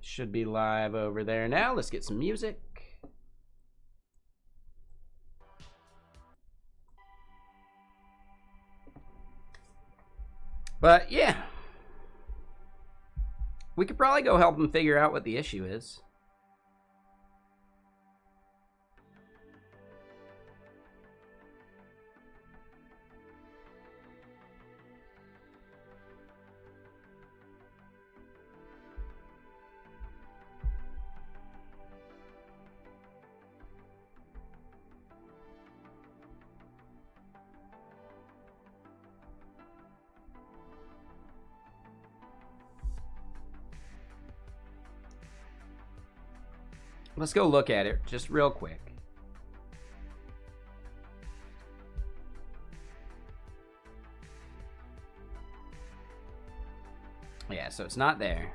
Should be live over there now. Let's get some music. But yeah, we could probably go help them figure out what the issue is. Let's go look at it just real quick. Yeah, so it's not there.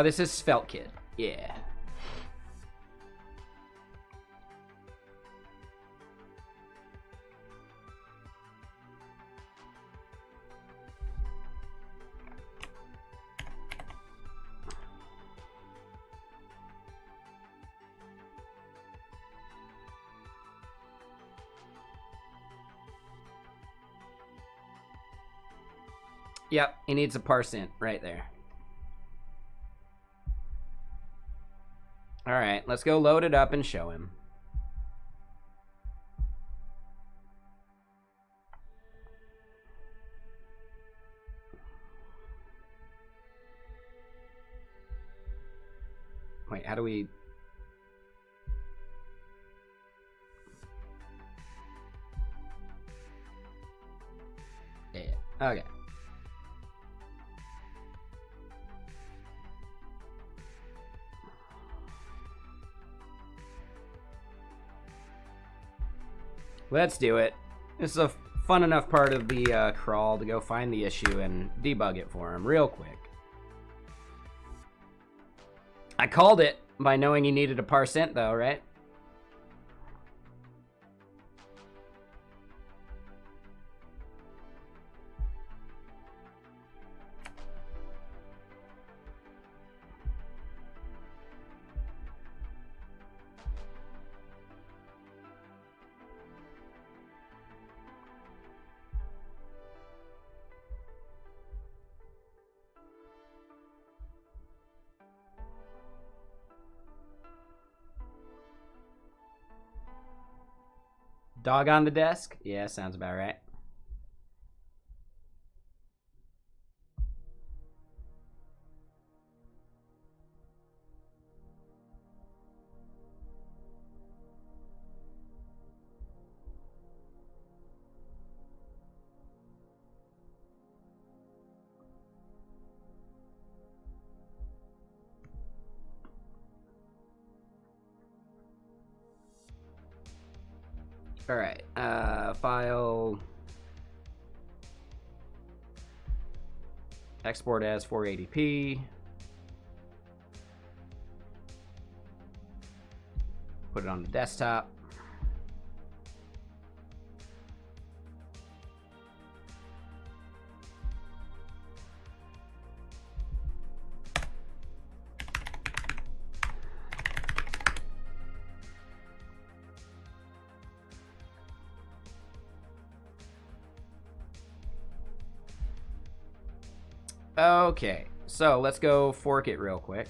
This is Svelte Kid. Yeah. Yep, he needs a %, right there. All right, let's go load it up and show him. Wait, how do we... Yeah, okay. Let's do it. This is a fun enough part of the crawl to go find the issue and debug it for him real quick. I called it by knowing he needed a % though, right? Dog on the desk? Yeah, sounds about right. All right, file, export as 480p, put it on the desktop. Okay, so let's go fork it real quick.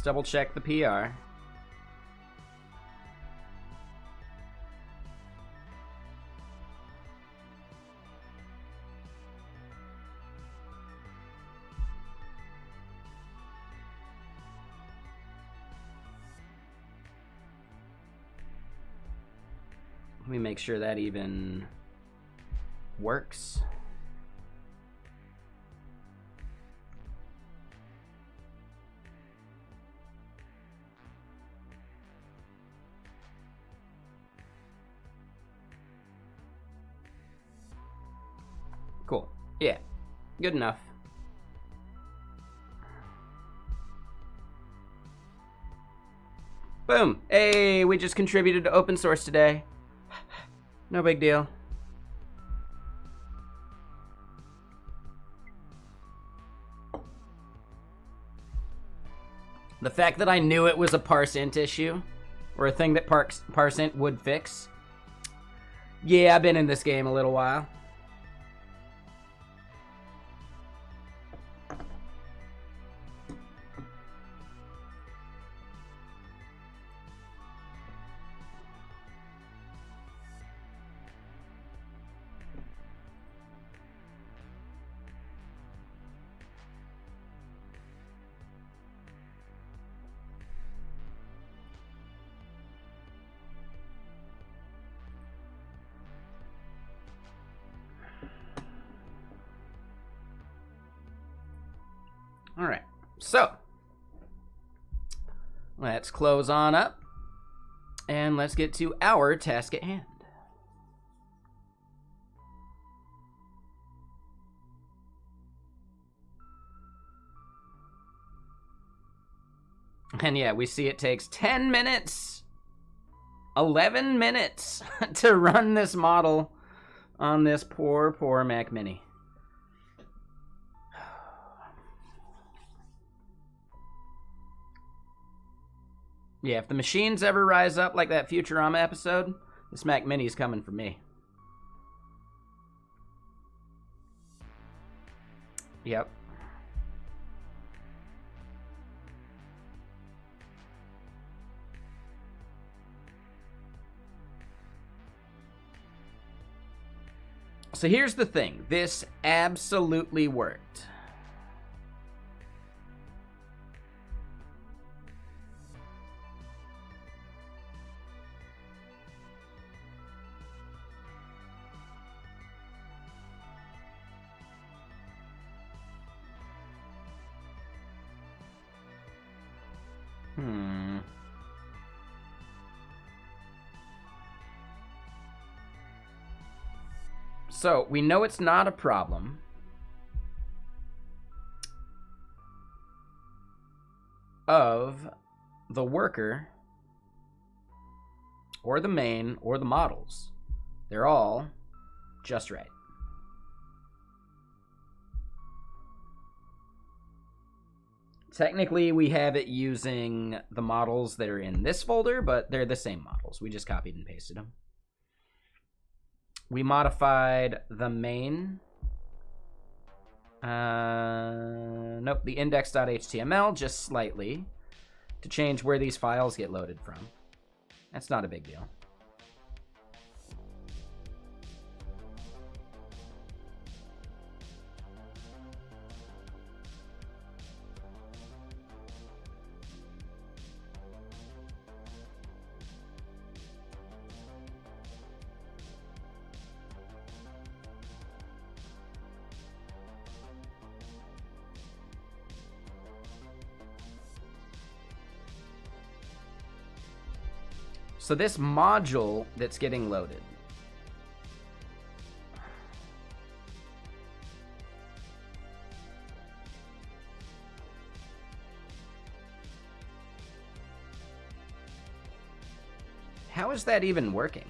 double check the PR. Let me make sure that even works. Cool. Yeah, good enough. Boom. Hey, we just contributed to open source today. No big deal. The fact that I knew it was a parseInt issue, or a thing that parseInt would fix. Yeah, I've been in this game a little while. All right, so let's close on up and let's get to our task at hand. And yeah, we see it takes 10 minutes, 11 minutes to run this model on this poor Mac Mini. Yeah, if the machines ever rise up like that Futurama episode, this Mac Mini's coming for me. Yep. So here's the thing. This absolutely worked. So, we know it's not a problem. Of the worker, or the main, or the models. They're all just right. Technically, we have it using the models that are in this folder, but they're the same models. We just copied and pasted them. We modified the main. Nope, the index.html just slightly to change where these files get loaded from. That's not a big deal. So this module that's getting loaded, how is that even working?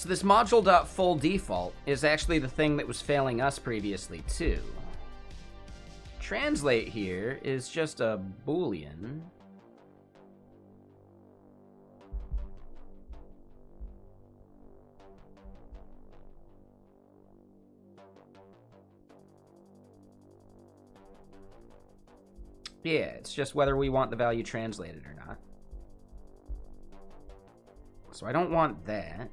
So this module.fullDefault is actually the thing that was failing us previously too. Translate here is just a Boolean. Yeah, it's just whether we want the value translated or not. So I don't want that.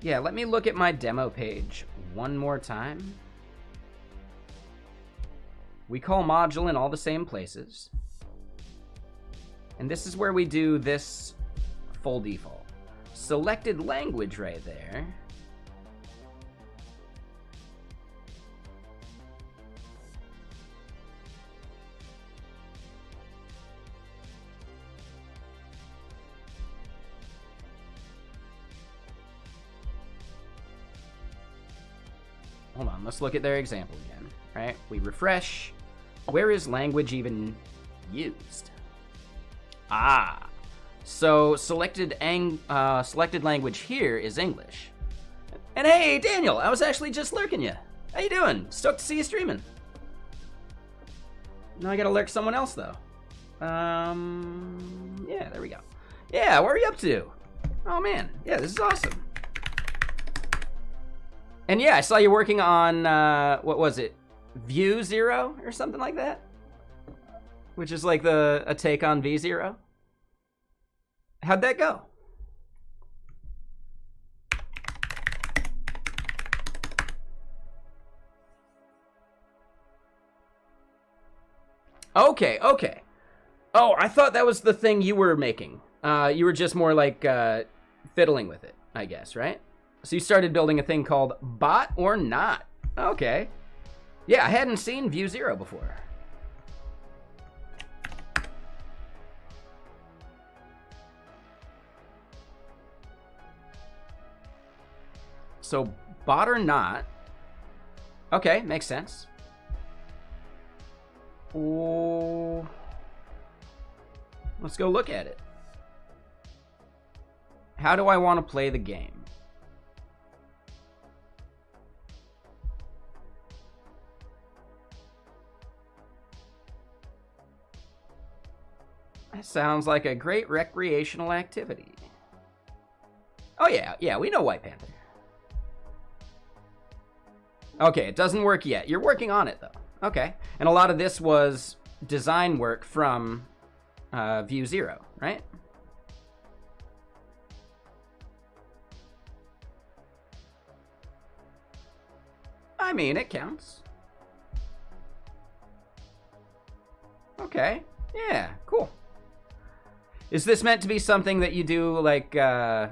Yeah, let me look at my demo page one more time. We call module in all the same places. And this is where we do this full default. Selected language right there. Hold on, let's look at their example again, right? We refresh. Where is language even used? Ah, so selected language here is English. And hey, Daniel, I was actually just lurking you. How you doing? Stoked to see you streaming. Now I gotta lurk someone else though. Yeah, there we go. Yeah, what are you up to? Oh man, yeah, this is awesome. And yeah, I saw you working on, what was it? View 0 or something like that? Which is like a take on V0. How'd that go? Okay, okay. Oh, I thought that was the thing you were making. You were just more like fiddling with it, I guess, right? So you started building a thing called Bot or Not. Okay. Yeah, I hadn't seen View 0 before. So Bot or Not. Okay, makes sense. Oh, let's go look at it. How do I want to play the game? That sounds like a great recreational activity. Oh yeah, yeah, we know White Panther. Okay, it doesn't work yet. You're working on it though. Okay, and a lot of this was design work from View 0, right? I mean, it counts. Okay, yeah, cool. Is this meant to be something that you do like as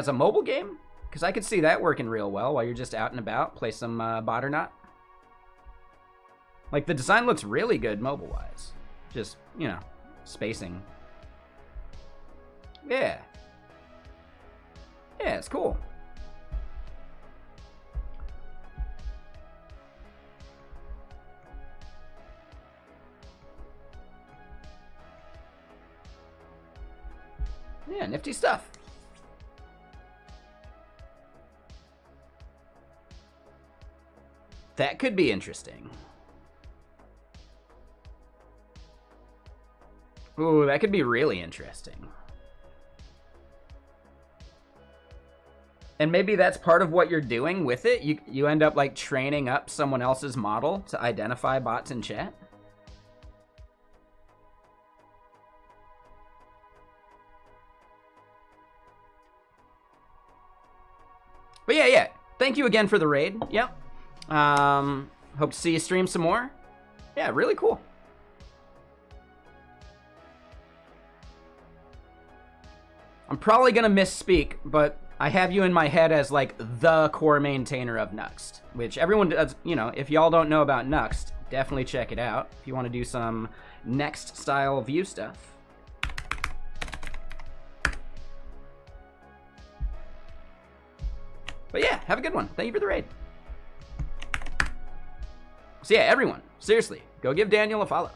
a mobile game? Because I could see that working real well while you're just out and about. Play some Bot or Not. Like the design looks really good mobile-wise. Just, you know, spacing. Yeah. Yeah, it's cool. Yeah, nifty stuff. That could be interesting. Ooh, that could be really interesting. And maybe that's part of what you're doing with it. You end up like training up someone else's model to identify bots in chat. But yeah, yeah. Thank you again for the raid. Yep. Hope to see you stream some more. Yeah, really cool. I'm probably gonna misspeak, but I have you in my head as like the core maintainer of Nuxt, which everyone does. You know, if y'all don't know about Nuxt, definitely check it out if you want to do some Next style view stuff. But yeah, have a good one. Thank you for the raid. So yeah, everyone, seriously, go give Daniel a follow.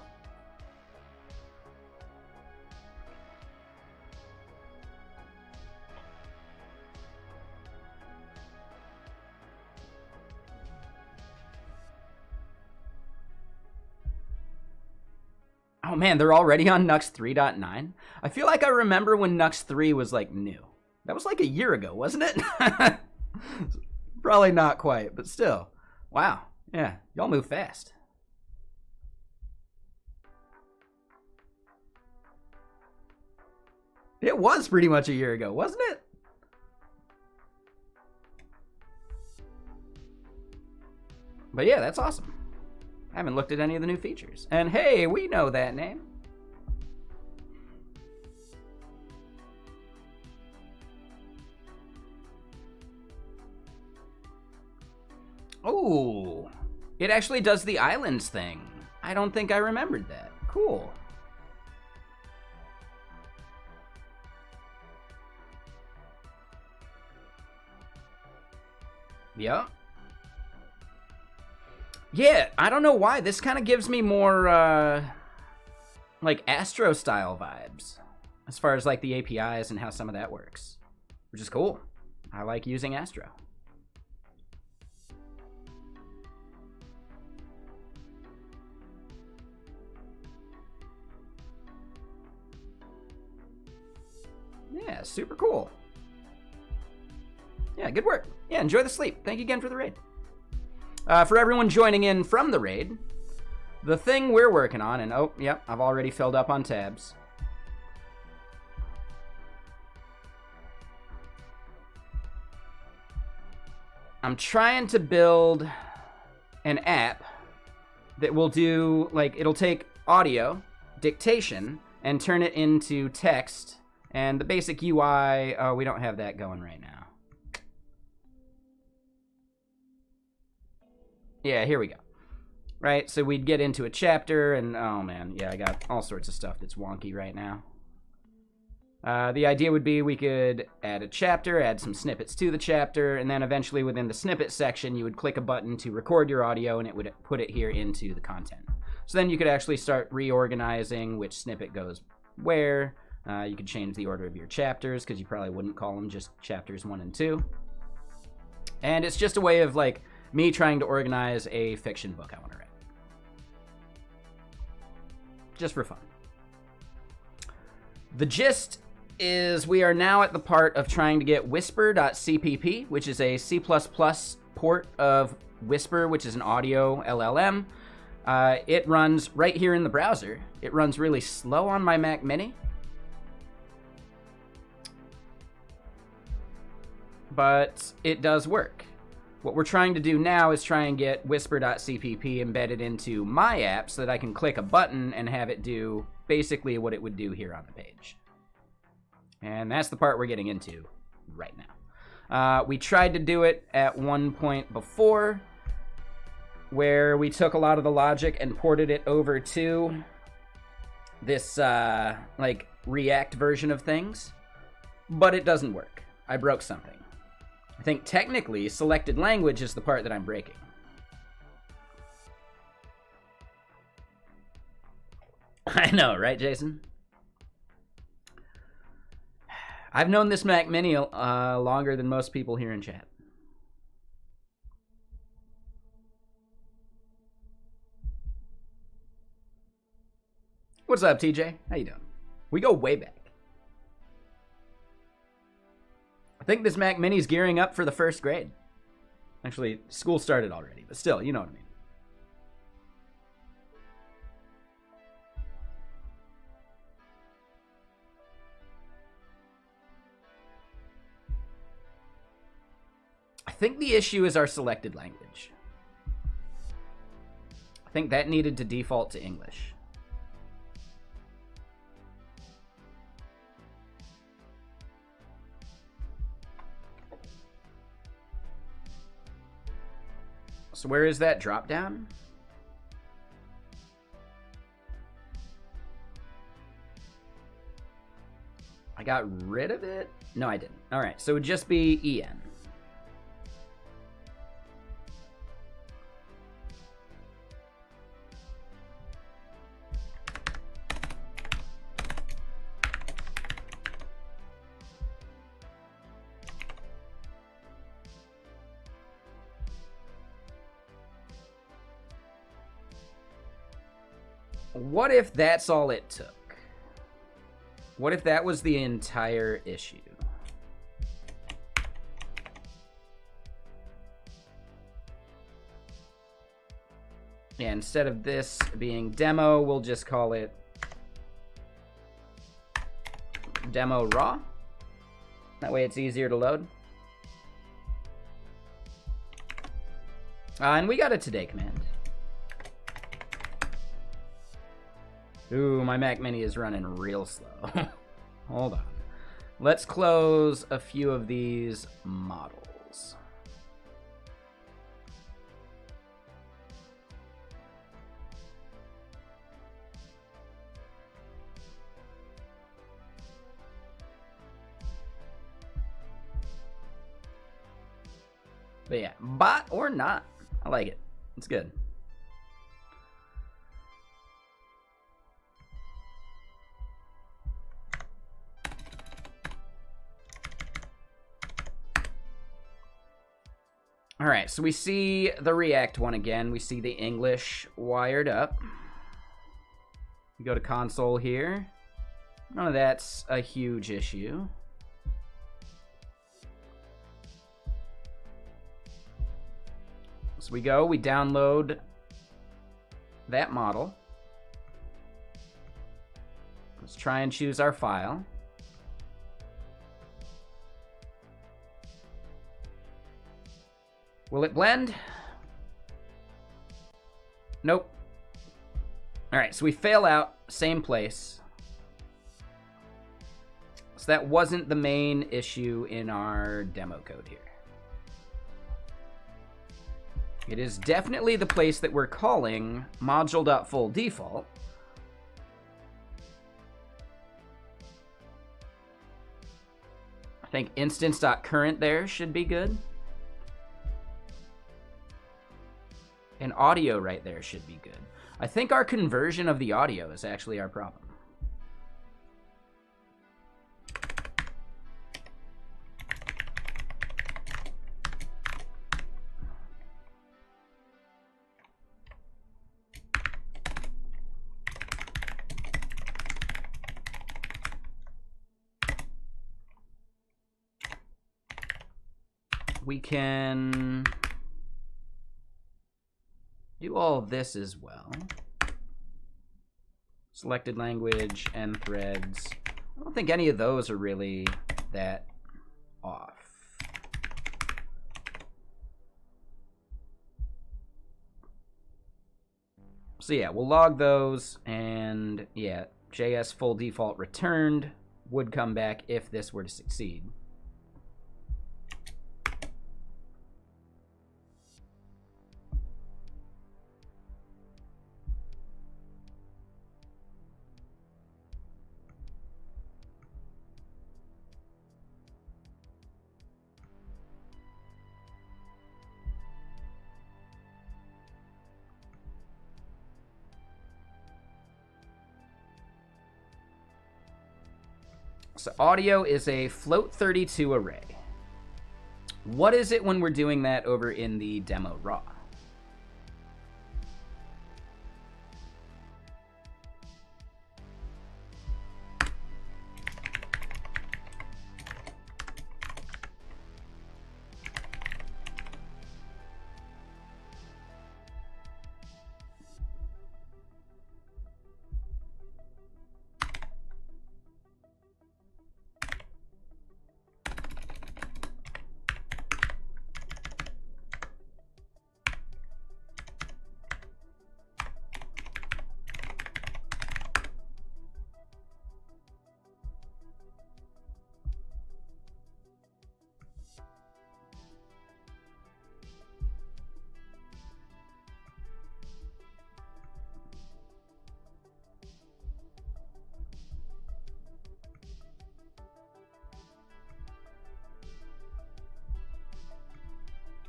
Oh man, they're already on Nuxt 3.9? I feel like I remember when Nuxt 3 was like new. That was like a year ago, wasn't it? Probably not quite, but still. Wow. Yeah, y'all move fast. It was pretty much a year ago, wasn't it? But yeah, that's awesome. I haven't looked at any of the new features. And hey, we know that name. Oh, it actually does the islands thing. I don't think I remembered that. Cool. Yeah. Yeah, I don't know why. This kind of gives me more, like, Astro style vibes. As far as, like, the APIs and how some of that works. Which is cool. I like using Astro. Yeah, super cool. Yeah, good work. Yeah, enjoy the sleep. Thank you again for the raid. For everyone joining in from the raid, the thing we're working on, and oh, yep, I've already filled up on tabs. I'm trying to build an app that will do, like, it'll take audio, dictation, and turn it into text, and the basic UI, oh, we don't have that going right now. Yeah, here we go. Right, so we'd get into a chapter, and oh man, yeah, I got all sorts of stuff that's wonky right now. The idea would be we could add a chapter, add some snippets to the chapter, and then eventually within the snippet section, you would click a button to record your audio, and it would put it here into the content. So then you could actually start reorganizing which snippet goes where. You could change the order of your chapters, because you probably wouldn't call them just chapters 1 and 2. And it's just a way of, like, me trying to organize a fiction book I want to write. Just for fun. The gist is we are now at the part of trying to get Whisper.cpp, which is a C++ port of Whisper, which is an audio LLM. It runs right here in the browser. It runs really slow on my Mac Mini. But it does work. What we're trying to do now is try and get Whisper.cpp embedded into my app so that I can click a button and have it do basically what it would do here on the page. And that's the part we're getting into right now. We tried to do it at one point before, where we took a lot of the logic and ported it over to this like React version of things, but it doesn't work. I broke something. I think technically selected language is the part that I'm breaking. I know, right, Jason? I've known this Mac Mini longer than most people here in chat. What's up, TJ? How you doing? We go way back. I think this Mac Mini's gearing up for the first grade. Actually, school started already, but still, you know what I mean. I think the issue is our selected language. I think that needed to default to English. So where is that drop down? I got rid of it? No, I didn't. All right, so it would just be EN. What if that's all it took? What if that was the entire issue? Yeah, instead of this being demo, we'll just call it demo raw. That way it's easier to load. And we got a today command. Ooh, my Mac Mini is running real slow. Hold on. Let's close a few of these models. But yeah, bot or not, I like it. It's good. All right, so we see the React one again. We see the English wired up. We go to console here. None of that's a huge issue. So we download that model. Let's try and choose our file. Will it blend? Nope. All right, so we fail out, same place. So that wasn't the main issue in our demo code here. It is definitely the place that we're calling module.fullDefault. I think instance.current there should be good. And audio right there should be good. I think our conversion of the audio is actually our problem. We can do all of this as well. Selected language and threads. I don't think any of those are really that off. So yeah, we'll log those, and yeah, JS full default returned would come back if this were to succeed. So audio is a float 32 array. What is it when we're doing that over in the demo raw?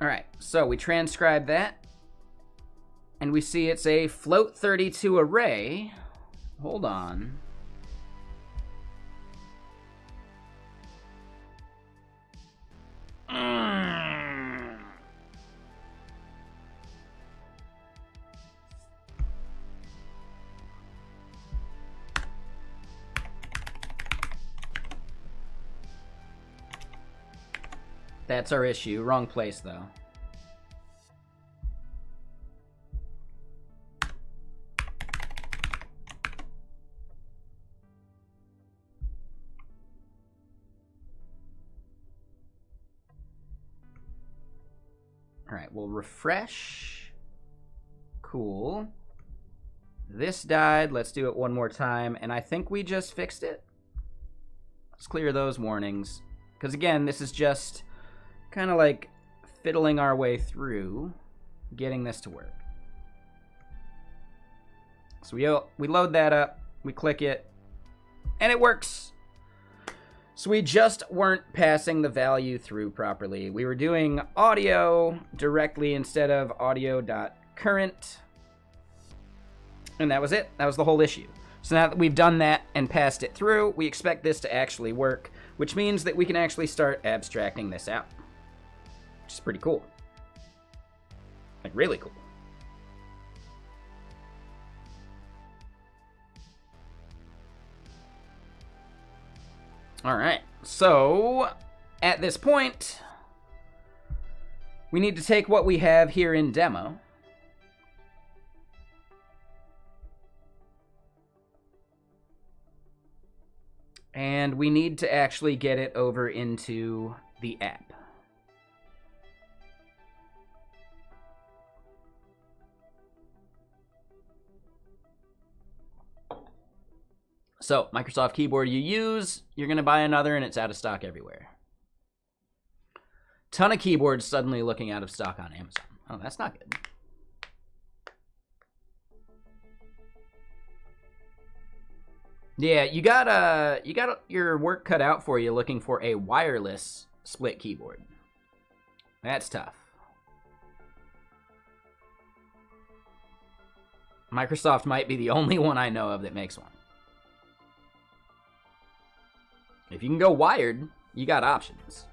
All right, so we transcribe that, and we see it's a float 32 array. Hold on. That's our issue. Wrong place, though. All right, we'll refresh. Cool. This died. Let's do it one more time. And I think we just fixed it. Let's clear those warnings. Because, again, this is just kind of like fiddling our way through getting this to work. So we load that up, we click it, and it works. So we just weren't passing the value through properly. We were doing audio directly instead of audio.current. And that was it. That was the whole issue. So now that we've done that and passed it through, we expect this to actually work, which means that we can actually start abstracting this out. Which is pretty cool. Like, really cool. All right, so at this point, we need to take what we have here in demo and we need to actually get it over into the app. So, Microsoft keyboard you use, you're going to buy another and it's out of stock everywhere. Ton of keyboards suddenly looking out of stock on Amazon. Oh, that's not good. Yeah, you got your work cut out for you looking for a wireless split keyboard. That's tough. Microsoft might be the only one I know of that makes one. If you can go wired, you got options.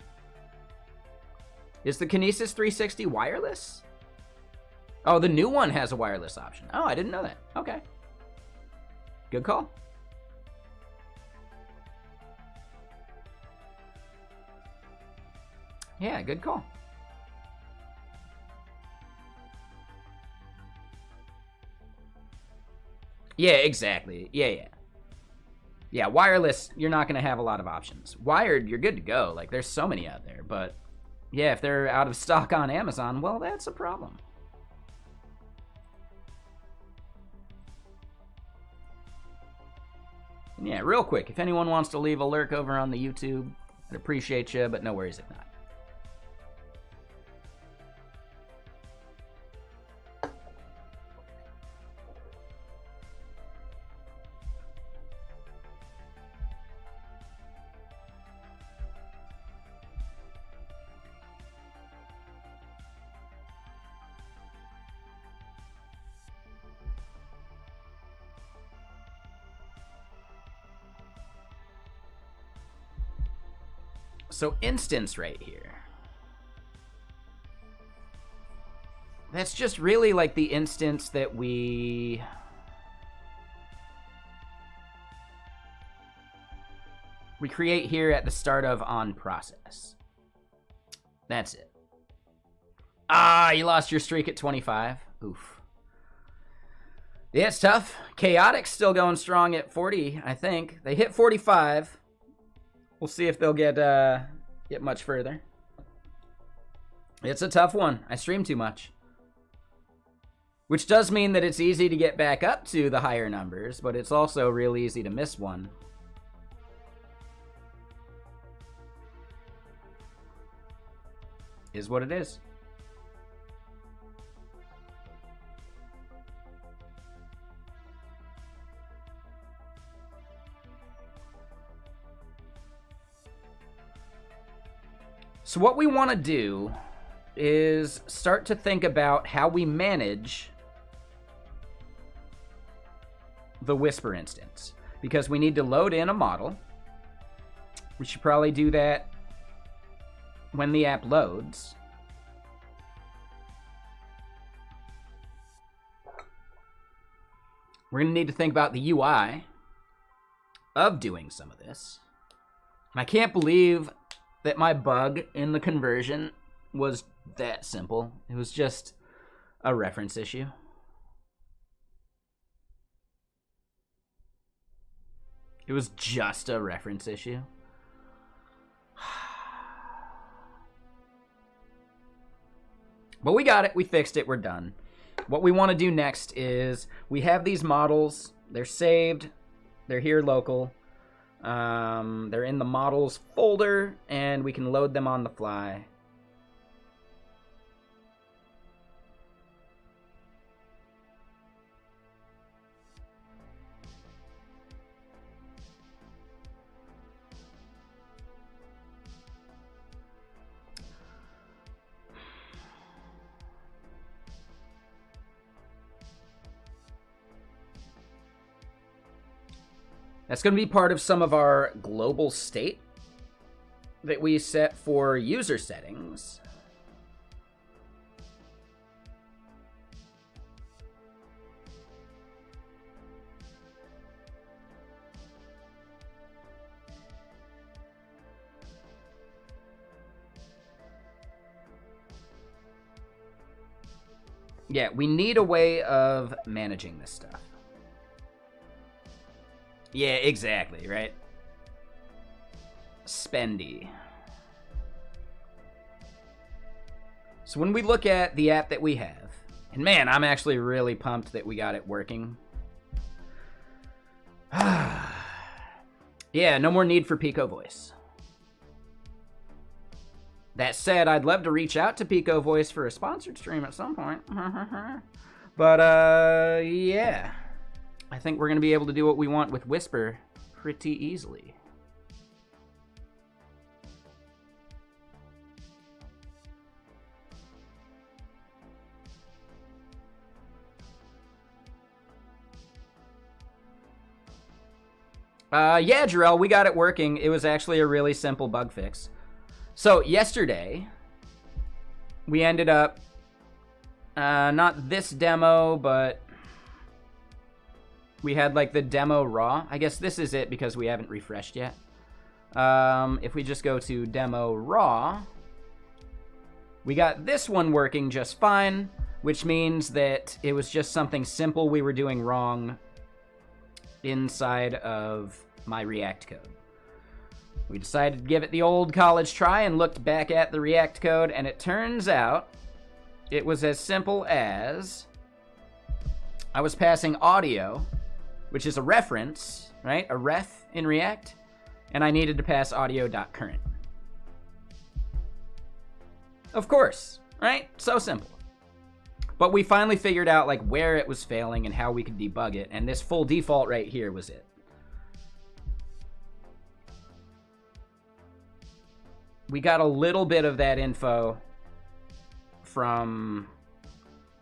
Is the Kinesis 360 wireless? Oh, the new one has a wireless option. Oh, I didn't know that. Okay. Good call. Yeah, good call. Yeah, exactly. Yeah. Yeah, wireless, you're not going to have a lot of options. Wired, you're good to go. Like, there's so many out there. But, yeah, if they're out of stock on Amazon, well, that's a problem. And yeah, real quick, if anyone wants to leave a lurk over on the YouTube, I'd appreciate you, but no worries if not. So instance right here. That's just really like the instance that we create here at the start of on process. That's it. Ah, you lost your streak at 25. Oof. Yeah, it's tough. Chaotic's still going strong at 40, I think. They hit 45. We'll see if they'll get much further. It's a tough one. I stream too much. Which does mean that it's easy to get back up to the higher numbers, but it's also real easy to miss one. Is what it is. So what we want to do is start to think about how we manage the Whisper instance, because we need to load in a model. We should probably do that when the app loads. We're going to need to think about the UI of doing some of this. And I can't believe that my bug in the conversion was that simple. It was just a reference issue. It was just a reference issue. But we got it. We fixed it. We're done. What we want to do next is we have these models. They're saved. They're here local. They're in the models folder, and we can load them on the fly. That's going to be part of some of our global state that we set for user settings. Yeah, we need a way of managing this stuff. Yeah, exactly, right? Spendy. So when we look at the app that we have, and man, I'm actually really pumped that we got it working. Yeah, no more need for Pico Voice. That said, I'd love to reach out to Pico Voice for a sponsored stream at some point. But, yeah. I think we're going to be able to do what we want with Whisper pretty easily. Yeah, Jarrell, we got it working. It was actually a really simple bug fix. So yesterday, we ended up, not this demo, but we had like the demo raw. I guess this is it because we haven't refreshed yet. If we just go to demo raw, we got this one working just fine, which means that it was just something simple we were doing wrong inside of my React code. We decided to give it the old college try and looked back at the React code, and it turns out it was as simple as I was passing audio, which is a reference, right? A ref in React, and I needed to pass audio.current. Of course, right? So simple. But we finally figured out like where it was failing and how we could debug it, and this full default right here was it. We got a little bit of that info from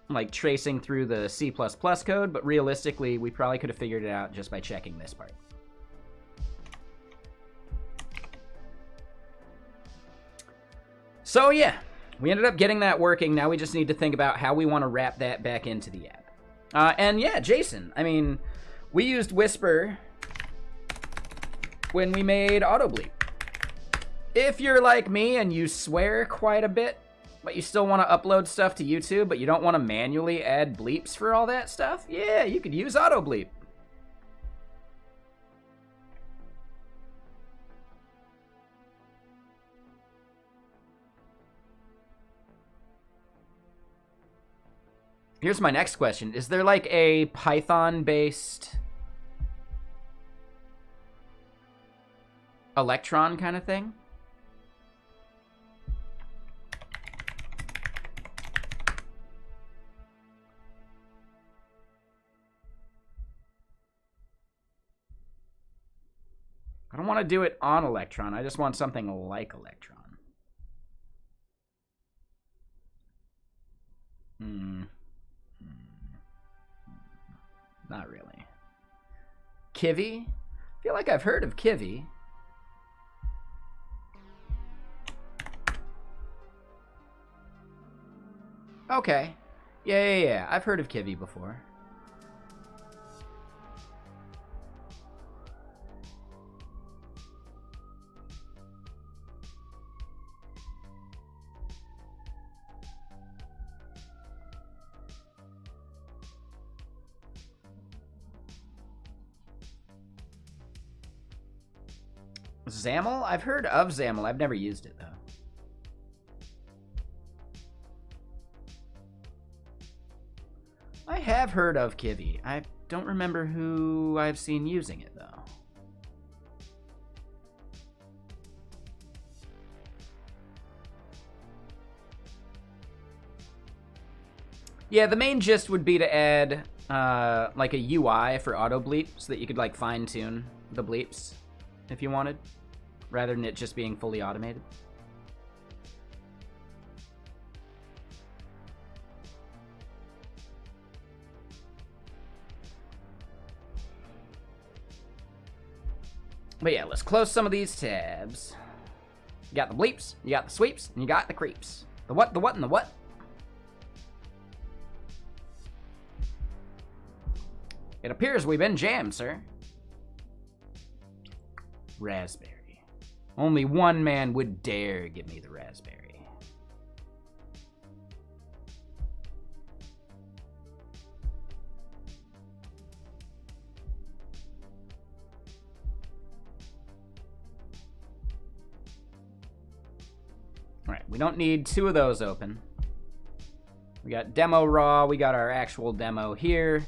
like tracing through the C++ code, but realistically, we probably could have figured it out just by checking this part. So yeah, we ended up getting that working. Now we just need to think about how we want to wrap that back into the app. And yeah, Jason, I mean, we used Whisper when we made AutoBleep. If you're like me and you swear quite a bit, but you still want to upload stuff to YouTube, but you don't want to manually add bleeps for all that stuff, yeah, you could use AutoBleep. Here's my next question. Is there like a Python-based Electron kind of thing? I don't want to do it on Electron. I just want something like Electron. Not really. Kivy? I feel like I've heard of Kivy. Okay. Yeah. I've heard of Kivy before. XAML? I've heard of XAML. I've never used it, though. I have heard of Kivy. I don't remember who I've seen using it, though. Yeah, the main gist would be to add like a UI for auto bleep so that you could like fine-tune the bleeps if you wanted, rather than it just being fully automated. But yeah, let's close some of these tabs. You got the bleeps, you got the sweeps, and you got the creeps. The what, and the what? It appears we've been jammed, sir. Raspberry. Only one man would dare give me the raspberry. Alright, we don't need two of those open. We got demo raw, we got our actual demo here.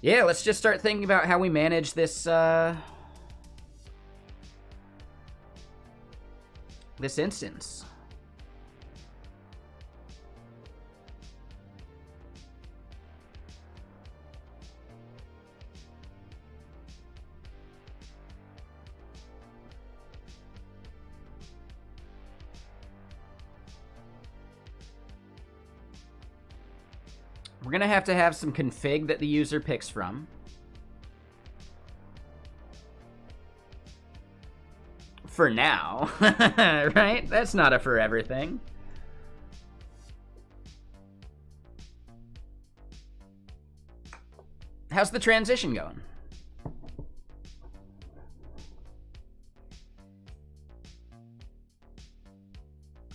Yeah, let's just start thinking about how we manage this, this instance. We're gonna have to have some config that the user picks from. For now, right? That's not a forever thing. How's the transition going?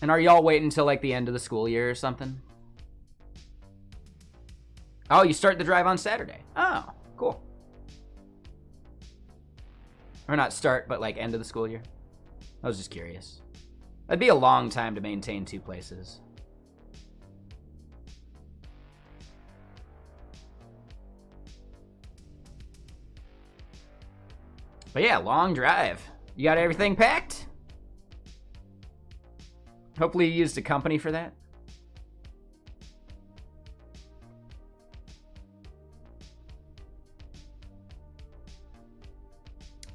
And are y'all waiting until like the end of the school year or something? Oh, you start the drive on Saturday. Oh, cool. Or not start, but like end of the school year. I was just curious. That'd be a long time to maintain two places. But yeah, long drive. You got everything packed? Hopefully you used a company for that.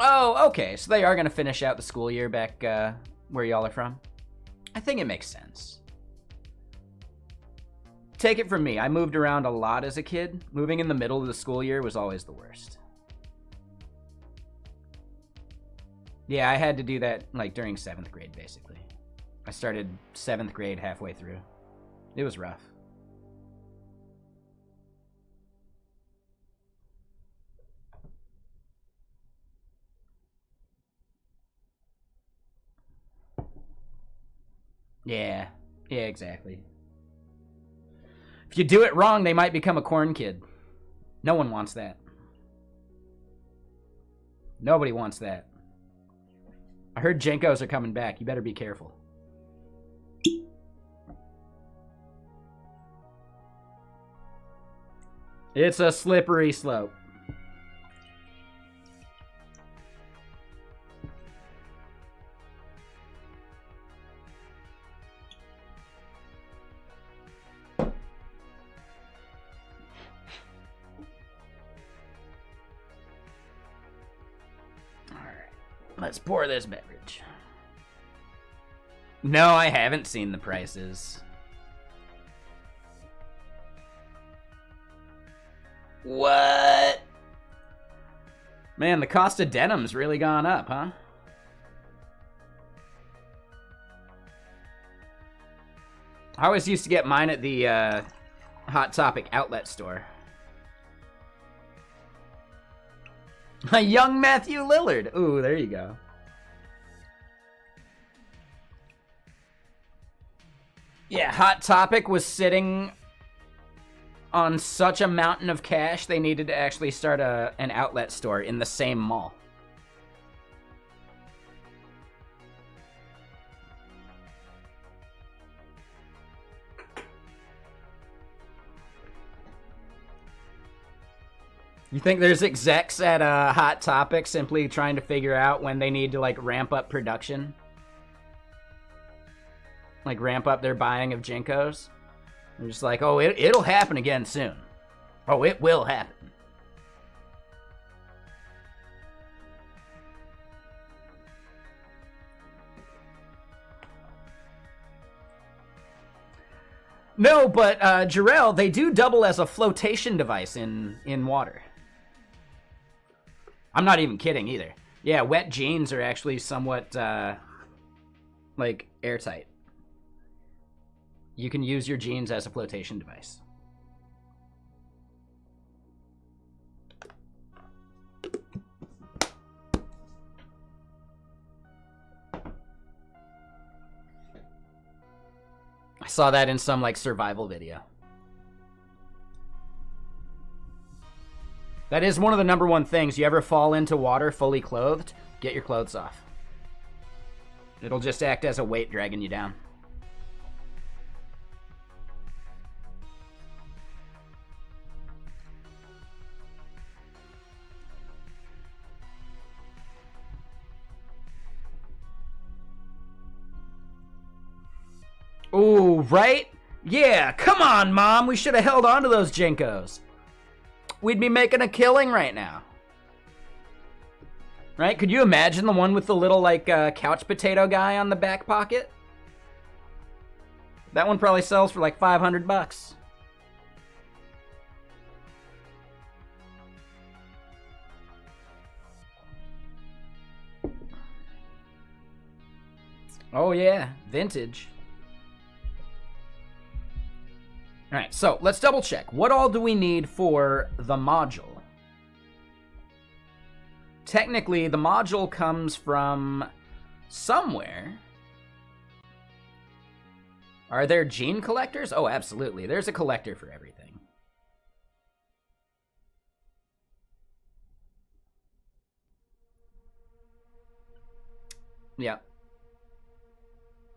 Oh, okay. So they are going to finish out the school year back where y'all are from. I think it makes sense. Take it from me. I moved around a lot as a kid. Moving in the middle of the school year was always the worst. Yeah, I had to do that like during 7th grade, basically. I started 7th grade halfway through. It was rough. Yeah, exactly. If you do it wrong, they might become a corn kid. No one wants that. Nobody wants that. I heard Jenkos are coming back. You better be careful. It's a slippery slope. Let's pour this beverage. No, I haven't seen the prices. What? Man, the cost of denim's really gone up, huh? I always used to get mine at the Hot Topic outlet store. A young Matthew Lillard. Ooh, there you go. Yeah, Hot Topic was sitting on such a mountain of cash, they needed to actually start an outlet store in the same mall. You think there's execs at Hot Topic simply trying to figure out when they need to, like, ramp up production? Like, ramp up their buying of Jinkos? They're just like, oh, it'll happen again soon. Oh, it will happen. No, but, Jarrell, they do double as a flotation device in water. I'm not even kidding either. Yeah, wet jeans are actually somewhat, like, airtight. You can use your jeans as a flotation device. I saw that in some, like, survival video. That is one of the #1 things. You ever fall into water fully clothed, get your clothes off. It'll just act as a weight dragging you down. Ooh, right? Yeah, come on, Mom. We should have held on to those Jinkos. We'd be making a killing right now. Right? Could you imagine the one with the little, like, couch potato guy on the back pocket? That one probably sells for like $500. Oh yeah, vintage. All right, so let's double check. What all do we need for the module? Technically, the module comes from somewhere. Are there gene collectors? Oh, absolutely. There's a collector for everything. Yep.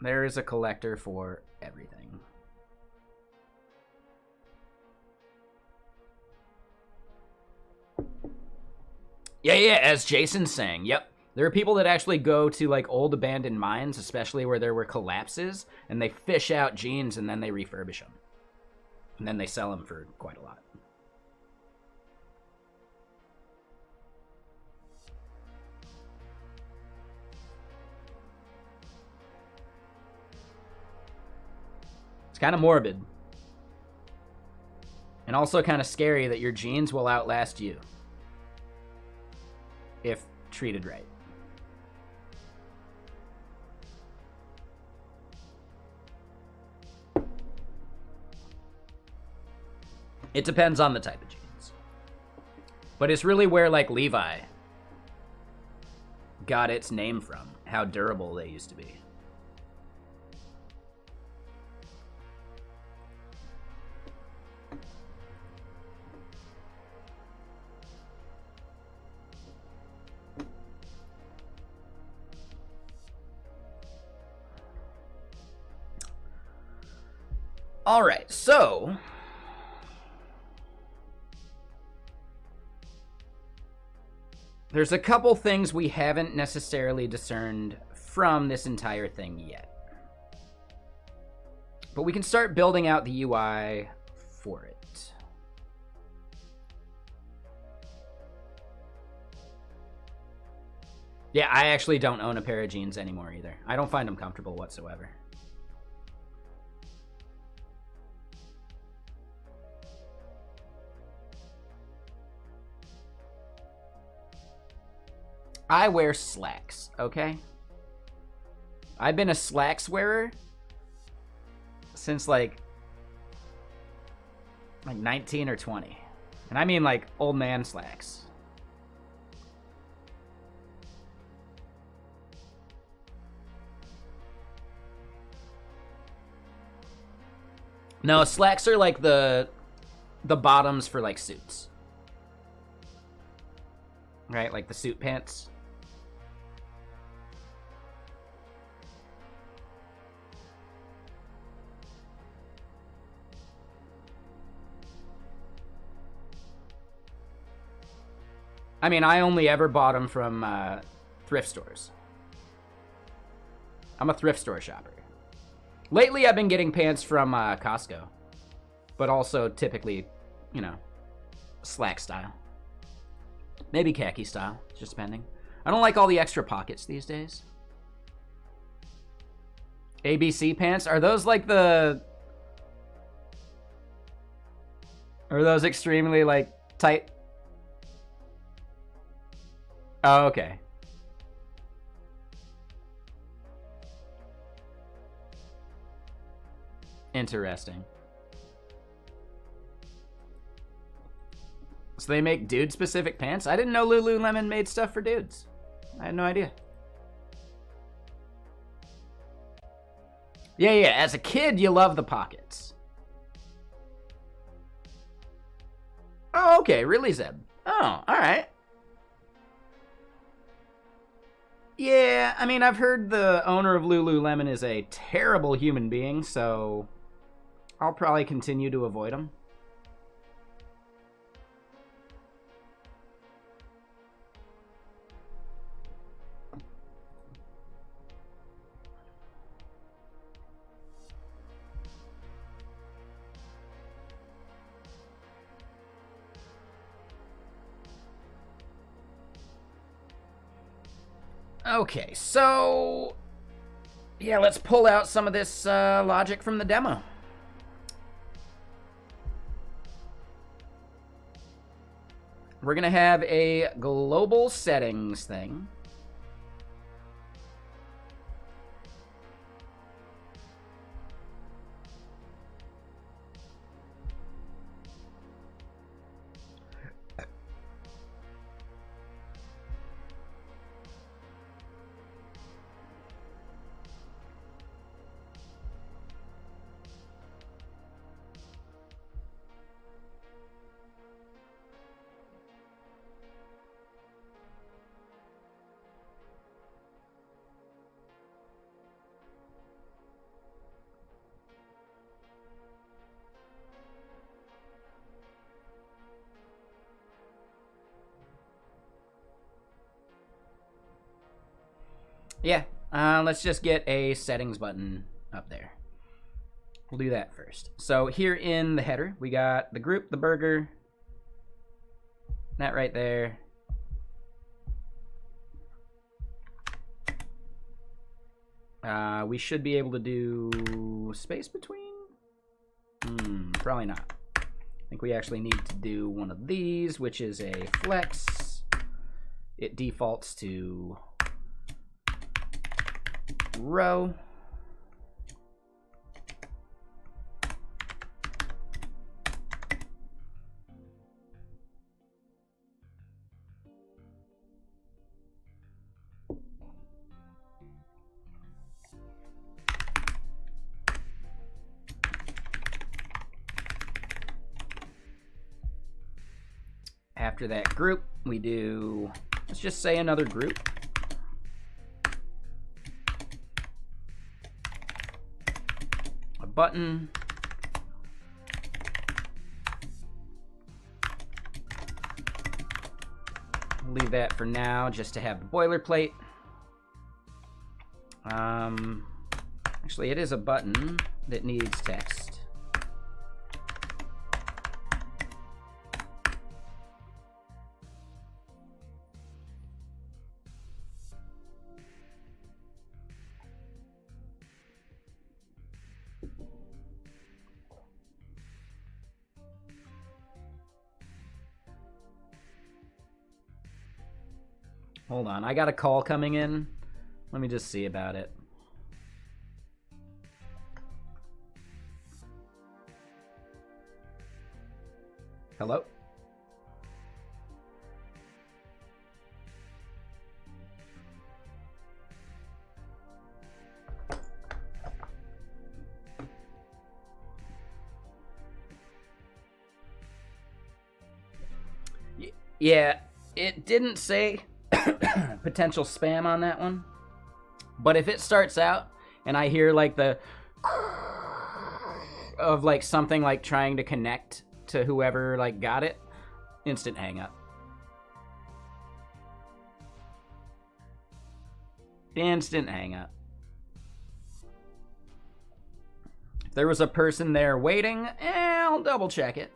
There is a collector for everything. Yeah, as Jason's saying, yep. There are people that actually go to, like, old abandoned mines, especially where there were collapses, and they fish out genes and then they refurbish them. And then they sell them for quite a lot. It's kind of morbid. And also kind of scary that your genes will outlast you. If treated right. It depends on the type of genes. But it's really where, like, Levi got its name from. How durable they used to be. All right, so there's a couple things we haven't necessarily discerned from this entire thing yet. But we can start building out the UI for it. Yeah, I actually don't own a pair of jeans anymore either. I don't find them comfortable whatsoever. I wear slacks, okay? I've been a slacks wearer since like 19 or 20. And I mean like old man slacks. No, slacks are like the bottoms for like suits. Right? Like the suit pants. I mean, I only ever bought them from thrift stores. I'm a thrift store shopper. Lately, I've been getting pants from Costco. But also, typically, you know, slack style. Maybe khaki style, just depending. I don't like all the extra pockets these days. ABC pants? Are those like the... Are those extremely, like, tight? Oh, okay. Interesting. So they make dude-specific pants? I didn't know Lululemon made stuff for dudes. I had no idea. Yeah, as a kid, you love the pockets. Oh, okay, really, Zeb? Oh, alright. Yeah, I mean, I've heard the owner of Lululemon is a terrible human being, so I'll probably continue to avoid him. Okay, so yeah, let's pull out some of this logic from the demo. We're gonna have a global settings thing. Yeah, let's just get a settings button up there. We'll do that first. So here in the header, we got the group, the burger, that right there. We should be able to do space between? Probably not. I think we actually need to do one of these, which is a flex. It defaults to row. After that group, we do, let's just say another group. A button. Leave that for now, just to have the boilerplate. Actually, it is a button that needs text. Hold on, I got a call coming in. Let me just see about it. Hello? Yeah, it didn't say potential spam on that one. But if it starts out and I hear like the of like something like trying to connect to whoever like got it, instant hang up. Instant hang up. If there was a person there waiting, I'll double check it.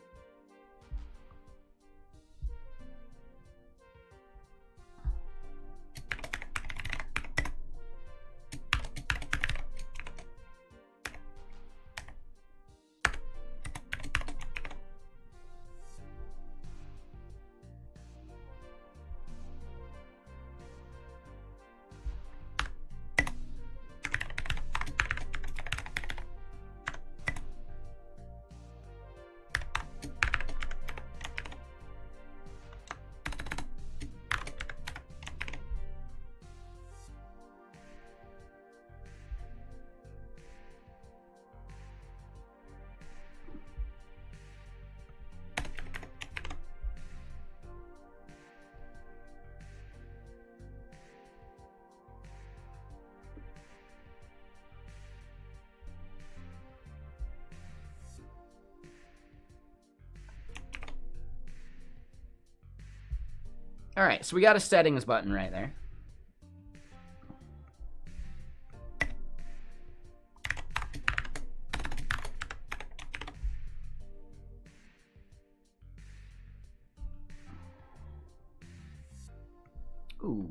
All right, so we got a settings button right there. Ooh.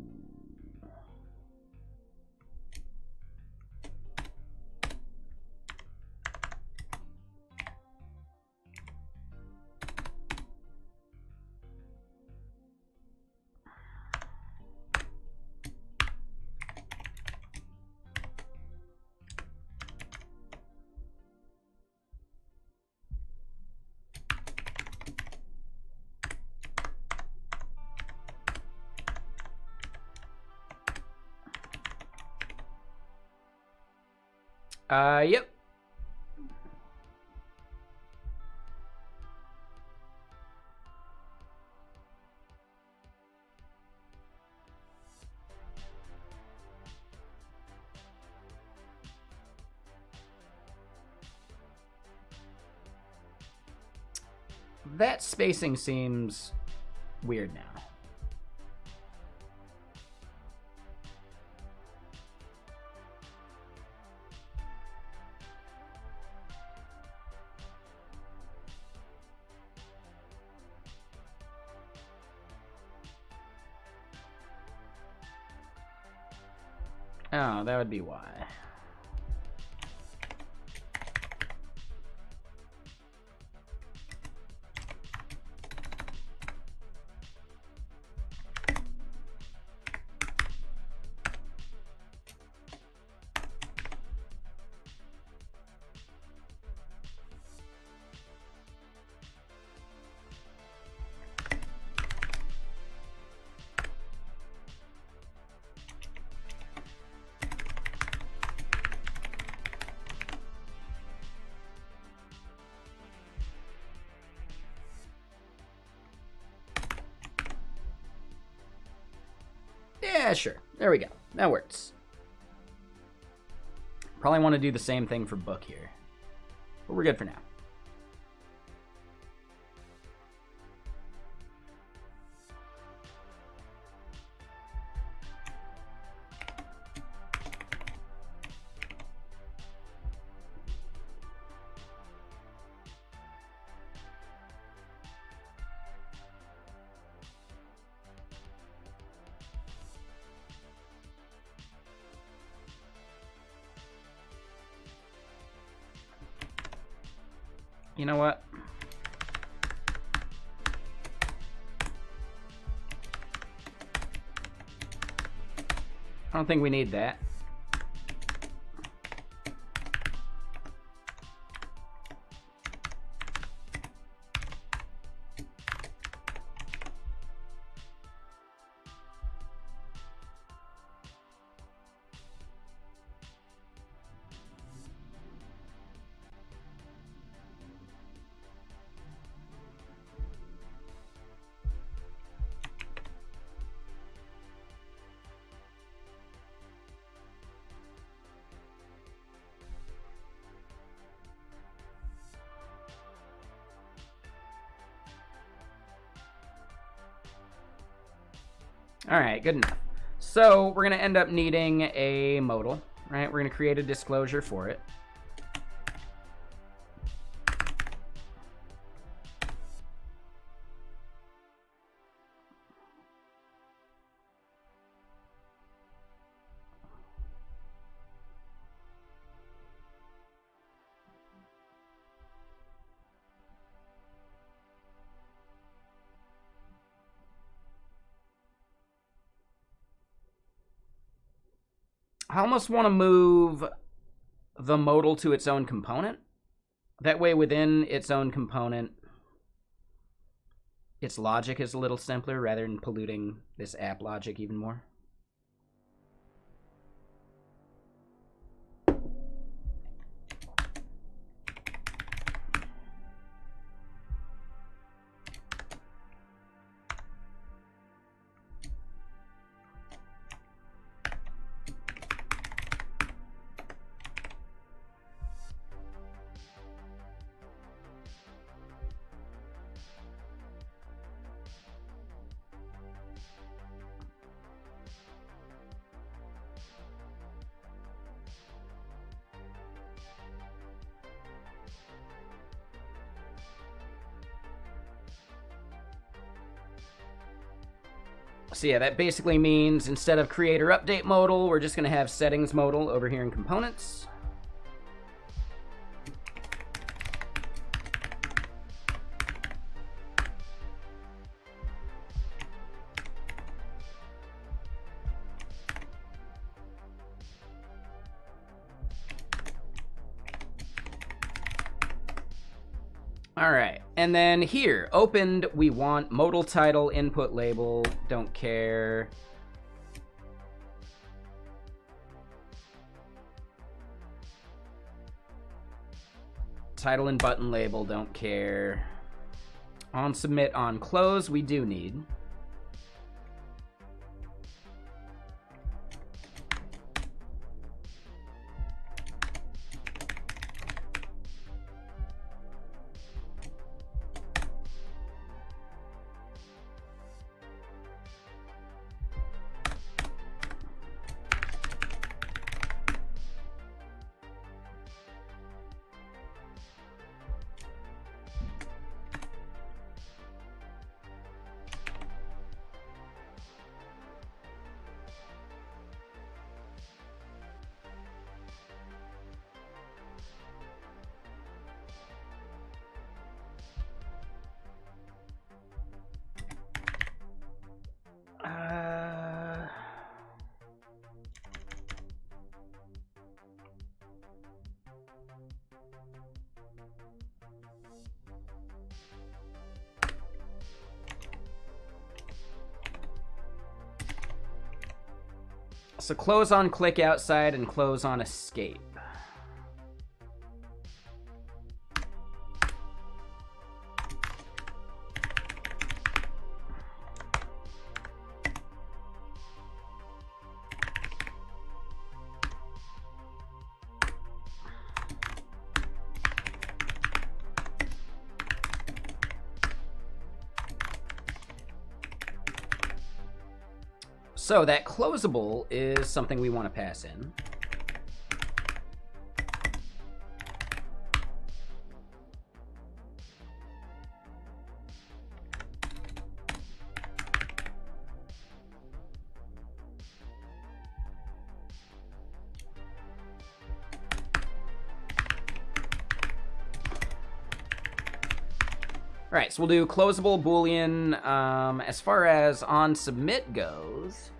Yep. That spacing seems weird now. Oh, that would be why. Yeah, sure. There we go. That works. Probably want to do the same thing for book here. But we're good for now. You know what? I don't think we need that. All right, good enough. So we're going to end up needing a modal, right? We're going to create a disclosure for it. I almost want to move the modal to its own component. That way within its own component, its logic is a little simpler rather than polluting this app logic even more. So yeah, that basically means instead of creator update modal, we're just going to have settings modal over here in components. All right, and then here, opened, we want modal title, input label, don't care. Title and button label, don't care. On submit, on close, we do need. So close on click outside and close on escape. So that closable is something we want to pass in. All right, so we'll do closable Boolean. As far as on submit goes,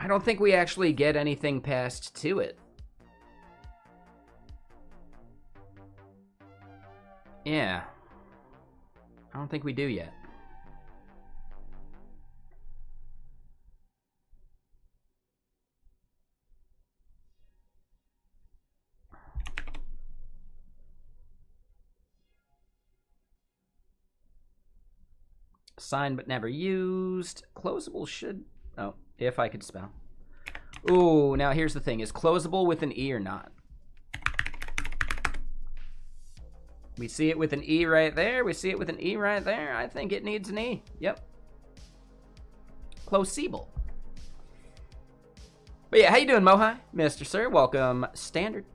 I don't think we actually get anything past to it. Yeah. I don't think we do yet. Signed but never used. Closable should... Oh, if I could spell. Ooh, now here's the thing. Is closable with an E or not? We see it with an E right there. We see it with an E right there. I think it needs an E. Yep. Closable. But yeah, how you doing, Mohai? Mr. Sir, welcome. Standard.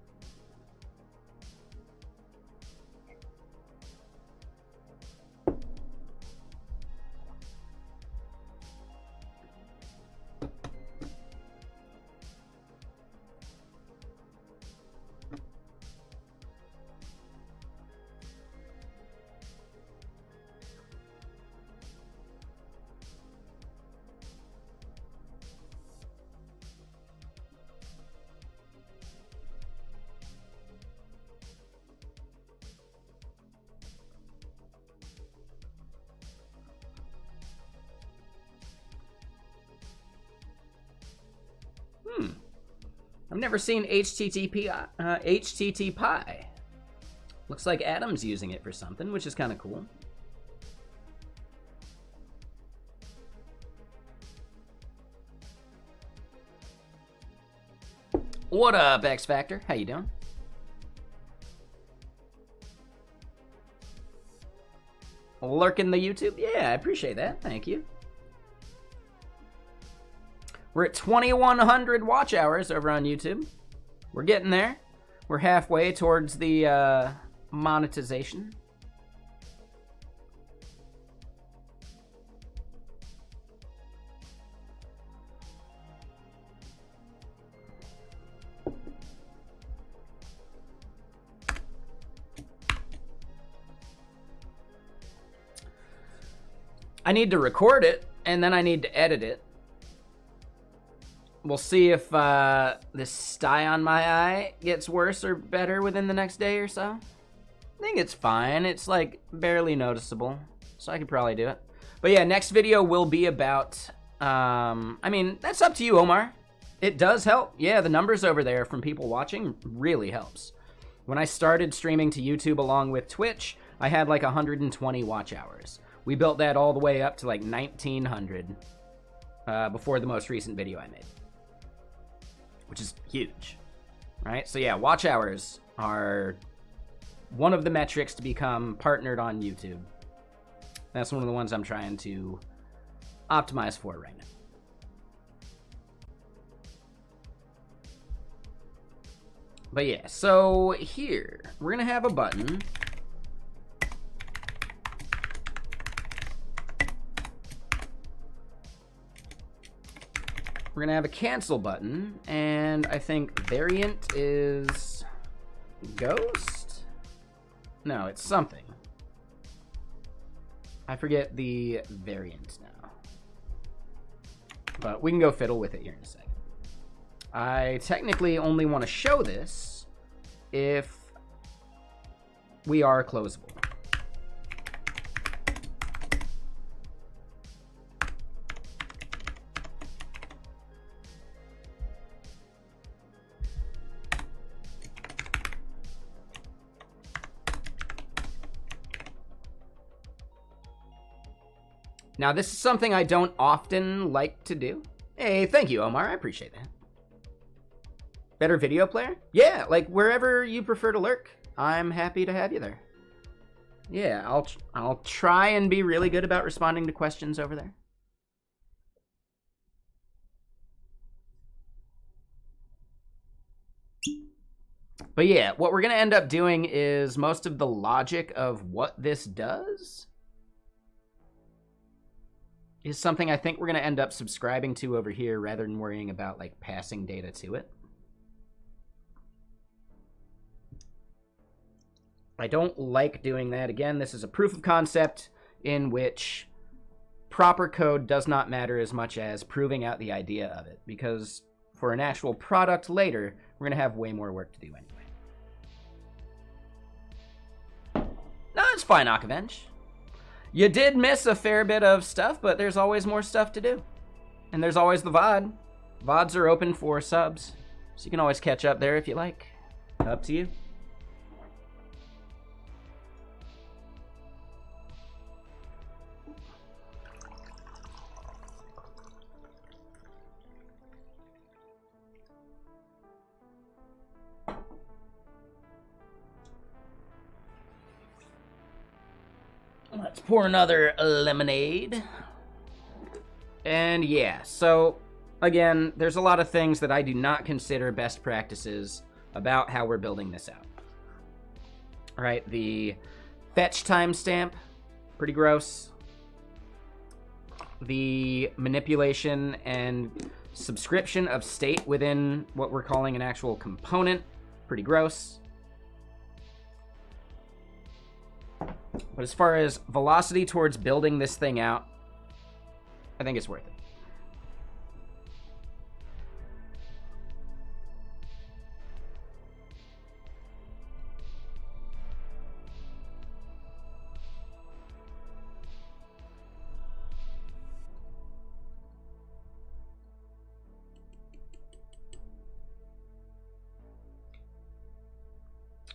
I've never seen HTTP Pi. Looks like Adam's using it for something, which is kind of cool. What up, X Factor? How you doing? Lurking the YouTube? Yeah, I appreciate that. Thank you. We're at 2,100 watch hours over on YouTube. We're getting there. We're halfway towards the monetization. I need to record it, and then I need to edit it. We'll see if this sty on my eye gets worse or better within the next day or so. I think it's fine. It's like barely noticeable, so I could probably do it. But yeah, next video will be about, I mean, that's up to you, Omar. It does help. Yeah, the numbers over there from people watching really helps. When I started streaming to YouTube along with Twitch, I had like 120 watch hours. We built that all the way up to like 1,900 before the most recent video I made, which is huge, right? So yeah, watch hours are one of the metrics to become partnered on YouTube. That's one of the ones I'm trying to optimize for right now. But yeah, so here, we're gonna have a button. We're gonna have a cancel button, and I think variant is ghost? No, it's something. I forget the variant now. But we can go fiddle with it here in a second. I technically only want to show this if we are closable. Now, this is something I don't often like to do. Hey, thank you, Omar. I appreciate that. Better video player? Yeah, like wherever you prefer to lurk, I'm happy to have you there. Yeah, I'll try and be really good about responding to questions over there. But yeah, what we're gonna end up doing is most of the logic of what this does is something I think we're gonna end up subscribing to over here rather than worrying about like passing data to it. I don't like doing that. Again, this is a proof of concept in which proper code does not matter as much as proving out the idea of it, because for an actual product later, we're going to have way more work to do anyway. No, it's fine, Akavenge. You did miss a fair bit of stuff, but there's always more stuff to do. And there's always the VOD. VODs are open for subs, so you can always catch up there if you like. Up to you. Let's pour another lemonade. And yeah, so again, there's a lot of things that I do not consider best practices about how we're building this out. All right, the fetch timestamp, pretty gross. The manipulation and subscription of state within what we're calling an actual component, pretty gross. But as far as velocity towards building this thing out, I think it's worth it.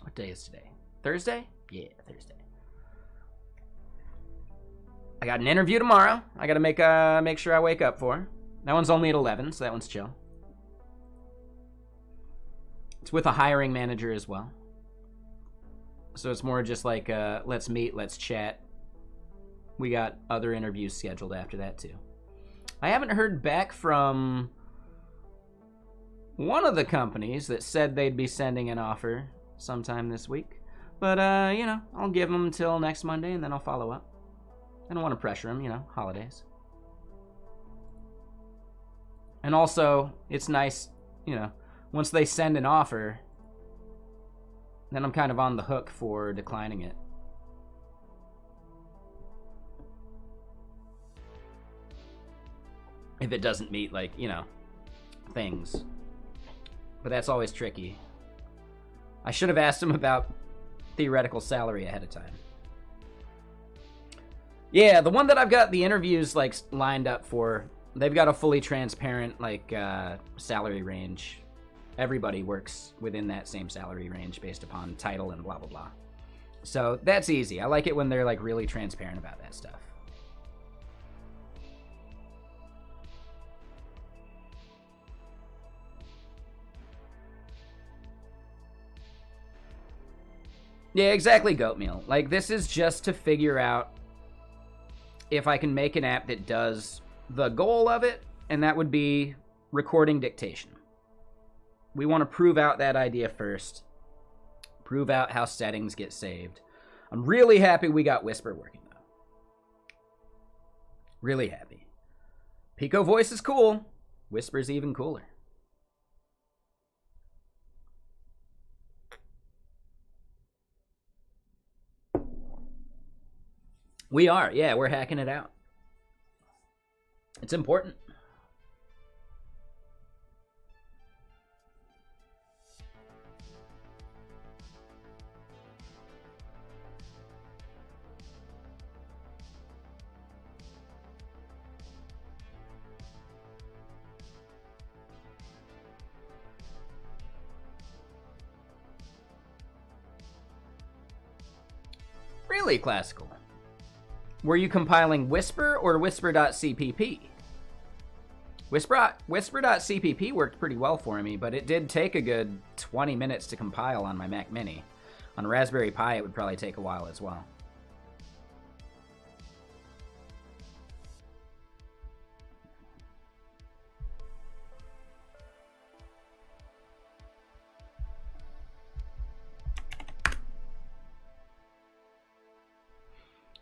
What day is today? Thursday? Yeah, Thursday. I got an interview tomorrow. I gotta make sure I wake up for. That one's only at 11, so that one's chill. It's with a hiring manager as well. So it's more just like, let's meet, let's chat. We got other interviews scheduled after that too. I haven't heard back from one of the companies that said they'd be sending an offer sometime this week. But, you know, I'll give them until next Monday and then I'll follow up. I don't want to pressure them, you know, holidays. And also, it's nice, you know, once they send an offer, then I'm kind of on the hook for declining it. If it doesn't meet, like, you know, things. But that's always tricky. I should have asked them about theoretical salary ahead of time. Yeah, the one that I've got the interviews like lined up for, they've got a fully transparent like salary range. Everybody works within that same salary range based upon title and blah blah blah. So that's easy. I like it when they're like really transparent about that stuff. Yeah, exactly, Goatmeal. Like, this is just to figure out if I can make an app that does the goal of it, and that would be recording dictation. We want to prove out that idea first. Prove out how settings get saved. I'm really happy we got Whisper working, though. Really happy. Pico voice is cool. Whisper's even cooler. We are, yeah, we're hacking it out. It's important. Really, Classical? Were you compiling Whisper or Whisper.cpp? Whisper.cpp worked pretty well for me, but it did take a good 20 minutes to compile on my Mac Mini. On Raspberry Pi, it would probably take a while as well.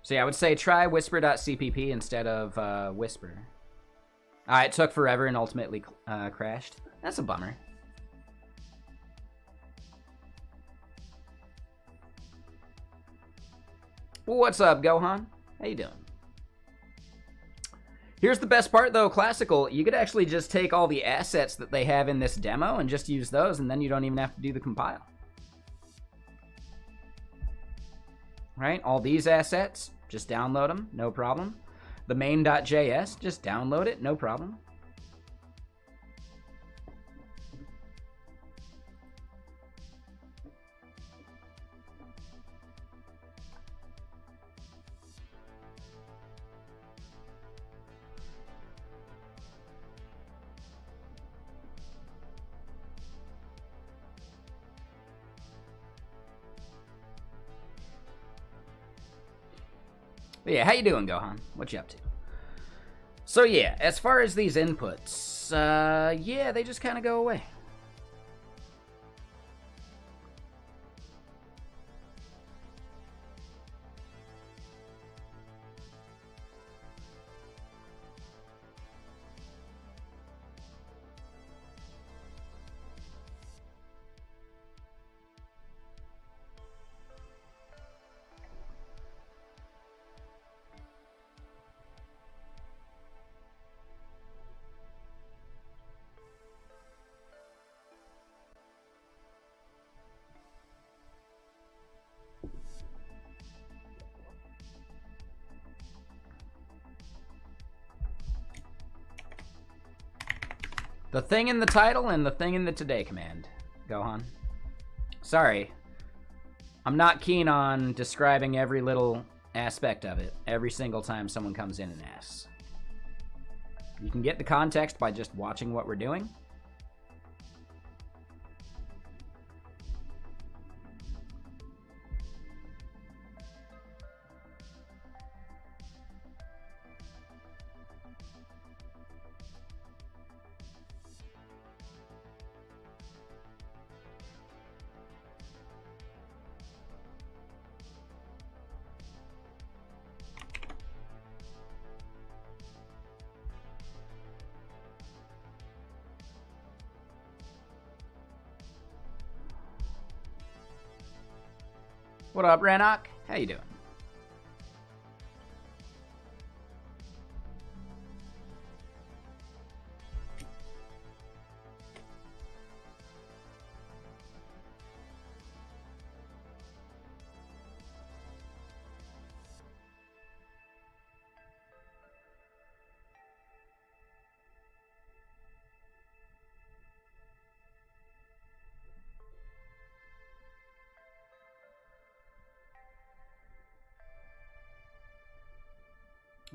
So yeah, I would say try Whisper.cpp instead of Whisper. It took forever and ultimately crashed. That's a bummer. What's up, Gohan? How you doing? Here's the best part, though, Classical. You could actually just take all the assets that they have in this demo and just use those, and then you don't even have to do the compile. Right? All these assets, just download them, no problem. The main.js, just download it, no problem. But yeah, how you doing, Gohan? What you up to? So yeah, as far as these inputs, yeah, they just kind of go away. The thing in the title and the thing in the today command, Gohan. Sorry. I'm not keen on describing every little aspect of it every single time someone comes in and asks. You can get the context by just watching what we're doing. What up, Ranok? How you doing?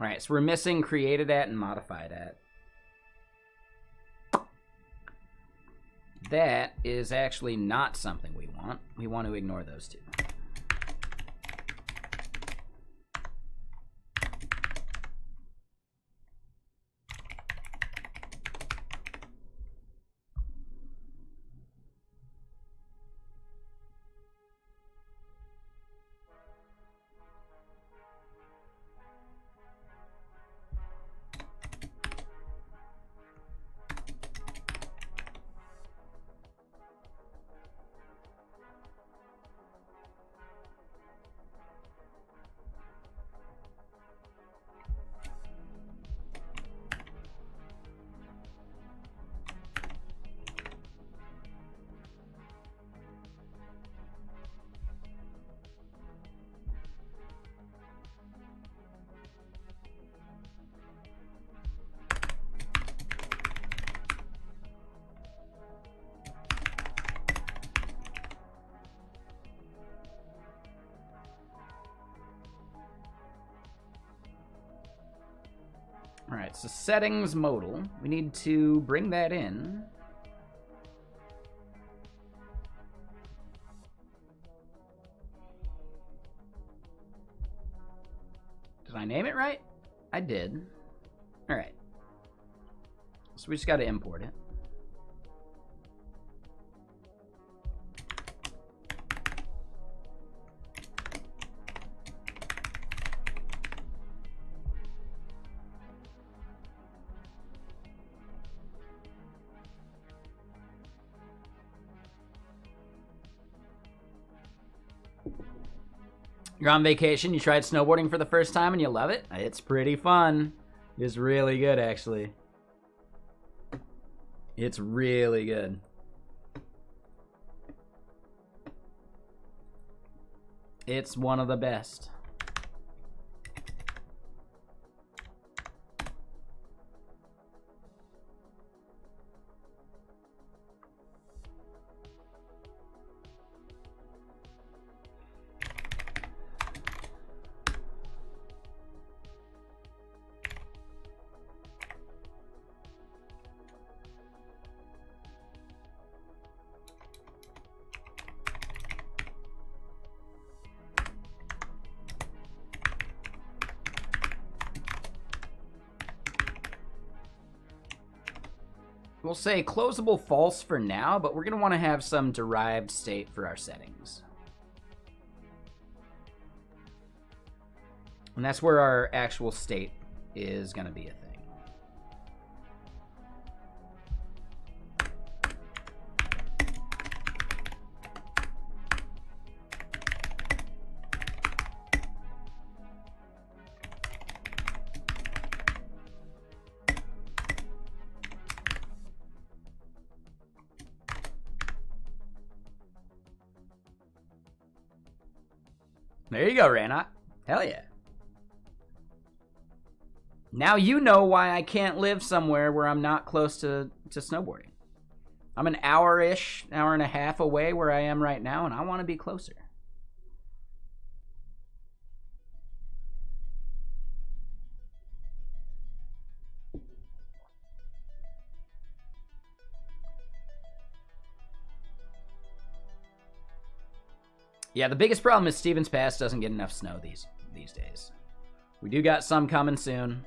All right, so we're missing created at and modified at. That is actually not something we want. We want to ignore those two. All right, so settings modal. We need to bring that in. Did I name it right? I did. All right. So we just got to import it. You're on vacation, you tried snowboarding for the first time and you love it? It's pretty fun. It's really good, actually. It's really good. It's one of the best. We'll say closable false for now, but we're going to want to have some derived state for our settings. And that's where our actual state is going to be a thing. There you go, Ranot. Hell yeah. Now you know why I can't live somewhere where I'm not close to snowboarding. I'm an hour-ish, hour and a half away where I am right now, and I want to be closer. Yeah, the biggest problem is Stevens Pass doesn't get enough snow these days. We do got some coming soon.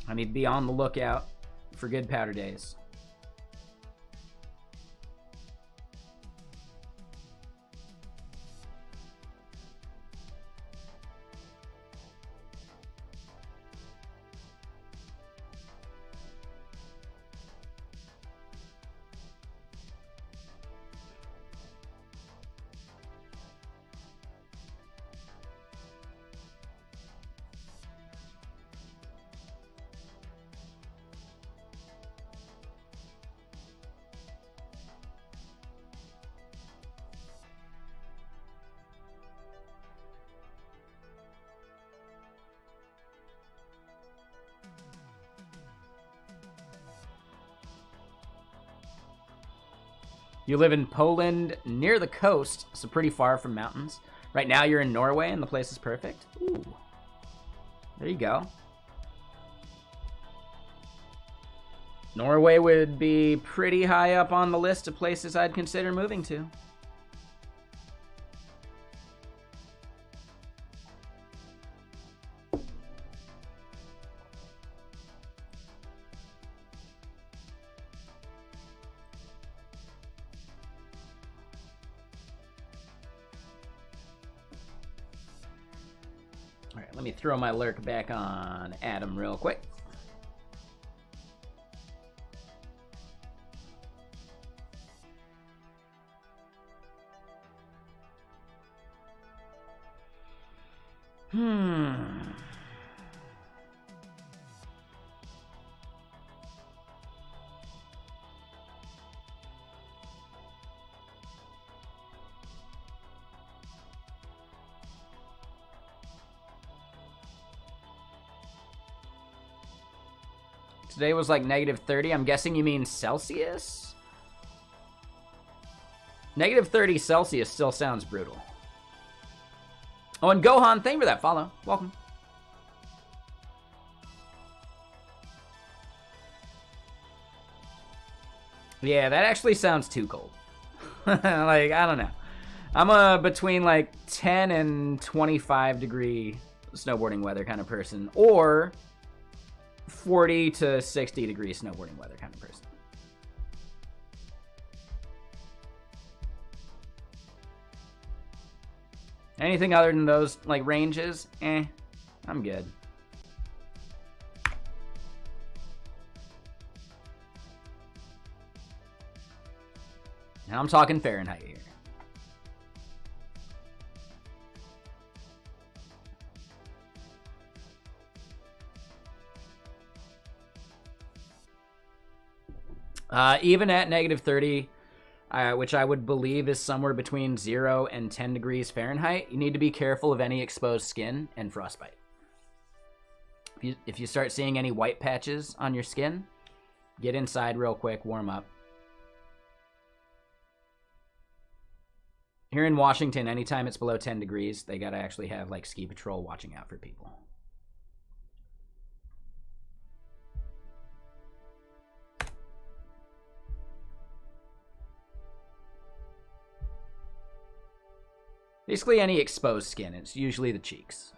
I need to be on the lookout for good powder days. You live in Poland near the coast, so pretty far from mountains. Right now you're in Norway and the place is perfect. Ooh. There you go. Norway would be pretty high up on the list of places I'd consider moving to. Let me throw my lurk back on Adam real quick. Today was like -30. I'm guessing you mean Celsius? -30 Celsius still sounds brutal. Oh, and Gohan, thank you for that follow. Welcome. Yeah, that actually sounds too cold. Like, I don't know. I'm between like 10 and 25 degree snowboarding weather kind of person, or 40 to 60 degree snowboarding weather kind of person. Anything other than those like ranges, I'm good. And I'm talking Fahrenheit here. Even at -30, which I would believe is somewhere between 0 and 10 degrees Fahrenheit, you need to be careful of any exposed skin and frostbite. If you start seeing any white patches on your skin, get inside real quick, warm up. Here in Washington, anytime it's below 10 degrees, they gotta actually have like ski patrol watching out for people. Basically any exposed skin, it's usually the cheeks.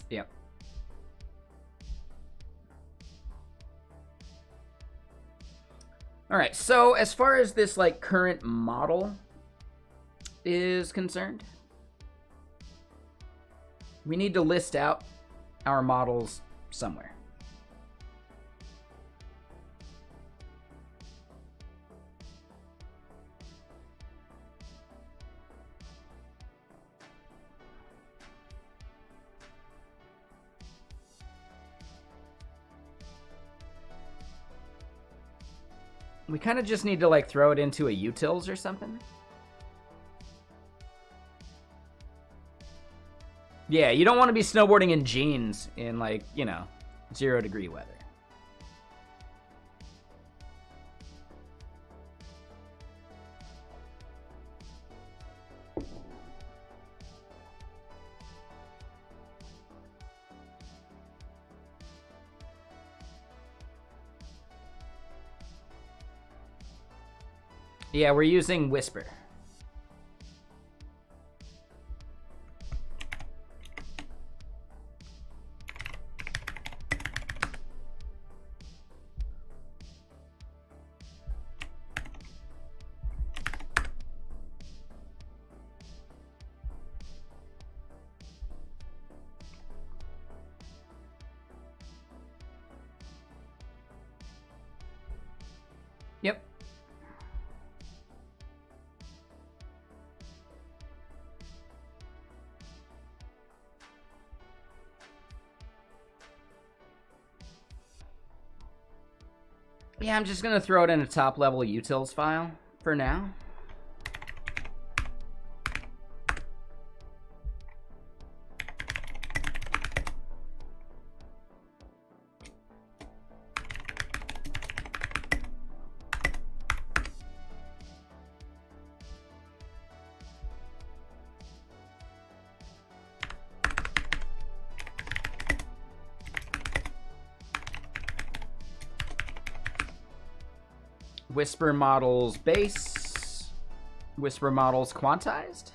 Yep. All right, so as far as this like current model is concerned, we need to list out our models somewhere. We kind of just need to like throw it into a utils or something. Yeah, you don't want to be snowboarding in jeans in like, 0-degree weather. Yeah, we're using Whisper. Yep. Yeah, I'm just gonna throw it in a top-level utils file for now. Whisper models base, Whisper models quantized.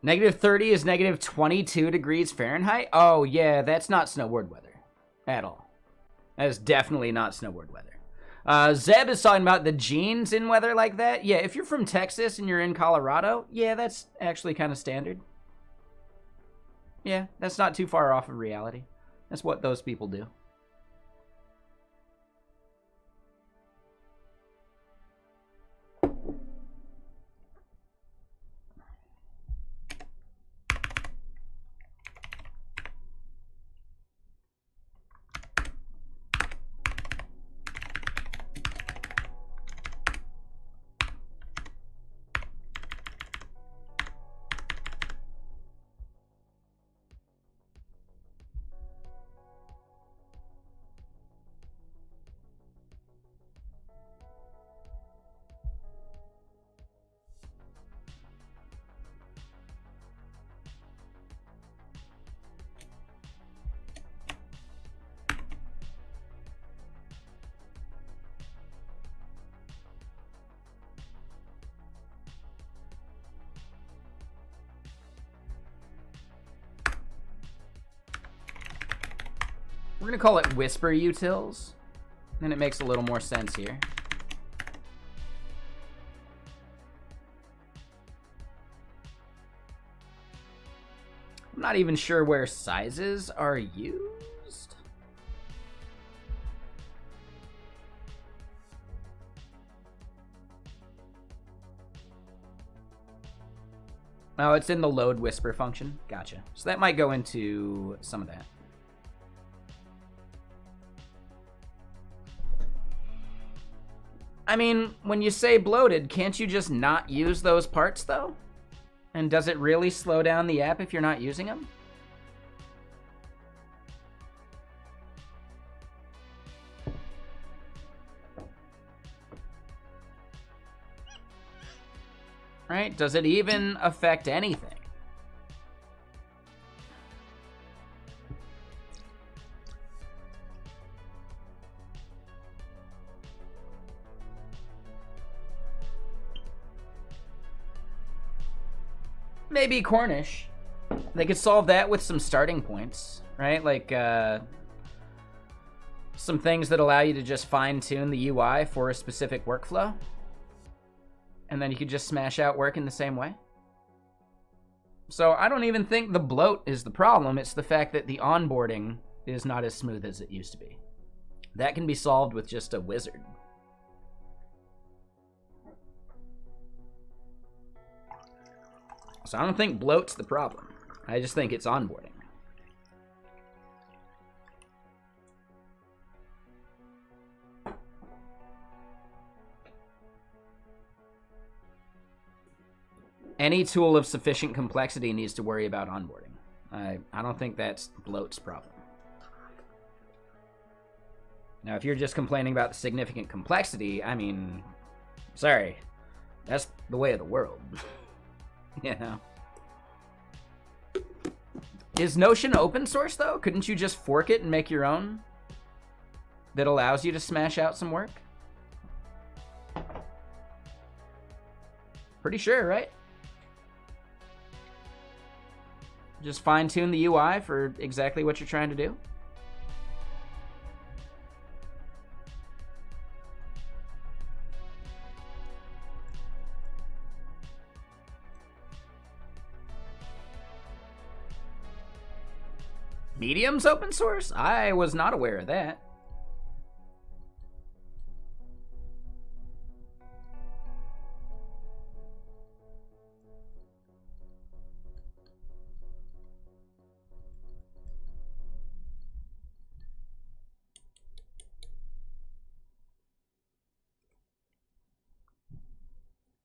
-30 is -22 degrees Fahrenheit? Oh, yeah, that's not snowboard weather at all. That is definitely not snowboard weather. Zeb is talking about the jeans in weather like that. Yeah, if you're from Texas and you're in Colorado, yeah, that's actually kind of standard. Yeah, that's not too far off of reality. That's what those people do. We're going to call it whisper utils. Then it makes a little more sense here. I'm not even sure where sizes are used. Oh, it's in the load whisper function. Gotcha. So that might go into some of that. I mean, when you say bloated, can't you just not use those parts, though? And does it really slow down the app if you're not using them? Right? Does it even affect anything? Maybe Cornish. They could solve that with some starting points, right? Like some things that allow you to just fine-tune the UI for a specific workflow. And then you could just smash out work in the same way. So I don't even think the bloat is the problem. It's the fact that the onboarding is not as smooth as it used to be. That can be solved with just a wizard. So I don't think bloat's the problem. I just think it's onboarding. Any tool of sufficient complexity needs to worry about onboarding. I don't think that's bloat's problem. Now, if you're just complaining about the significant complexity, I mean, sorry, that's the way of the world. You know. Is Notion open source, though? Couldn't you just fork it and make your own that allows you to smash out some work? Pretty sure, right? Just fine-tune the UI for exactly what you're trying to do. Medium's open source? I was not aware of that.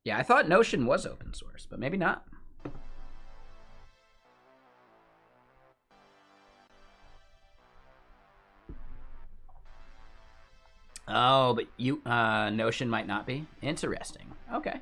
Yeah, I thought Notion was open source, but maybe not. Oh, but you Notion might not be? Interesting. Okay.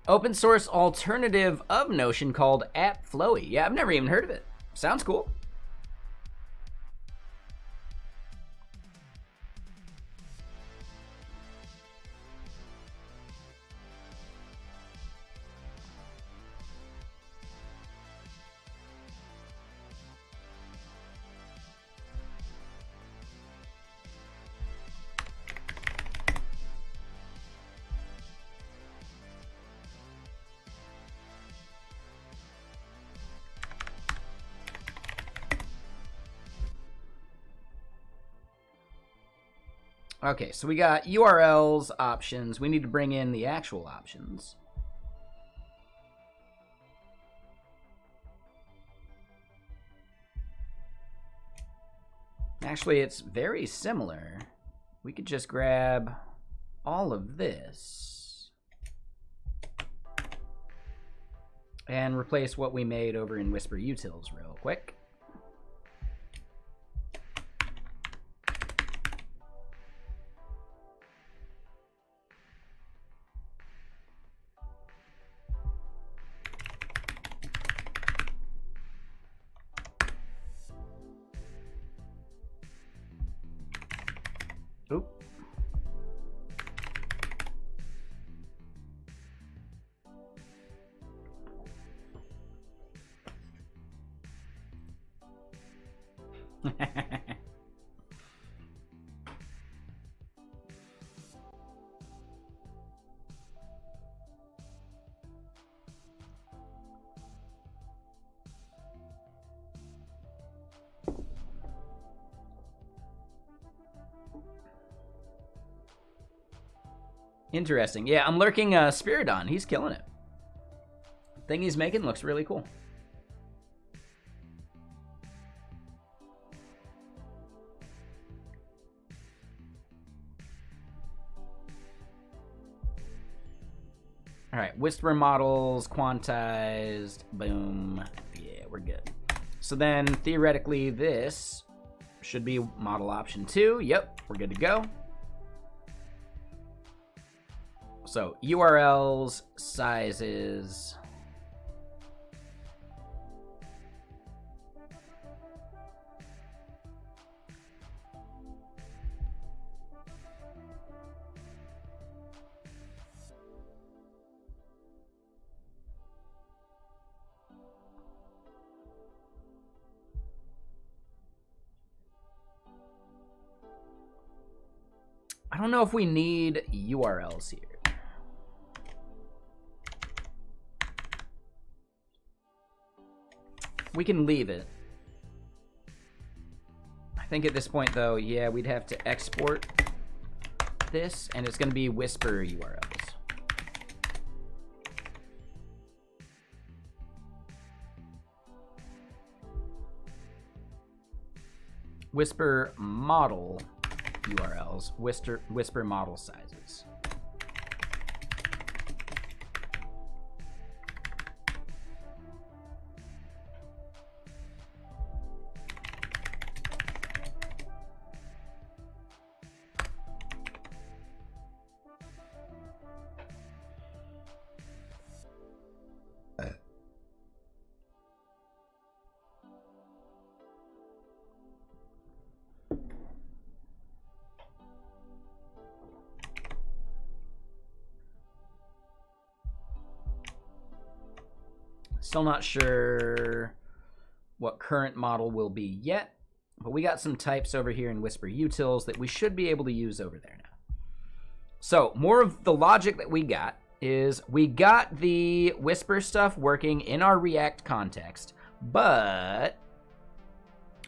Open source alternative of Notion called AppFlowy. Yeah, I've never even heard of it. Sounds cool. Okay, so we got URLs, options. We need to bring in the actual options. Actually, it's very similar. We could just grab all of this and replace what we made over in Whisper Utils real quick. Oop. Interesting. Yeah, I'm lurking Spiridon. He's killing it. Thing he's making looks really cool. All right, Whisper models, quantized, boom. Yeah, we're good. So then, theoretically, this should be model option 2. Yep, we're good to go. So, URLs, sizes. I don't know if we need URLs here. We can leave it. I think at this point, though, yeah, we'd have to export this, and it's going to be Whisper URLs. Whisper model URLs, Whisper model sizes. Still not sure what current model will be yet, but we got some types over here in Whisper Utils that we should be able to use over there now. So more of the logic that we got is we got the Whisper stuff working in our React context, but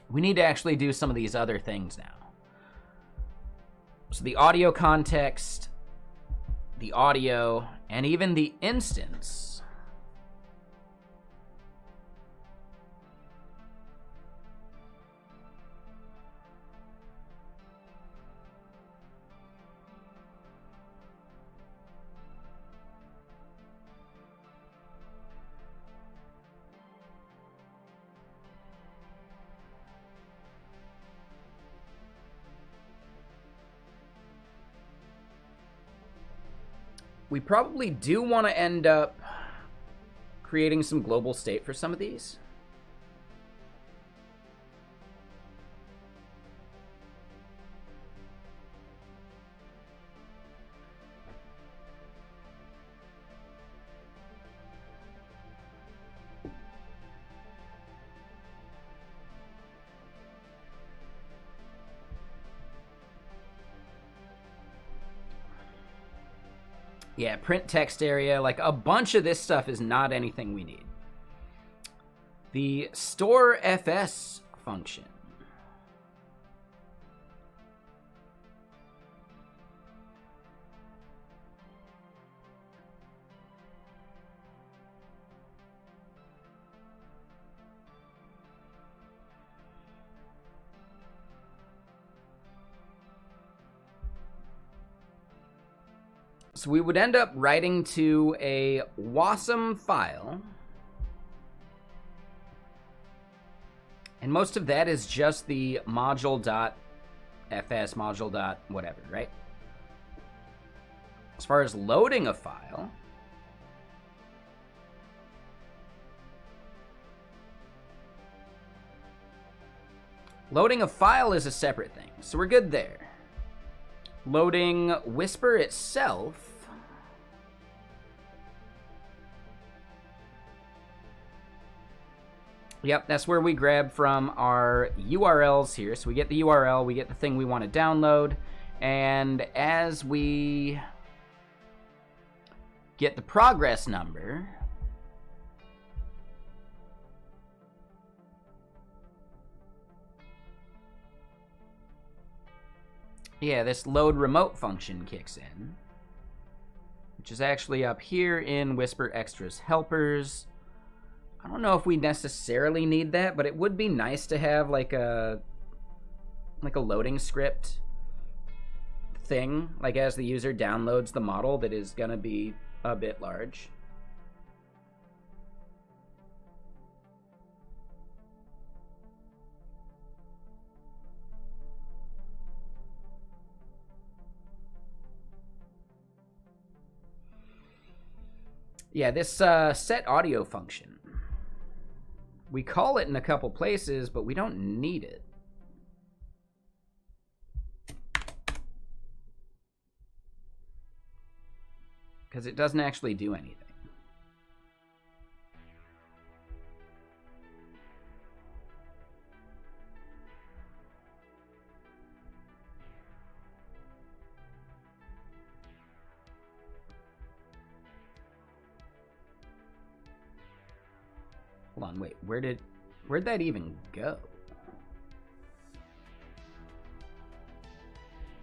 we need to actually do some of these other things now. So the audio context, the audio, and even the instance. We probably do want to end up creating some global state for some of these. Yeah, print text area, like a bunch of this stuff is not anything we need. The store fs function. So we would end up writing to a WASM file. And most of that is just the module.fs, module. Whatever, right? As far as loading a file, loading a file is a separate thing. So we're good there. Loading Whisper itself. Yep, that's where we grab from our URLs here. So we get the URL, we get the thing we want to download, and as we get the progress number, yeah, this load remote function kicks in, which is actually up here in Whisper Extras Helpers. I don't know if we necessarily need that, but it would be nice to have like a loading script thing, like as the user downloads the model that is going to be a bit large. Yeah, this set audio function. We call it in a couple places, but we don't need it. Because it doesn't actually do anything. Hold on, wait, where'd that even go?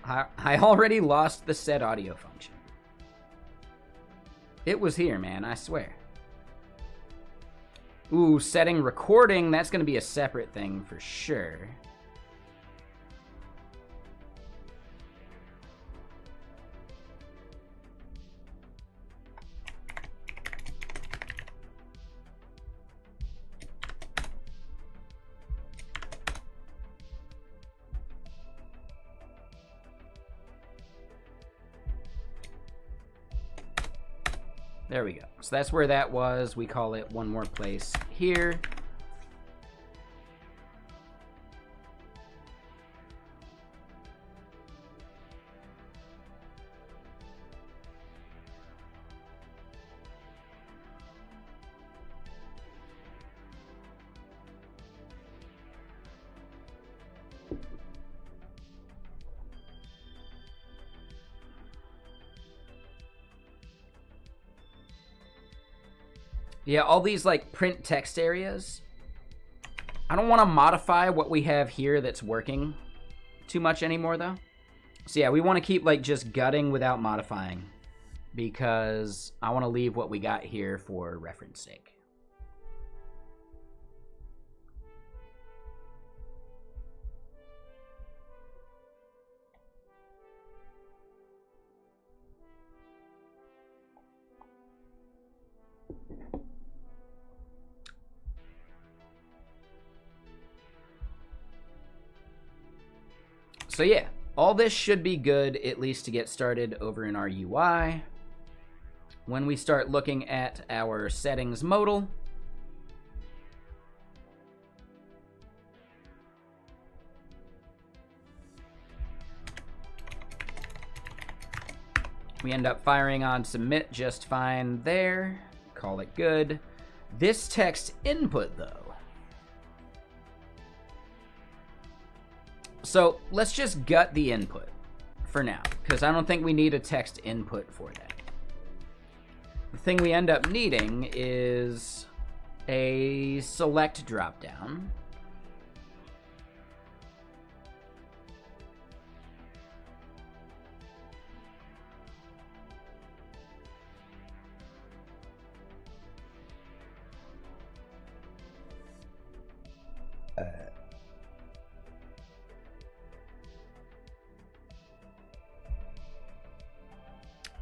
I already lost the set audio function. It was here, man, I swear. Ooh, setting recording, that's gonna be a separate thing for sure. There we go. So that's where that was. We call it one more place here. Yeah, all these like print text areas. I don't want to modify what we have here that's working too much anymore though. So yeah, we want to keep like just gutting without modifying because I want to leave what we got here for reference sake. So yeah, all this should be good, at least to get started over in our UI. when we start looking at our settings modal, we end up firing on submit just fine there. Call it good. This text input, though. So let's just gut the input for now, because I don't think we need a text input for that. The thing we end up needing is a select dropdown.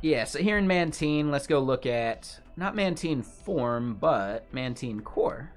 Yeah, so here in Mantine, let's go look at, not Mantine form, but Mantine core.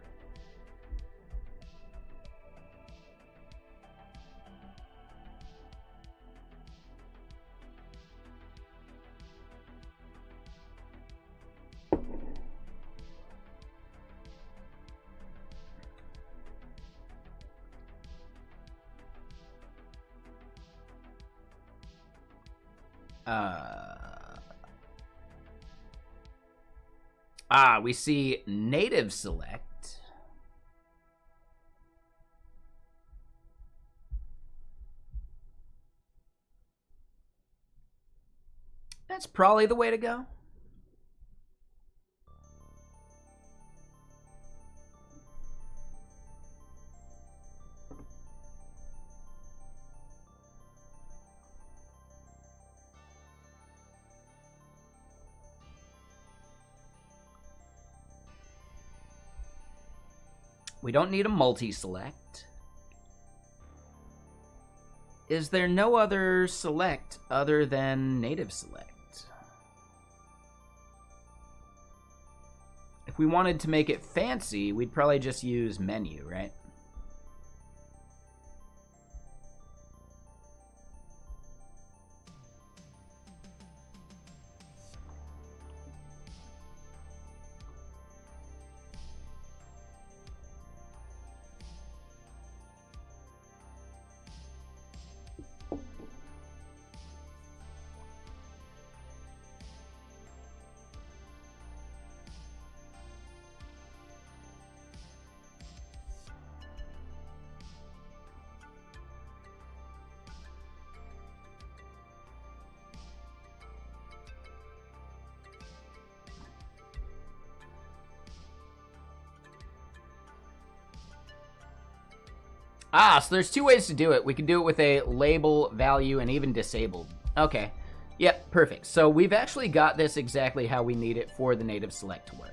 We see native select. That's probably the way to go. We don't need a multi-select. Is there no other select other than native select? If we wanted to make it fancy, we'd probably just use menu, right? So there's two ways to do it. We can do it with a label, value, and even disabled. Okay. Yep, perfect. So we've actually got this exactly how we need it for the native select to work.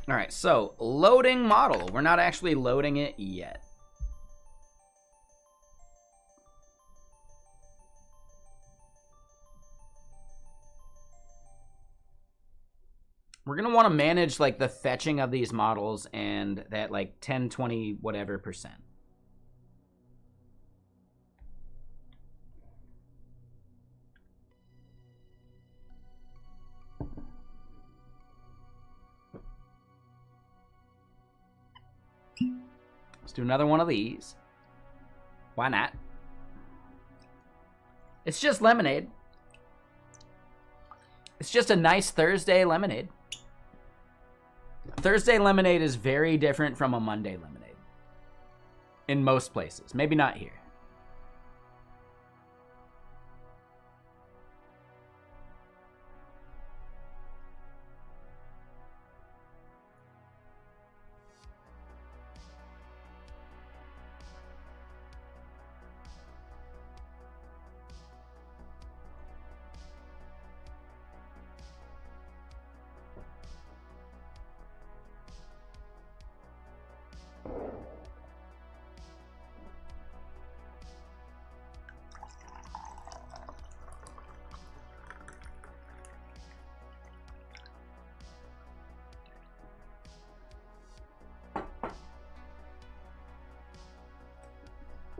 All right, so loading model. We're not actually loading it yet. We're going to want to manage like the fetching of these models and that like 10, 20, whatever percent. Let's do another one of these. Why not? It's just lemonade. It's just a nice Thursday lemonade. Thursday lemonade is very different from a Monday lemonade. In most places. Maybe not here.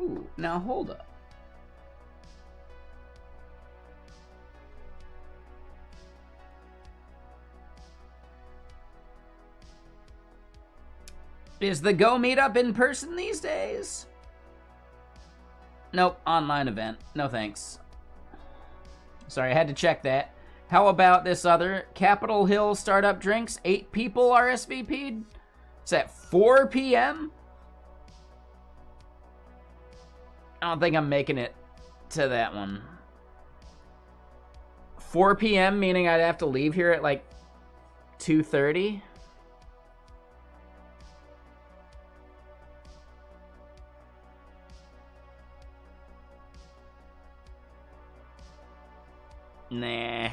Ooh, now hold up. Is the Go meetup in person these days? Nope, online event. No thanks. Sorry, I had to check that. How about this other Capitol Hill startup drinks? 8 people RSVP'd? It's at 4 p.m.? I don't think I'm making it to that one. 4 p.m. meaning I'd have to leave here at like 2:30? Nah.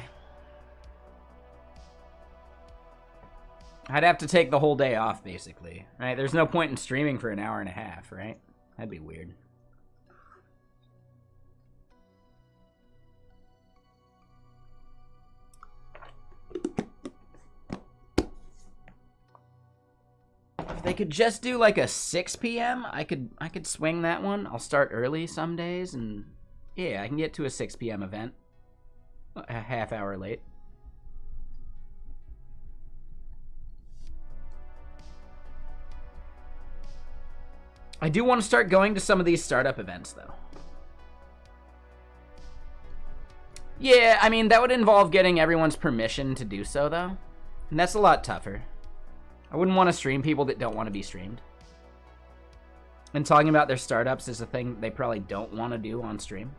I'd have to take the whole day off, basically. Right? There's no point in streaming for an hour and a half, right? That'd be weird. If they could just do like a 6 p.m., I could swing that one. I'll start early some days, and yeah, I can get to a 6 p.m. event. A half hour late. I do want to start going to some of these startup events, though. Yeah, I mean, that would involve getting everyone's permission to do so, though. And that's a lot tougher. I wouldn't want to stream people that don't want to be streamed. And talking about their startups is a thing they probably don't want to do on stream.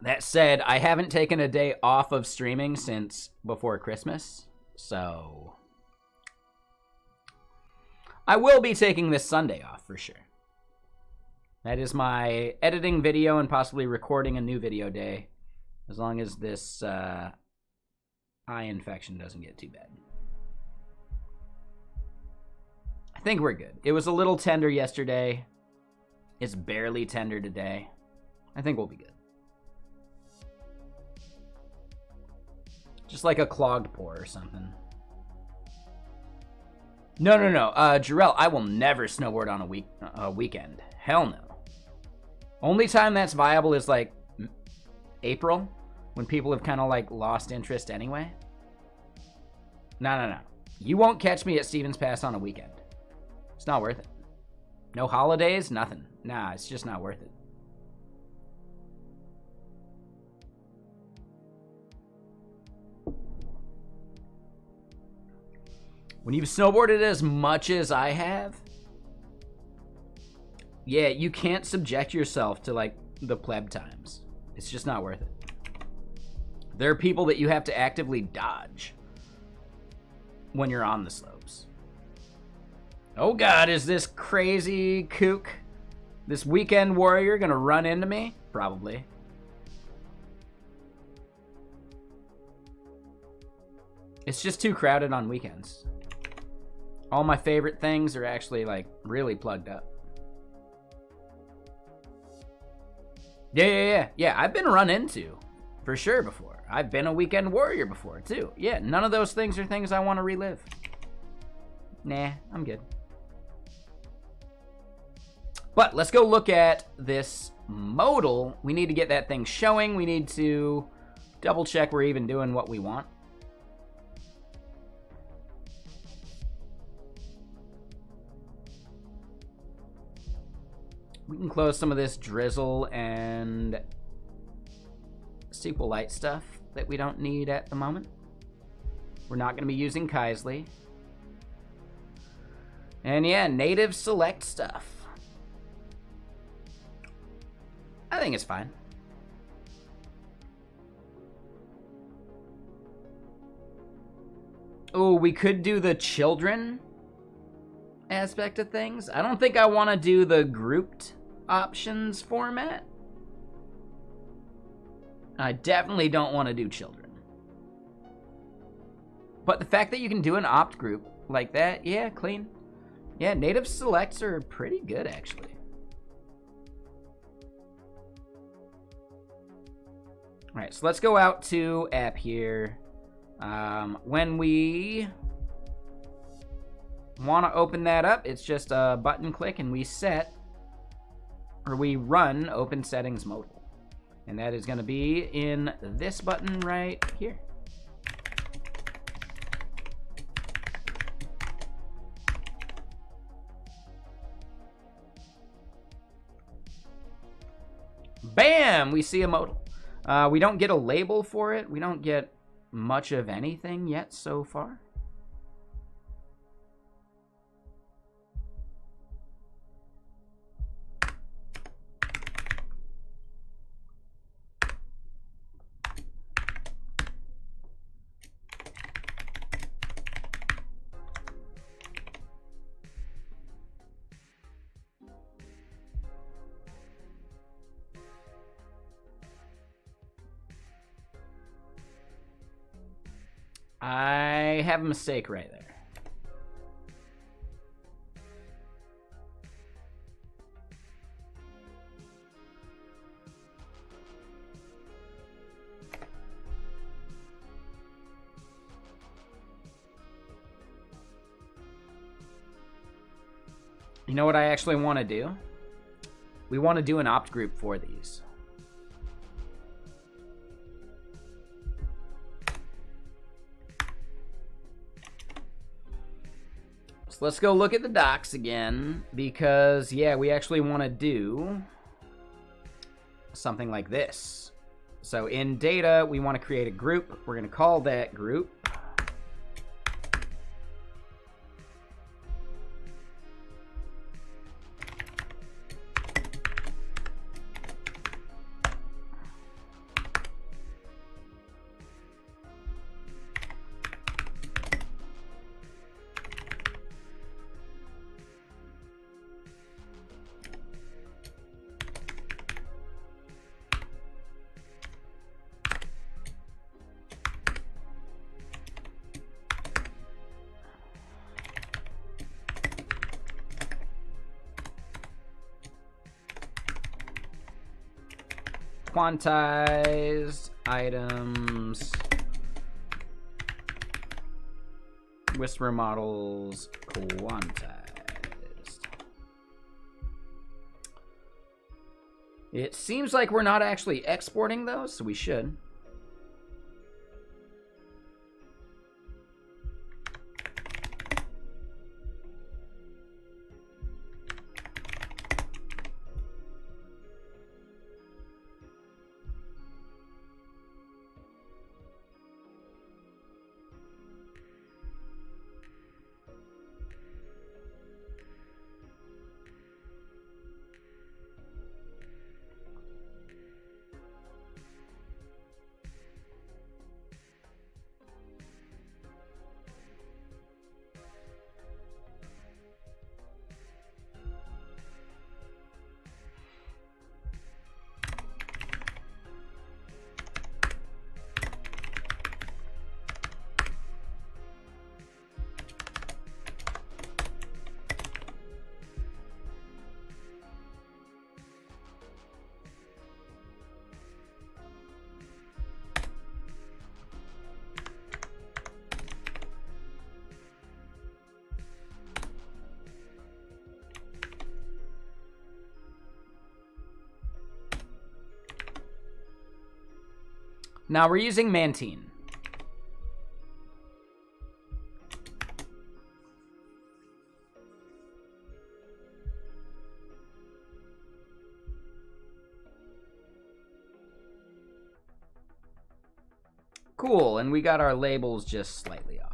That said, I haven't taken a day off of streaming since before Christmas, so I will be taking this Sunday off for sure. That is my editing video and possibly recording a new video day, as long as this eye infection doesn't get too bad. I think we're good. It was a little tender yesterday. It's barely tender today. I think we'll be good. Just like a clogged pore or something. No. Jarrell, I will never snowboard on a weekend. Hell no. Only time that's viable is like April, when people have kind of like lost interest anyway. No. You won't catch me at Stevens Pass on a weekend. It's not worth it. No holidays, nothing. Nah, it's just not worth it. When you've snowboarded as much as I have, yeah, you can't subject yourself to like the pleb times. It's just not worth it. There are people that you have to actively dodge when you're on the slopes. Oh God, is this crazy kook, this weekend warrior, gonna run into me? Probably. It's just too crowded on weekends. All my favorite things are actually like really plugged up. Yeah, I've been run into, for sure, before. I've been a weekend warrior before, too. Yeah, none of those things are things I want to relive. Nah, I'm good. But let's go look at this modal. We need to get that thing showing. We need to double check we're even doing what we want. We can close some of this drizzle and SQLite stuff that we don't need at the moment. We're not going to be using Kaisley. And yeah, native select stuff. I think it's fine. Oh, we could do the children aspect of things. I don't think I want to do the grouped options format. I definitely don't want to do children. But the fact that you can do an opt group like that, yeah, clean. Yeah, native selects are pretty good, actually. All right, so let's go out to app here. When we want to open that up, it's just a button click and we set, or we run open settings modal. And that is going to be in this button right here. Bam! We see a modal. We don't get a label for it. We don't get much of anything yet so far. I have a mistake right there. You know what I actually want to do? We want to do an opt group for these. So let's go look at the docs again, because yeah, we actually want to do something like this. So in data, we want to create a group. We're going to call that group. Quantized items, whisper models, quantized. It seems like we're not actually exporting those, so we should. Now we're using Mantine. Cool, and we got our labels just slightly off.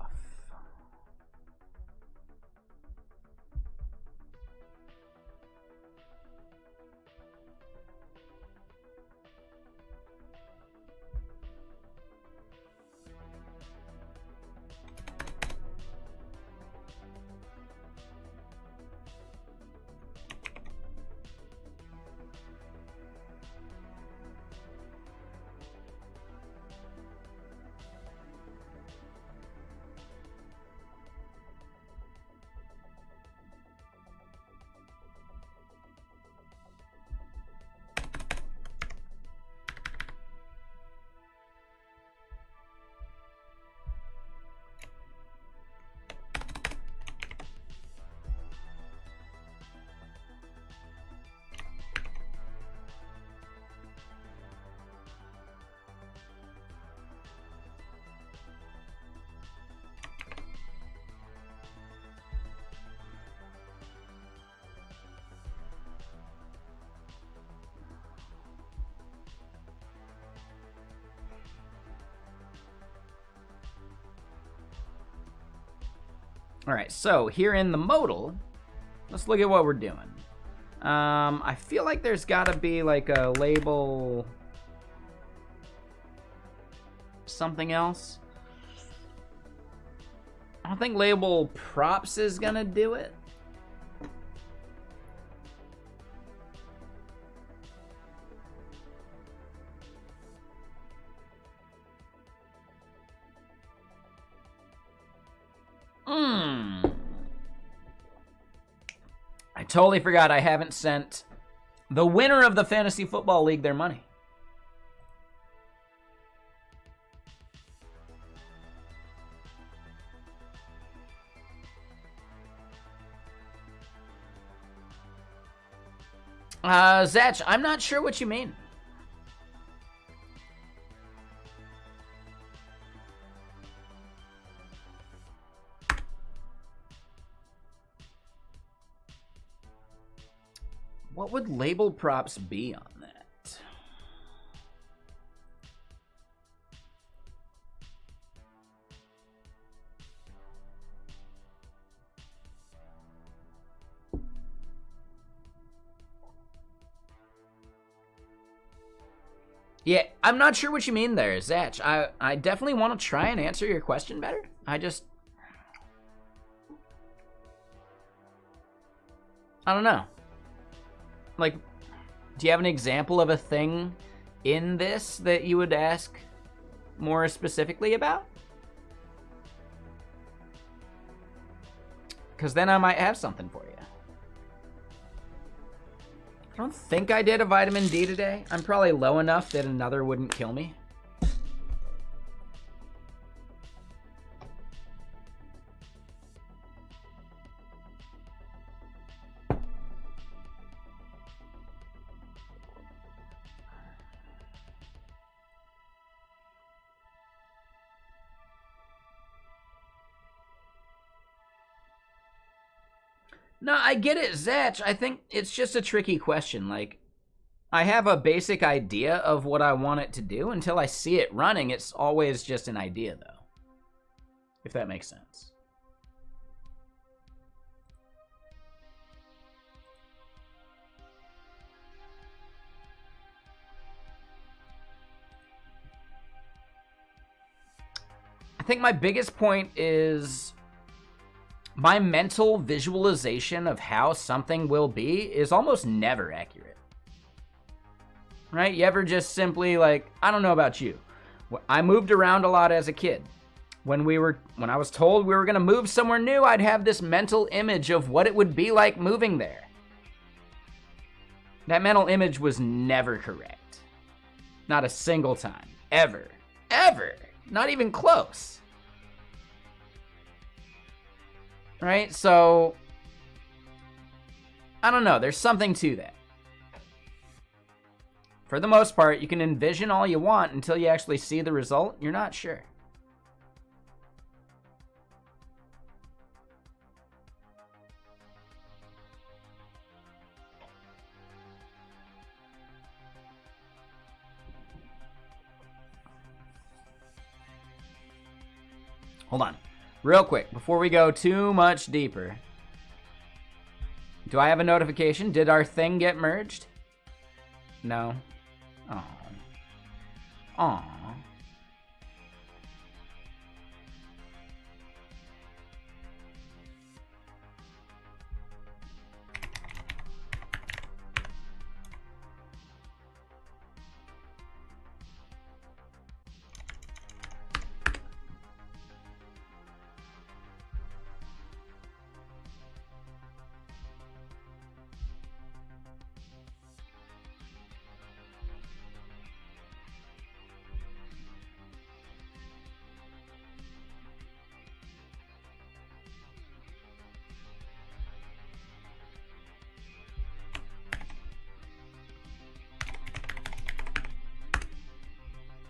All right, so here in the modal, let's look at what we're doing. I feel like there's gotta be like a label something else. I don't think label props is gonna do it. I totally forgot I haven't sent the winner of the Fantasy Football League their money. Zach, I'm not sure what you mean. What would label props be on that? Yeah, I'm not sure what you mean there, Zach. I definitely want to try and answer your question better. I don't know. Like, do you have an example of a thing in this that you would ask more specifically about? Because then I might have something for you. I don't think I did a vitamin D today. I'm probably low enough that another wouldn't kill me. No, I get it, Zach. I think it's just a tricky question. Like, I have a basic idea of what I want it to do. Until I see it running, it's always just an idea, though. If that makes sense. I think my biggest point is my mental visualization of how something will be is almost never accurate. Right? You ever just simply, like, I don't know about you. I moved around a lot as a kid. When I was told we were going to move somewhere new, I'd have this mental image of what it would be like moving there. That mental image was never correct. Not a single time. Ever. Ever. Not even close. Right? So, I don't know. There's something to that. For the most part, you can envision all you want until you actually see the result. You're not sure. Hold on. Real quick, before we go too much deeper. Do I have a notification? Did our thing get merged? No. Aw. Aw.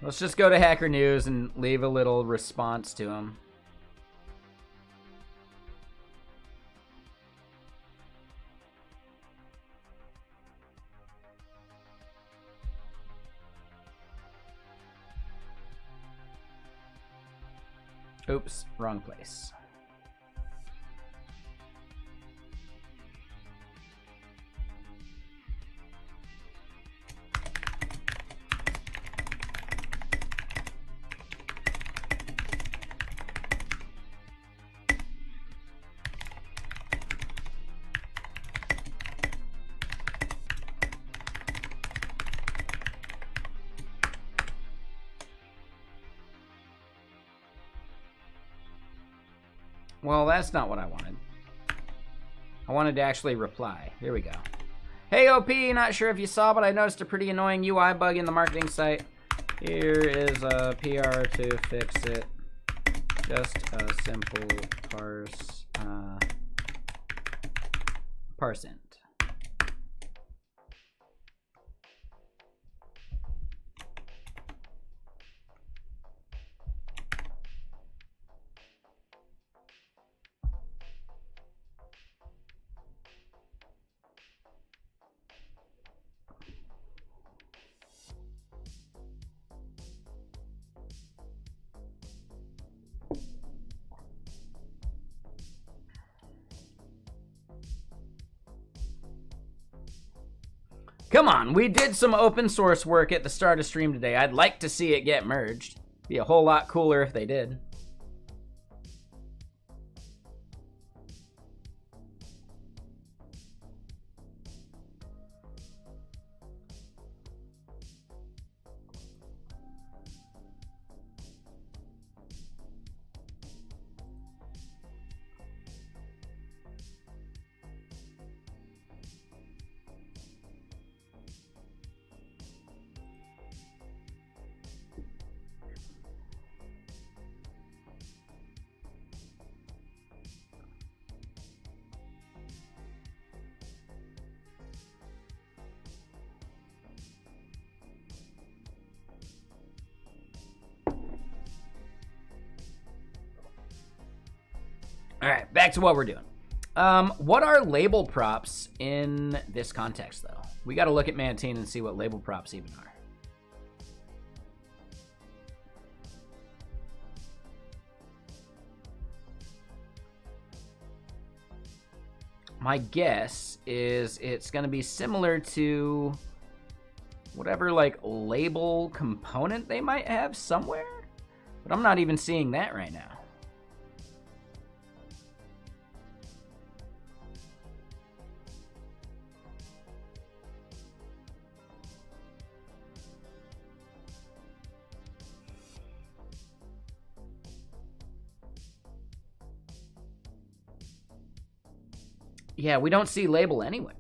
Let's just go to Hacker News and leave a little response to him. Oops, wrong place. Well, that's not what I wanted. I wanted to actually reply. Here we go. Hey, OP, not sure if you saw, but I noticed a pretty annoying UI bug in the marketing site. Here is a PR to fix it. Just a simple parseInt. Come on, we did some open source work at the start of stream today. I'd like to see it get merged. Be a whole lot cooler if they did. All right, back to what we're doing. What are label props in this context, though? We got to look at Mantine and see what label props even are. My guess is it's going to be similar to whatever, like, label component they might have somewhere, but I'm not even seeing that right now. Yeah, we don't see label anywhere.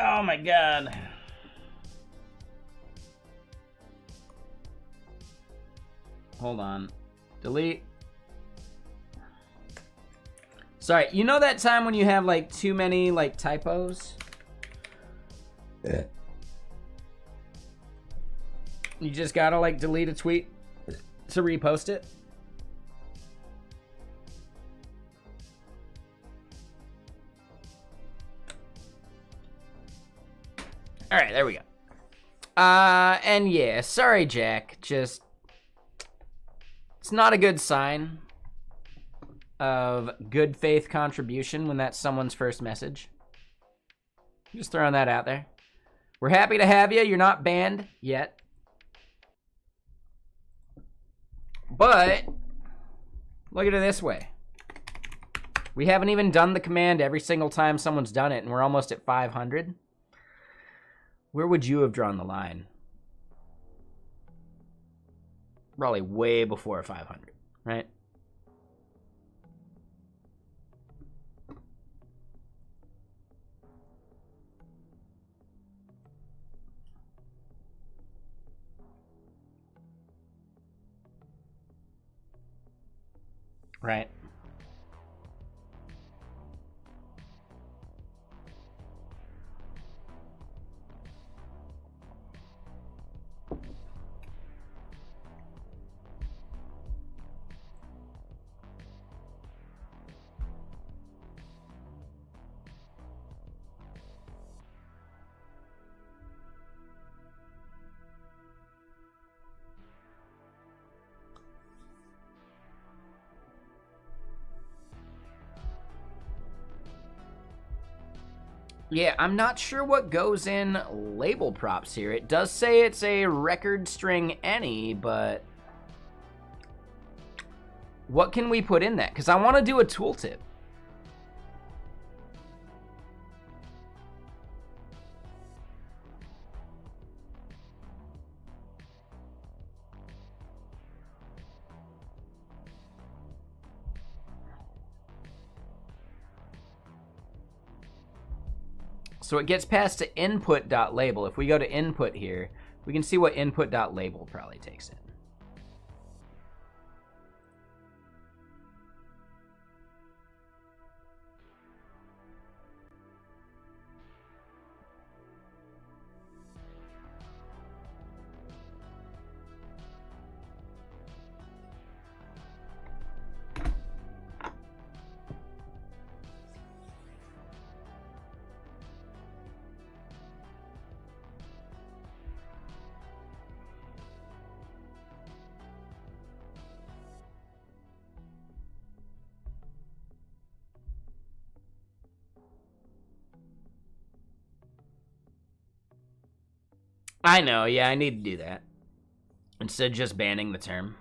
Oh my god. Hold on. Delete. Sorry, you know that time when you have like too many like typos? Yeah. You just gotta like delete a tweet to repost it? All right, there we go. And yeah, sorry, Jack. Just, it's not a good sign of good faith contribution when that's someone's first message. Just throwing that out there. We're happy to have you. You're not banned yet. But look at it this way. We haven't even done the command every single time someone's done it, and we're almost at 500. Where would you have drawn the line? Probably way before 500, right? Right. Yeah, I'm not sure what goes in label props here. It does say it's a record string any, but what can we put in that? Because I want to do a tooltip. So it gets passed to input.label. If we go to input here, we can see what input.label probably takes in. I know, yeah, I need to do that. Instead of just banning the term.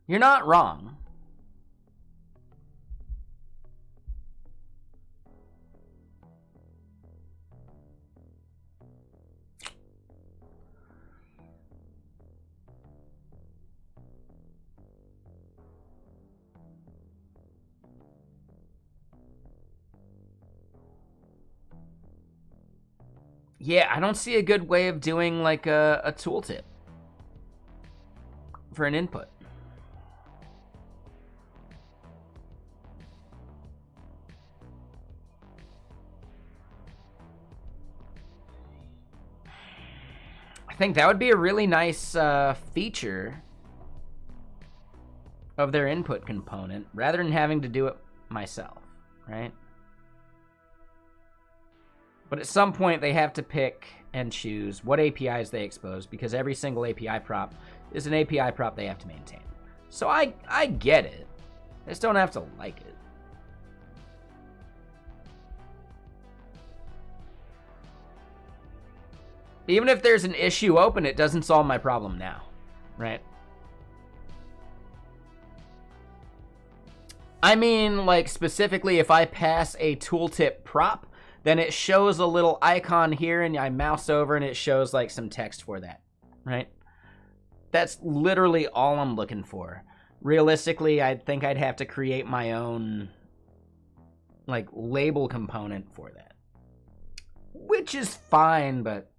You're not wrong. Yeah, I don't see a good way of doing like a tooltip for an input. I think that would be a really nice feature of their input component rather than having to do it myself, right? But at some point, they have to pick and choose what APIs they expose, because every single API prop is an API prop they have to maintain. So I get it. I just don't have to like it. Even if there's an issue open, it doesn't solve my problem now, right? I mean, like, specifically, if I pass a tooltip prop, then it shows a little icon here, and I mouse over, and it shows, like, some text for that, right? That's literally all I'm looking for. Realistically, I think I'd have to create my own, like, label component for that. which is fine, but,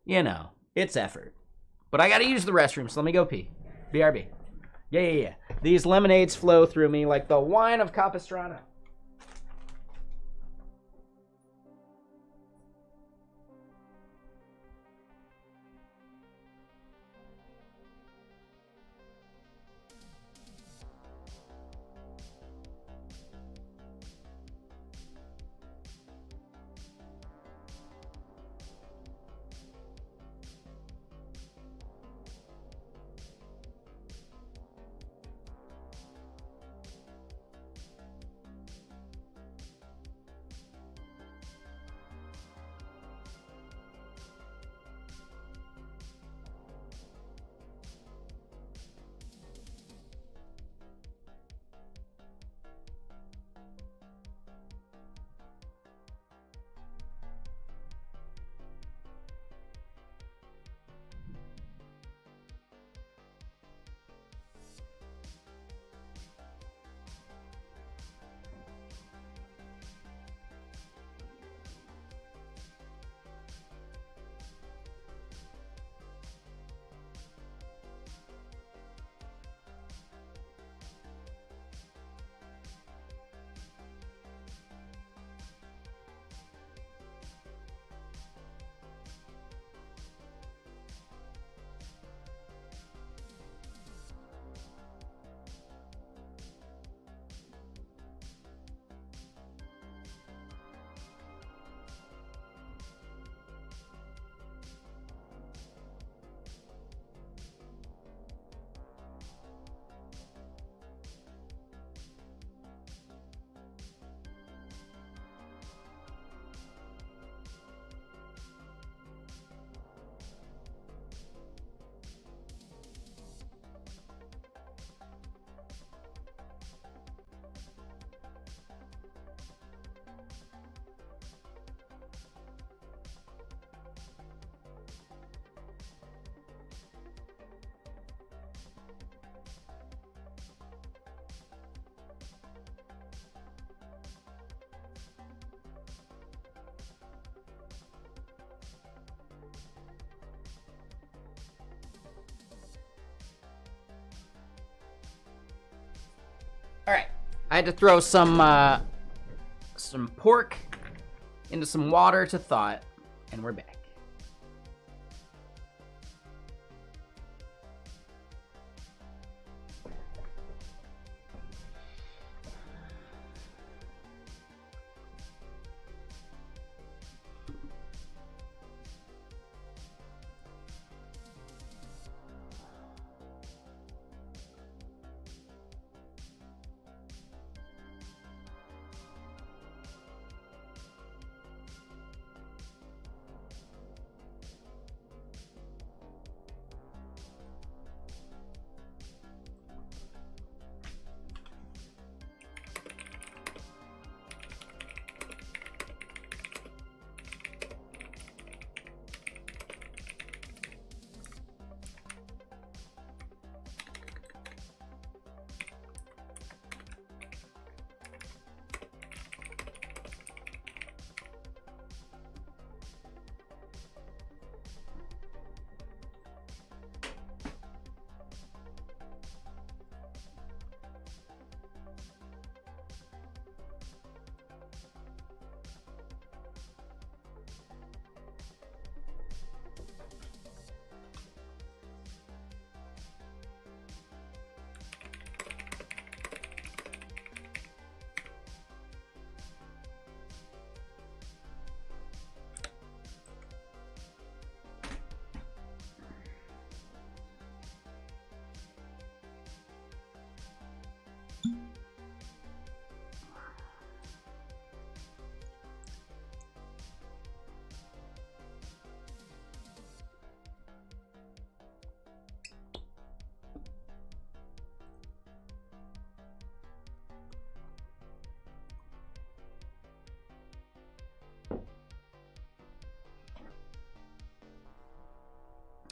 you know, it's effort. But I gotta use the restroom, so let me go pee. BRB. Yeah. These lemonades flow through me like the wine of Capistrano. All right, I had to throw some pork into some water to thaw it, and we're back.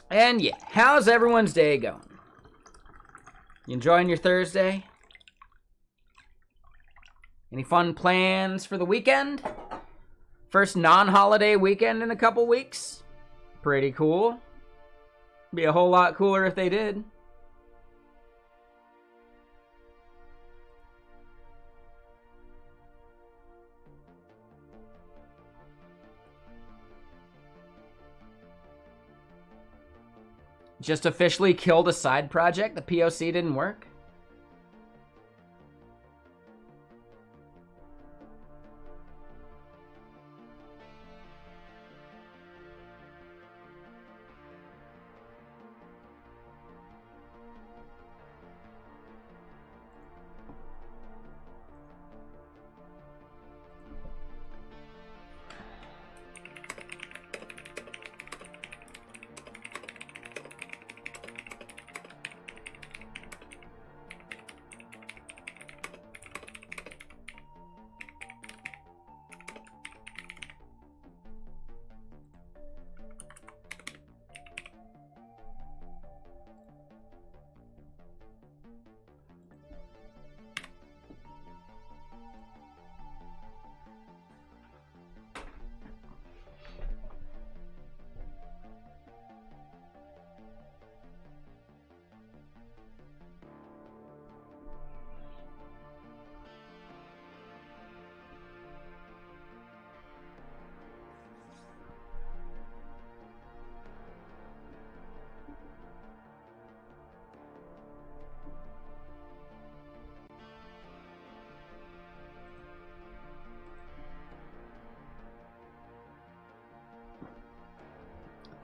And yeah, how's everyone's day going? You enjoying your Thursday? Any fun plans for the weekend? First non-holiday weekend in a couple weeks. Pretty cool. Be a whole lot cooler if they did. Just officially killed a side project. The POC didn't work.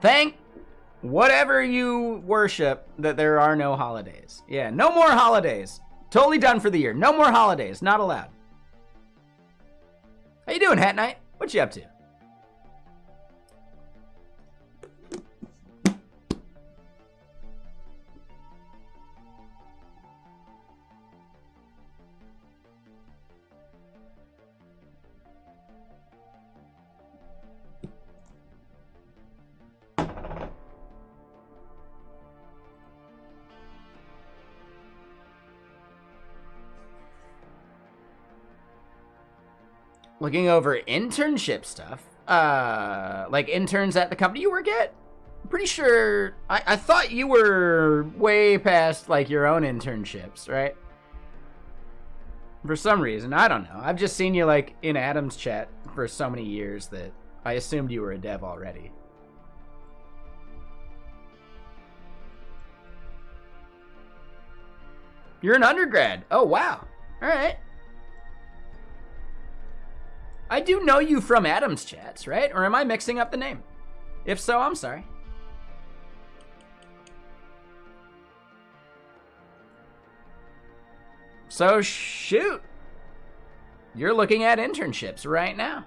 Thank whatever you worship that there are no holidays. Yeah, no more holidays. Totally done for the year. No more holidays. Not allowed. How you doing, Hat Knight? What you up to? Looking over internship stuff, like interns at the company you work at. I'm pretty sure, I thought you were way past like your own internships, right? For some reason, I don't know. I've just seen you like in Adam's chat for so many years that I assumed you were a dev already. You're an undergrad. Oh, wow. All right. I do know you from Adam's chats, right? Or am I mixing up the name? If so, I'm sorry. So, shoot. You're looking at internships right now.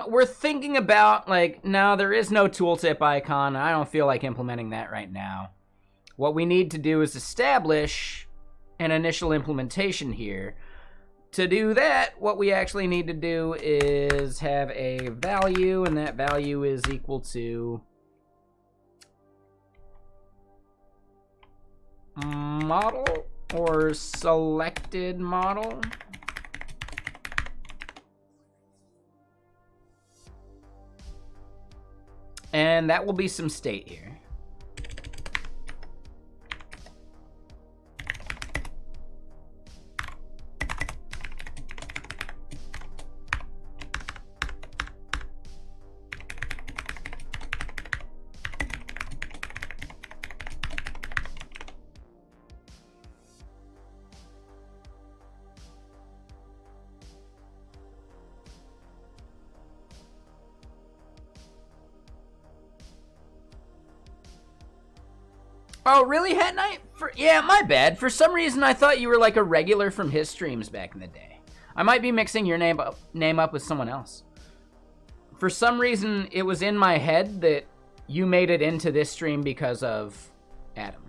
We're thinking about, like, no, there is no tooltip icon. I don't feel like implementing that right now. What we need to do is establish an initial implementation here. To do that, what we actually need to do is have a value, and that value is equal to model or selected model. And that will be some state here. Oh, really, Hat Knight? Yeah, my bad. For some reason, I thought you were like a regular from his streams back in the day. I might be mixing your name up with someone else. For some reason, it was in my head that you made it into this stream because of Adam.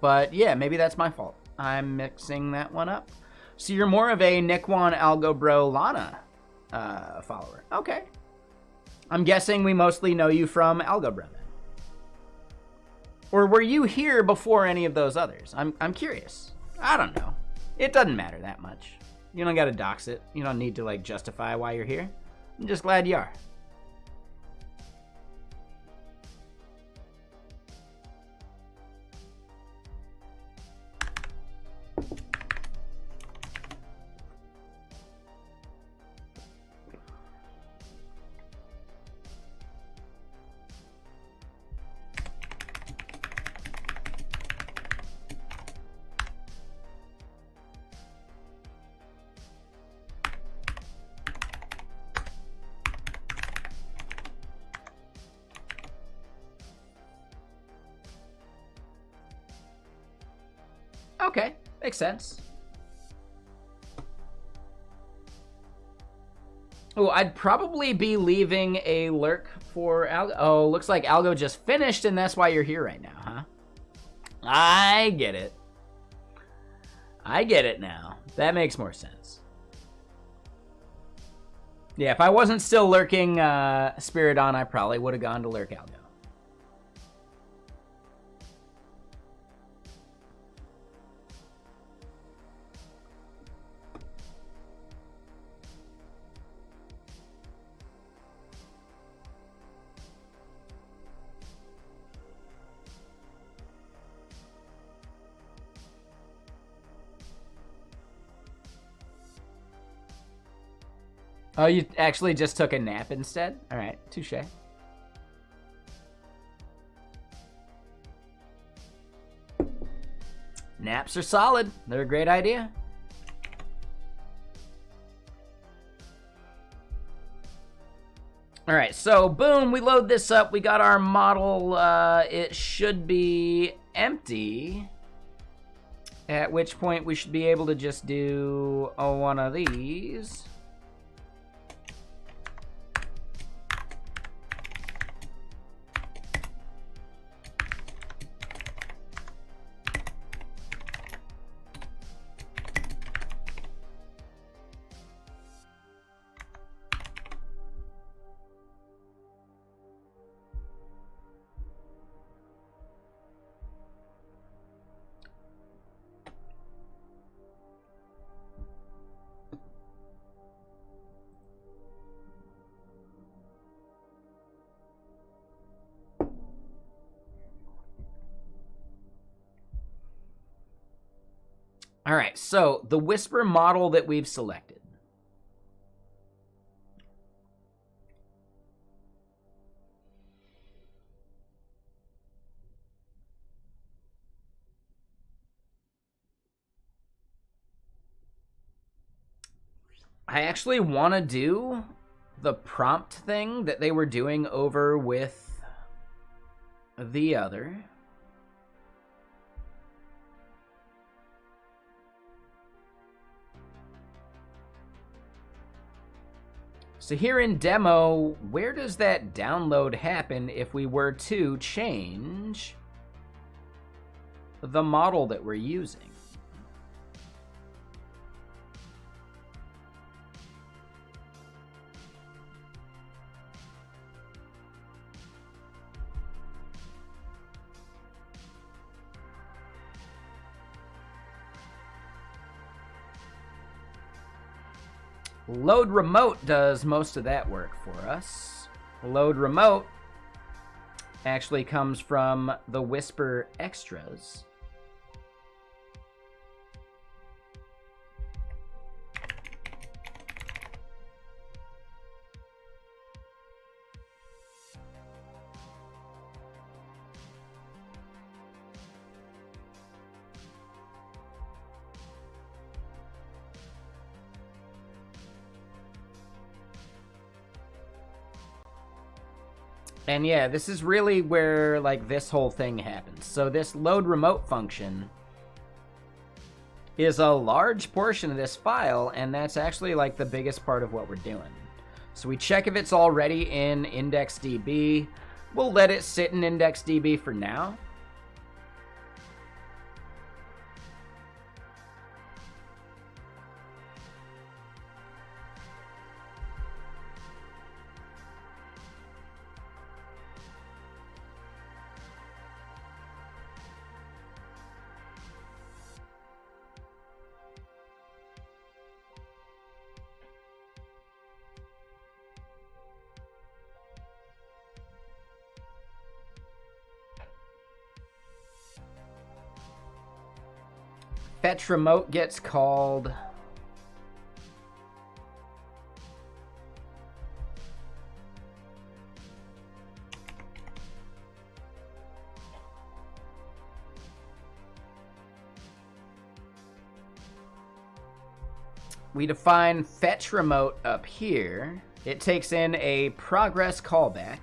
But yeah, maybe that's my fault. I'm mixing that one up. So you're more of a Nikwan Algo Bro Lana follower. Okay. I'm guessing we mostly know you from Algo Bro then. Or were you here before any of those others? I'm curious. I don't know. It doesn't matter that much. You don't gotta dox it. You don't need to like justify why you're here. I'm just glad you are. Okay, makes sense. Oh, I'd probably be leaving a lurk for Algo. Oh, looks like Algo just finished, and that's why you're here right now, huh? I get it. I get it now. That makes more sense. Yeah, if I wasn't still lurking Spiridon, I probably would have gone to lurk Algo. Oh, you actually just took a nap instead? All right, touche. Naps are solid. They're a great idea. All right, so boom, we load this up. We got our model. It should be empty. At which point we should be able to just do one of these. All right, so the Whisper model that we've selected. I actually want to do the prompt thing that they were doing over with the other. So here in demo, where does that download happen if we were to change the model that we're using? Load Remote does most of that work for us. Load Remote actually comes from the Whisper extras. And yeah, this is really where like this whole thing happens. So this load remote function is a large portion of this file, and that's actually like the biggest part of what we're doing. So we check if it's already in IndexedDB. We'll let it sit in IndexedDB for now. Fetch remote gets called. We define fetch remote up here. It takes in a progress callback.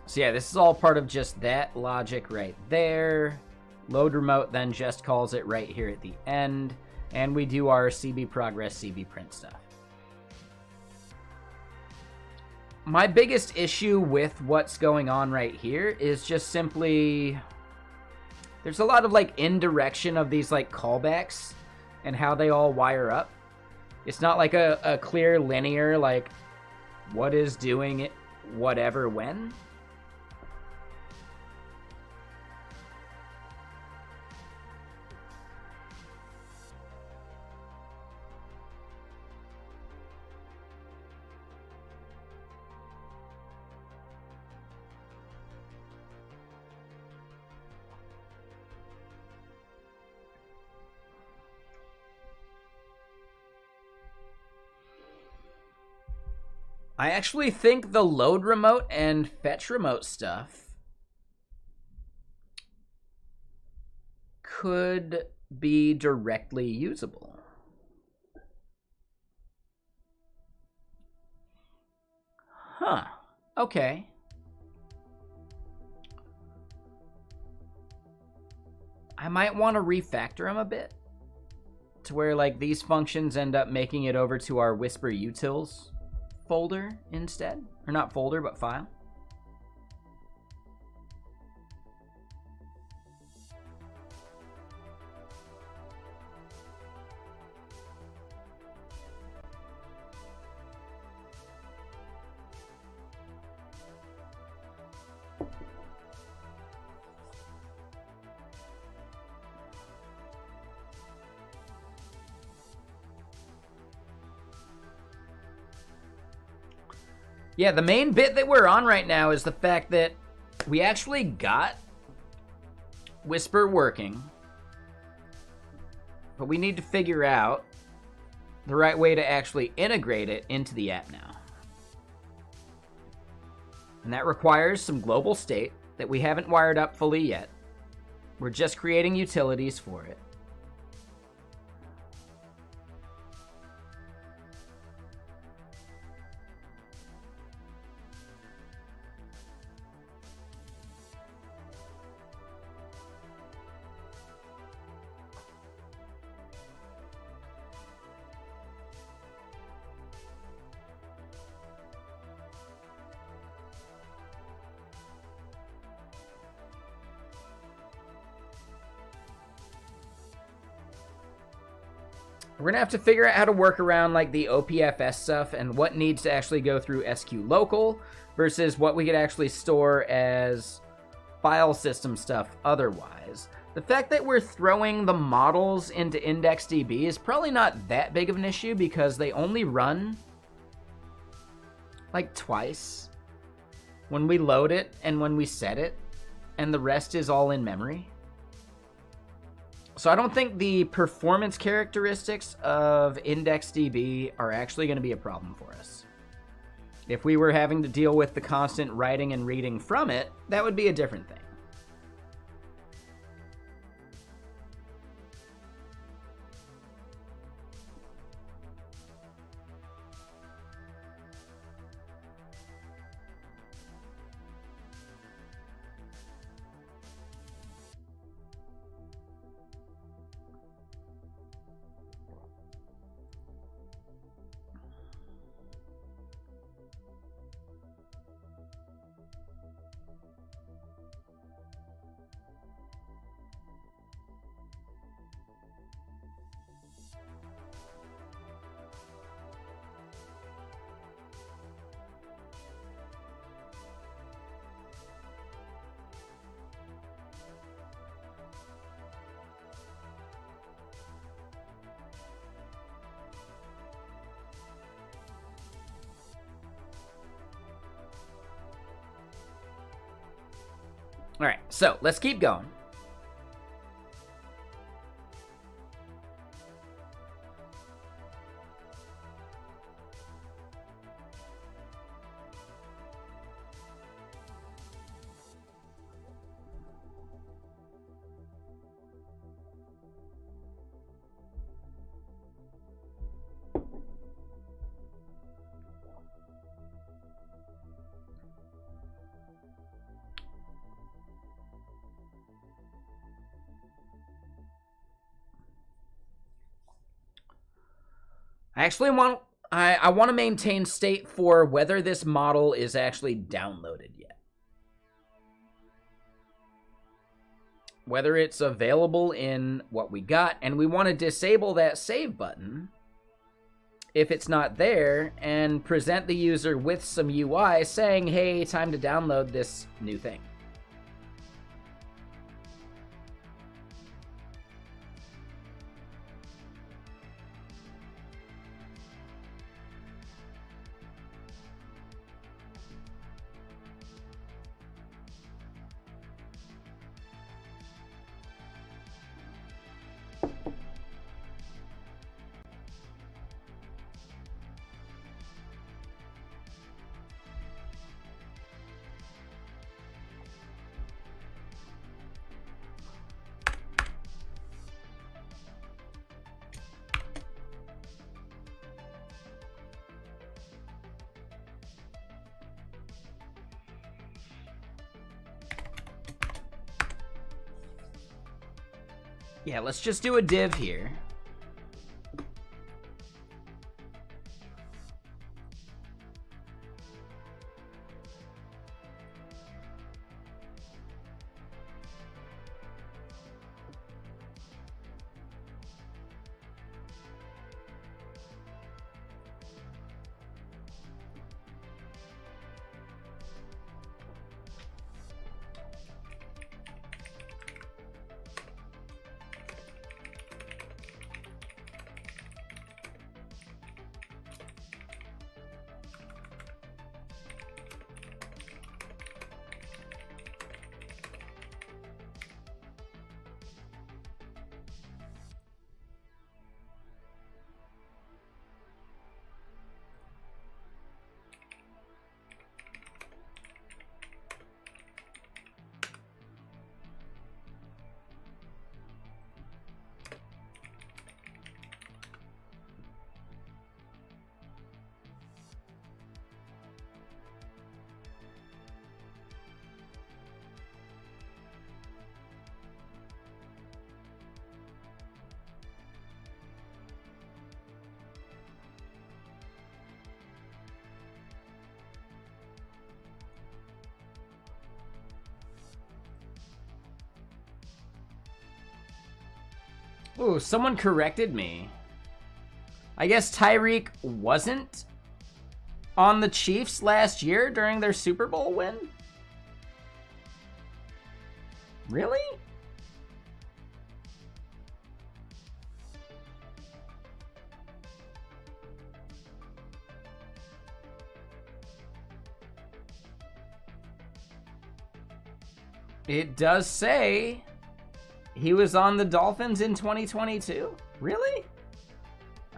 So yeah, this is all part of just that logic right there. Load remote then just calls it right here at the end. And we do our CB progress, CB print stuff. My biggest issue with what's going on right here is just simply, there's a lot of like indirection of these like callbacks and how they all wire up. It's not like a clear linear, like what is doing it, whatever, when. I actually think the load remote and fetch remote stuff could be directly usable. Huh. Okay. I might want to refactor them a bit to where like these functions end up making it over to our Whisper utils folder instead. Or not folder, but file. Yeah, the main bit that we're on right now is the fact that we actually got Whisper working, but we need to figure out the right way to actually integrate it into the app now. And that requires some global state that we haven't wired up fully yet. We're just creating utilities for it. We're going to have to figure out how to work around like the OPFS stuff and what needs to actually go through SQ local versus what we could actually store as file system stuff otherwise. The fact that we're throwing the models into IndexedDB is probably not that big of an issue because they only run like twice when we load it and when we set it, and the rest is all in memory. So I don't think the performance characteristics of IndexedDB are actually going to be a problem for us. If we were having to deal with the constant writing and reading from it, that would be a different thing. All right, so let's keep going. I want to maintain state for whether this model is actually downloaded yet. Whether it's available in what we got, and we want to disable that save button if it's not there and present the user with some UI saying, hey, time to download this new thing. Yeah, let's just do a div here. Ooh, someone corrected me. I guess Tyreek wasn't on the Chiefs last year during their Super Bowl win? Really? It does say he was on the Dolphins in 2022. Really?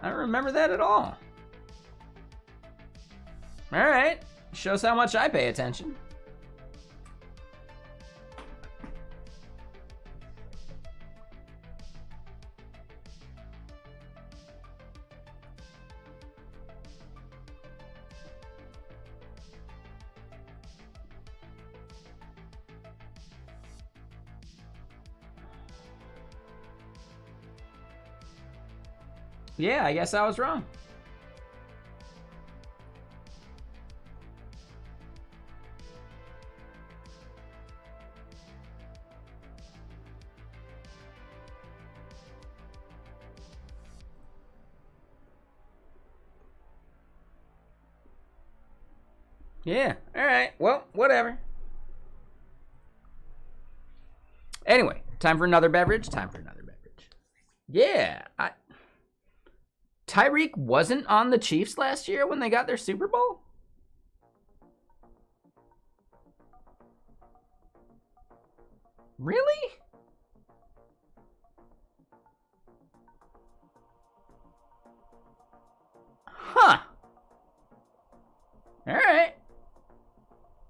I don't remember that at all. All right. Shows how much I pay attention. Yeah, I guess I was wrong. Yeah, all right. Well, whatever. Anyway, time for another beverage. Yeah, Tyreek wasn't on the Chiefs last year when they got their Super Bowl? Really? Huh. All right.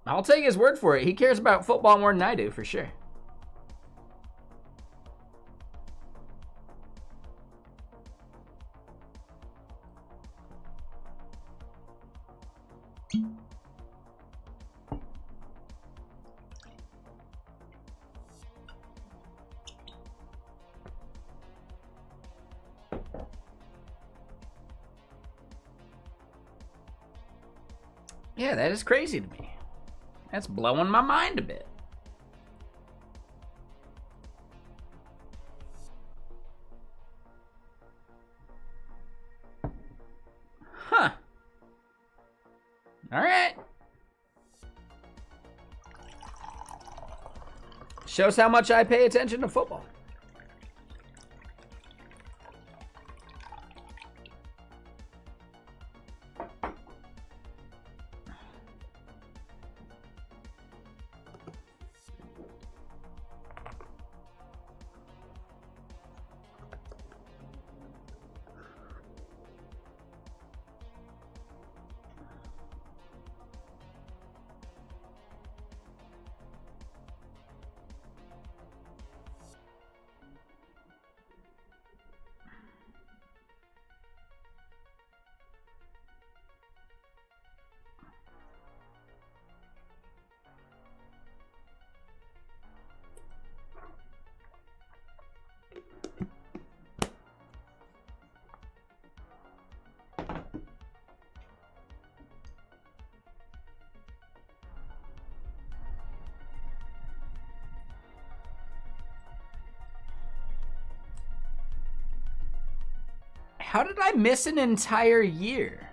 I'll take his word for it. He cares about football more than I do, for sure. Yeah, that is crazy to me. That's blowing my mind a bit. Huh. All right. Shows how much I pay attention to football. How did I miss an entire year?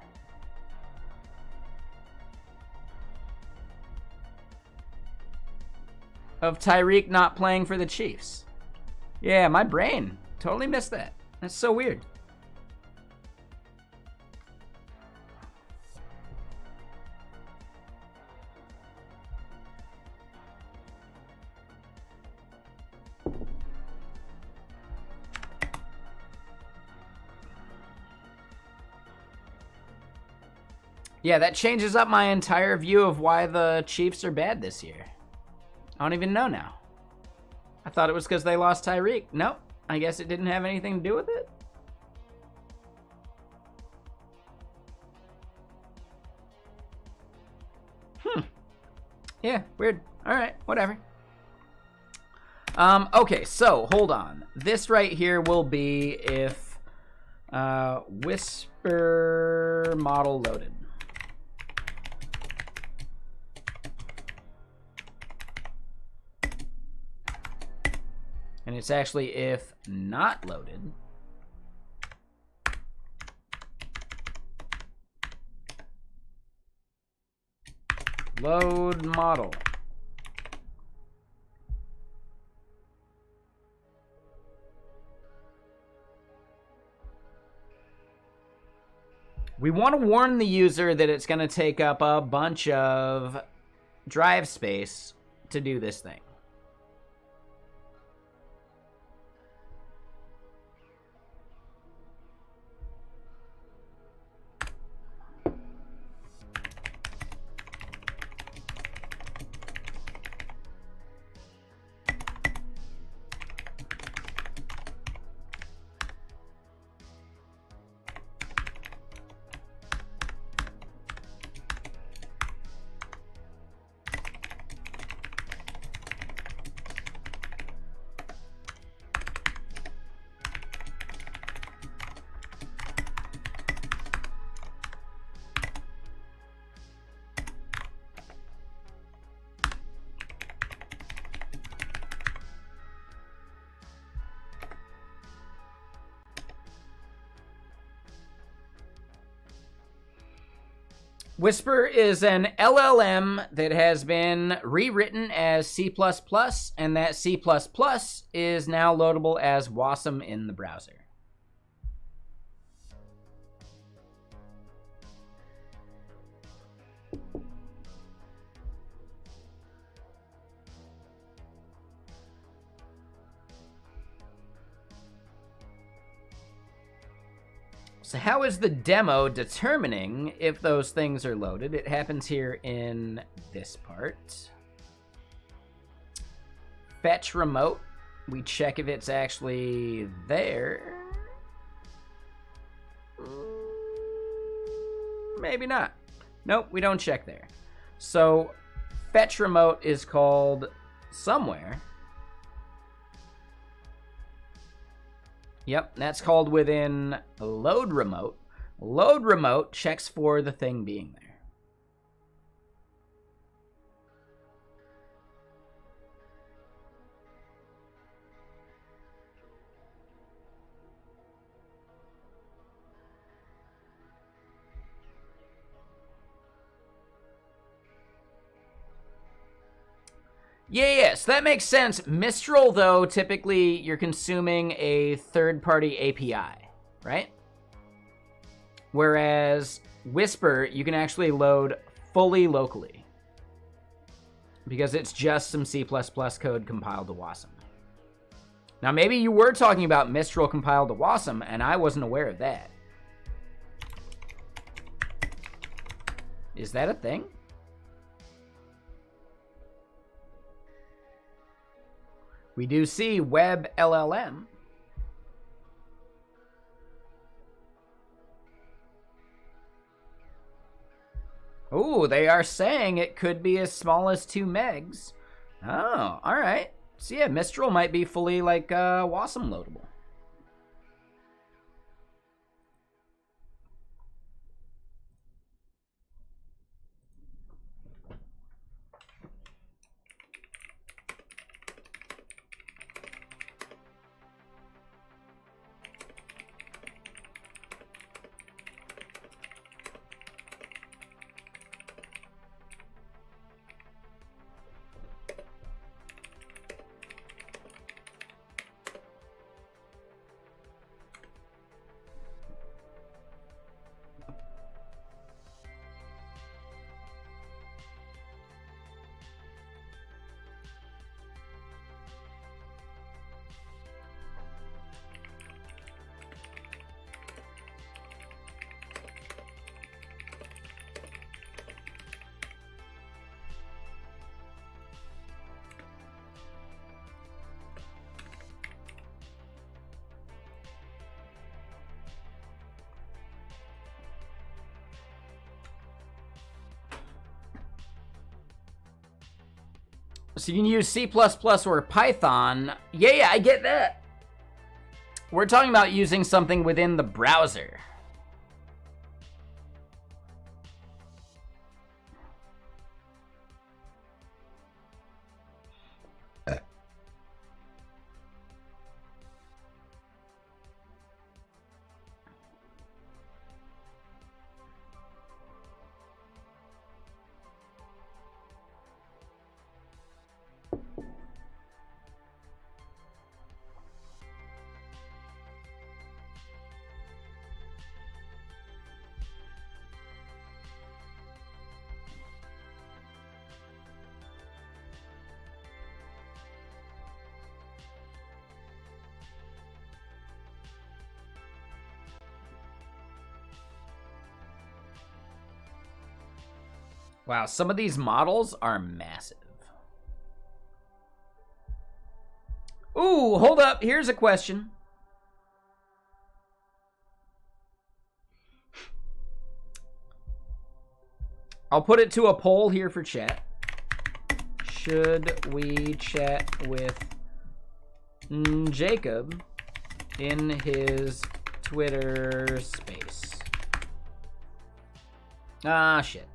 Of Tyreek not playing for the Chiefs. Yeah, my brain totally missed that. That's so weird. Yeah, that changes up my entire view of why the Chiefs are bad this year. I don't even know now. I thought it was because they lost Tyreek. Nope. I guess it didn't have anything to do with it. Yeah, weird. All right, whatever. Okay, so hold on. This right here will be if whisper model loaded. And it's actually if not loaded. Load model. We want to warn the user that it's going to take up a bunch of drive space to do this thing. Whisper is an LLM that has been rewritten as C++, and that C++ is now loadable as WASM in the browser. So how is the demo determining if those things are loaded? It happens here in this part. Fetch remote. We check if it's actually there. Maybe not. Nope, we don't check there. So fetch remote is called somewhere. Yep, that's called within load remote. Load remote checks for the thing being there. Yes, that makes sense. Mistral, though, typically you're consuming a third-party API, right? Whereas Whisper, you can actually load fully locally because it's just some C++ code compiled to WASM. Now, maybe you were talking about Mistral compiled to WASM, and I wasn't aware of that. Is that a thing? We do see Web LLM. Ooh, they are saying it could be as small as 2 megs. Oh, all right. So yeah, Mistral might be fully like WASM loadable. So you can use C++ or Python. Yeah, I get that. We're talking about using something within the browser. Wow, some of these models are massive. Ooh, hold up. Here's a question. I'll put it to a poll here for chat. Should we chat with Jacob in his Twitter space? Ah, shit.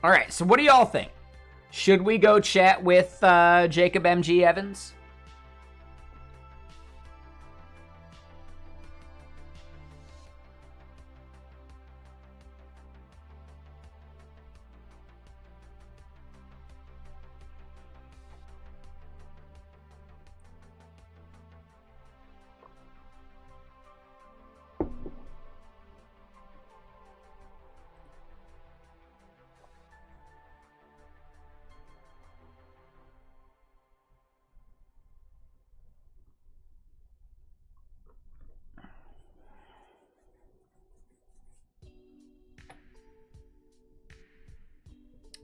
All right, so what do y'all think? Should we go chat with Jacob MG Evans?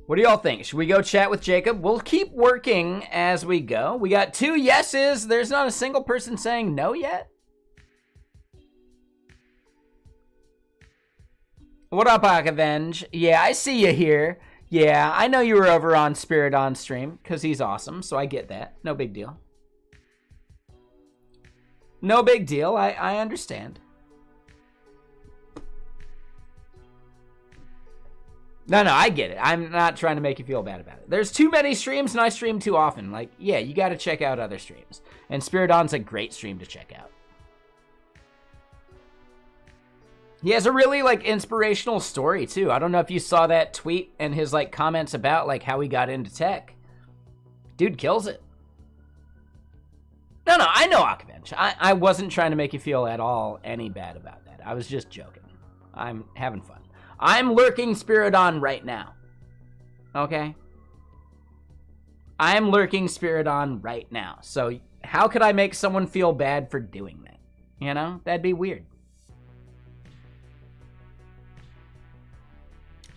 What do y'all think? Should we go chat with Jacob? We'll keep working as we go. We got 2 yeses. There's not a single person saying no yet. What up, Akavenge? Yeah, I see you here. Yeah, I know you were over on Spirit on stream because he's awesome, so I get that. No big deal. No big deal. I understand. No, I get it. I'm not trying to make you feel bad about it. There's too many streams and I stream too often. Like, yeah, you got to check out other streams. And Spirit On's a great stream to check out. He has a really, like, inspirational story, too. I don't know if you saw that tweet and his, like, comments about, like, how he got into tech. Dude kills it. No, I know Akavenge. I wasn't trying to make you feel at all any bad about that. I was just joking. I'm having fun. I'm lurking Spirit On right now. Okay? I'm lurking Spirit On right now. So how could I make someone feel bad for doing that? You know? That'd be weird.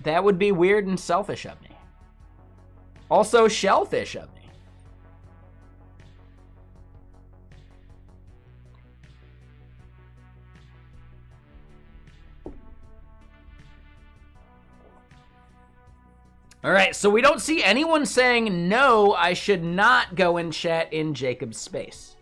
That would be weird and selfish of me. Also shellfish of me. All right, so we don't see anyone saying, no, I should not go and chat in Jacob's space.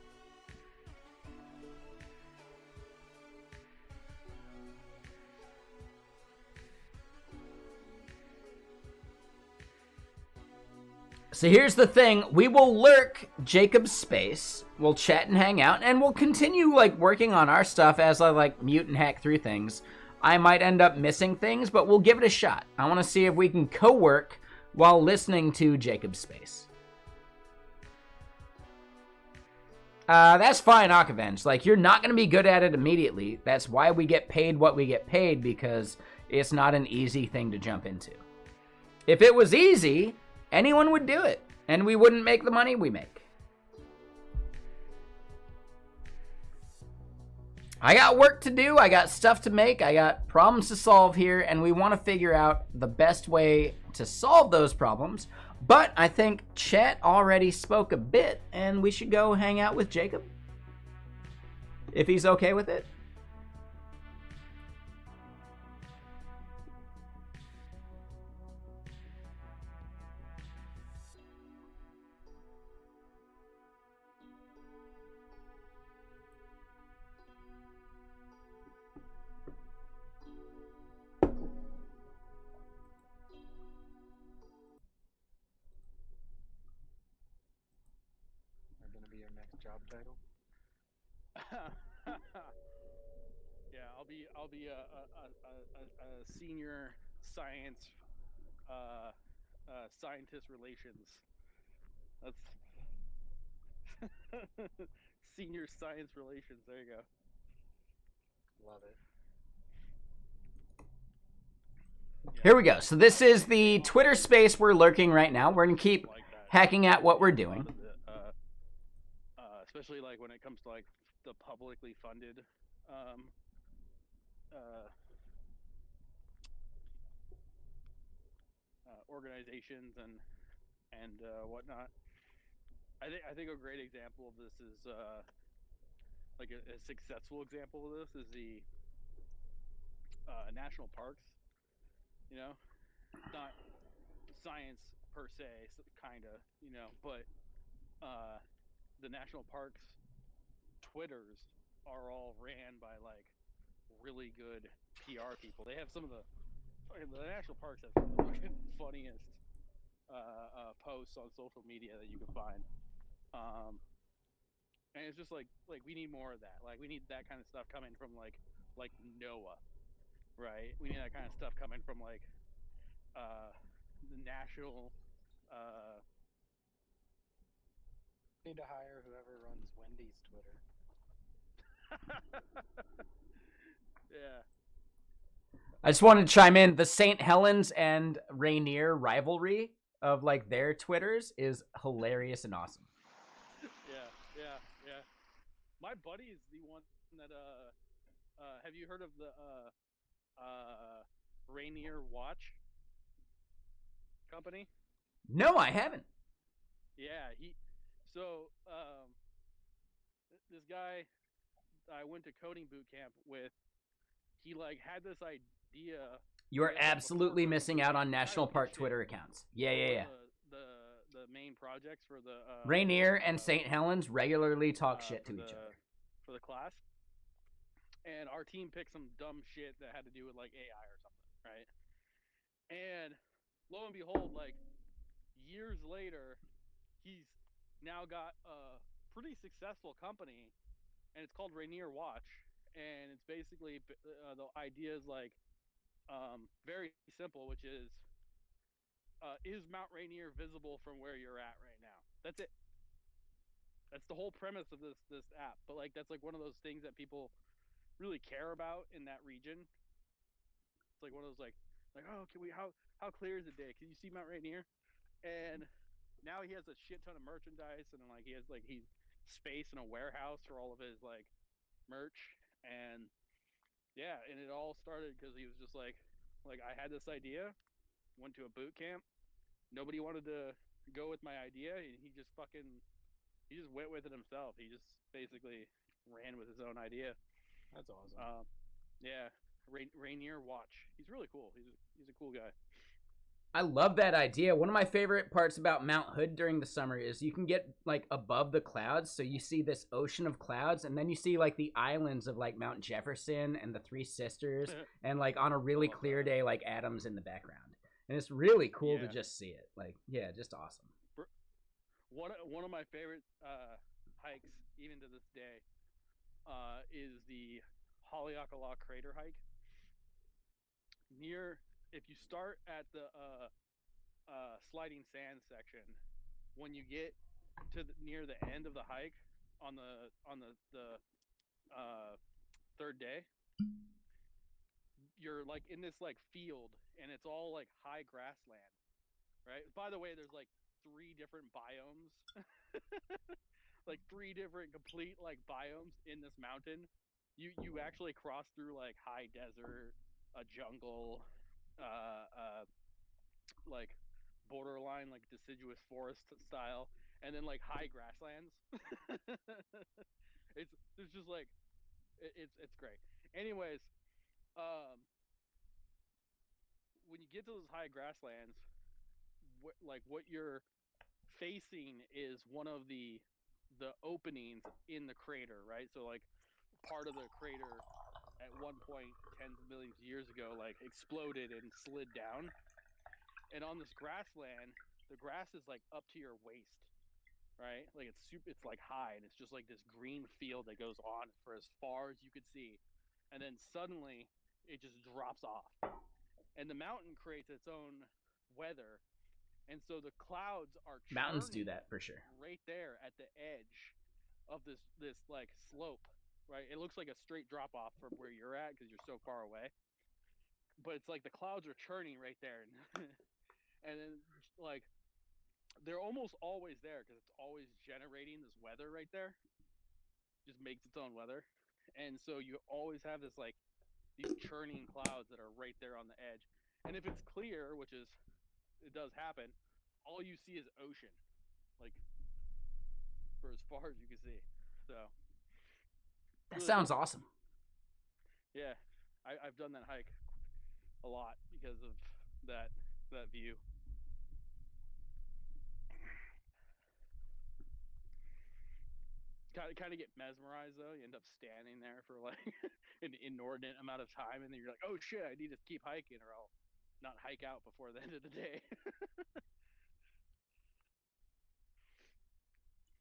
So here's the thing. We will lurk Jacob's space. We'll chat and hang out, and we'll continue, like, working on our stuff as I, like, mute and hack through things. I might end up missing things, but we'll give it a shot. I want to see if we can co-work while listening to Jacob's space. That's fine, Akavenge. Like, you're not going to be good at it immediately. That's why we get paid what we get paid, because it's not an easy thing to jump into. If it was easy, anyone would do it, and we wouldn't make the money we make. I got work to do, I got stuff to make, I got problems to solve here, and we want to figure out the best way to solve those problems. But I think chat already spoke a bit, and we should go hang out with Jacob, if he's okay with it. Job title? Yeah, I'll be a senior science scientist relations. That's senior science relations. There you go. Love it. Yeah. Here we go. So this is the Twitter space we're lurking right now. We're going to keep hacking at what we're doing. Especially like when it comes to like the publicly funded organizations and whatnot. I think a great example of this is like a successful example of this is the national parks. You know, not science per se, kind of, you know, but the national parks Twitters are all ran by like really good PR people. They have some of the The national parks have some of the fucking funniest posts on social media that you can find. And it's just like we need more of that. Like we need that kind of stuff coming from like NOAA, right? We need that kind of stuff coming from like the national. Uh, Need to hire whoever runs Wendy's Twitter. yeah, I just wanted to chime in. The St. Helens and Rainier rivalry of like their Twitters is hilarious and awesome. yeah. My buddy is the one that have you heard of the Rainier watch company? No, I haven't. Yeah, so this guy I went to coding boot camp with, he like had this idea. You are He had, like, before absolutely coding missing boot out camp, on he tried National to Park pitch it Twitter accounts. Yeah, for yeah, yeah. the main projects for the Rainier and St. Helens regularly talk shit to each other. For the class. And our team picked some dumb shit that had to do with like AI or something, right? And lo and behold, like years later, he's now got a pretty successful company, and it's called Rainier Watch. And it's basically the idea is like very simple, which is Mount Rainier visible from where you're at right now? That's it. That's the whole premise of this app. But like that's like one of those things that people really care about in that region. It's like one of those like oh can we how clear is the day? Can you see Mount Rainier? And now he has a shit ton of merchandise and like he has like he's space in a warehouse for all of his like merch. And yeah, and it all started because he was just like I had this idea, went to a boot camp, nobody wanted to go with my idea, and he just went with it himself. He just basically ran with his own idea. That's awesome. Yeah, Rainier Watch. He's really cool. He's a cool guy. I love that idea. One of my favorite parts about Mount Hood during the summer is you can get like above the clouds, so you see this ocean of clouds, and then you see like the islands of like Mount Jefferson and the Three Sisters, and like on a really clear day, like Adams in the background, and it's really cool to just see it. Like, yeah, just awesome. One of my favorite hikes, even to this day, is the Haleakala Crater hike. Near, if you start at the sliding sand section, when you get to near the end of the hike on the third day, you're like in this like field, and it's all like high grassland, right? By the way, there's like three different biomes, like three different complete like biomes in this mountain. You actually cross through like high desert, a jungle, like borderline like deciduous forest style, and then like high grasslands. It's just like it's great. Anyways, um, when you get to those high grasslands, like what you're facing is one of the openings in the crater, right? So like part of the crater at one point tens of millions of years ago like exploded and slid down. And on this grassland, the grass is like up to your waist, right? Like it's like high, and it's just like this green field that goes on for as far as you could see. And then suddenly it just drops off. And the mountain creates its own weather. And so the clouds are Mountains do churning that for sure. right there at the edge of this like slope, right? It looks like a straight drop off from where you're at because you're so far away. But it's like the clouds are churning right there. And then like they're almost always there because it's always generating this weather right there. Just makes its own weather. And so you always have this like these churning clouds that are right there on the edge. And if it's clear, which is it does happen, all you see is ocean, like for as far as you can see. So That really sounds cool. awesome. Yeah, I've done that hike a lot because of that view. Kind of get mesmerized though. You end up standing there for like an inordinate amount of time, and then you're like, "Oh shit, I need to keep hiking, or I'll not hike out before the end of the day.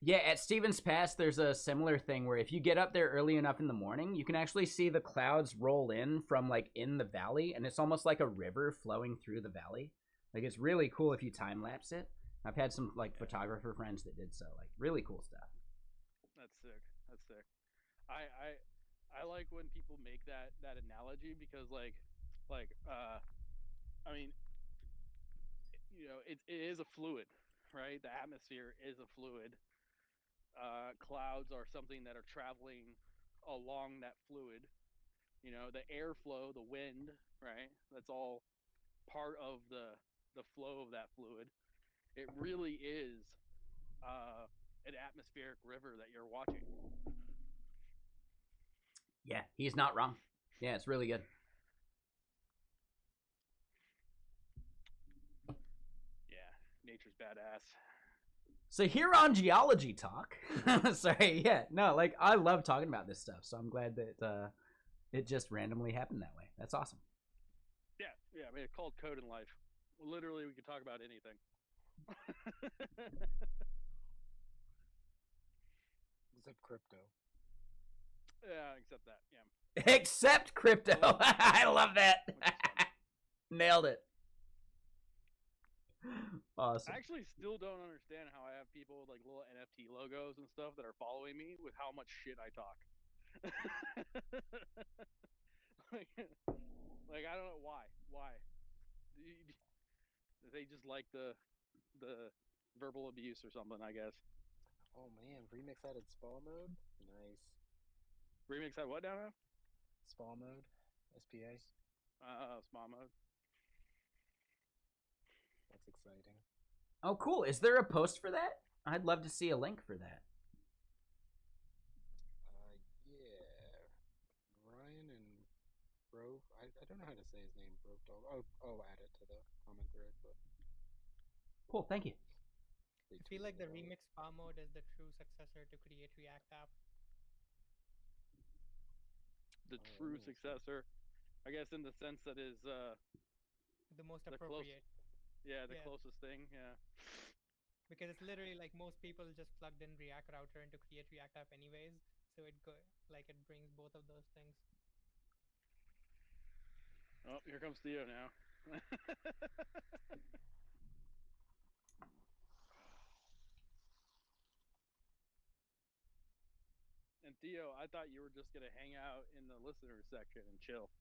Yeah, at Stevens Pass, there's a similar thing where if you get up there early enough in the morning, you can actually see the clouds roll in from like in the valley, and it's almost like a river flowing through the valley. Like it's really cool if you time lapse it. I've had some like photographer friends that did so. Like really cool stuff. That's sick. That's sick. I like when people make that analogy because I mean, it is a fluid, right? The atmosphere is a fluid. Clouds are something that are traveling along that fluid. The airflow, the wind, right? That's all part of the flow of that fluid. It really is an atmospheric river that you're watching. Yeah, he's not wrong. Yeah, it's really good. Yeah, nature's badass. So here on Geology Talk, sorry, yeah, no, like I love talking about this stuff, so I'm glad that it just randomly happened that way. That's awesome. Yeah, yeah. I mean, it's called Code in Life. Literally, we could talk about anything. Except crypto. Yeah, except that. Yeah. Except crypto. I love that. Nailed it. Awesome. I actually still don't understand how I have people with like little NFT logos and stuff that are following me with how much shit I talk. like, like I don't know why. Why? They just like the verbal abuse or something, I guess. Oh man, Remix added spa mode. Nice. Remix had what now? Spa mode. SPA. Small mode. That's exciting. Oh, cool. Is there a post for that? I'd love to see a link for that. Yeah. Ryan and Rove. I don't know how to say his name. Rove Dog. I'll add it to the comment thread, but. Cool. Thank you. I feel like the remix spa mode is the true successor to Create React App. The true successor, I guess, in the sense that is The most appropriate. The closest thing. Yeah. Because it's literally like most people just plugged in React Router into Create React App anyways, so it brings both of those things. Oh, here comes Theo now. And Theo, I thought you were just gonna hang out in the listener section and chill.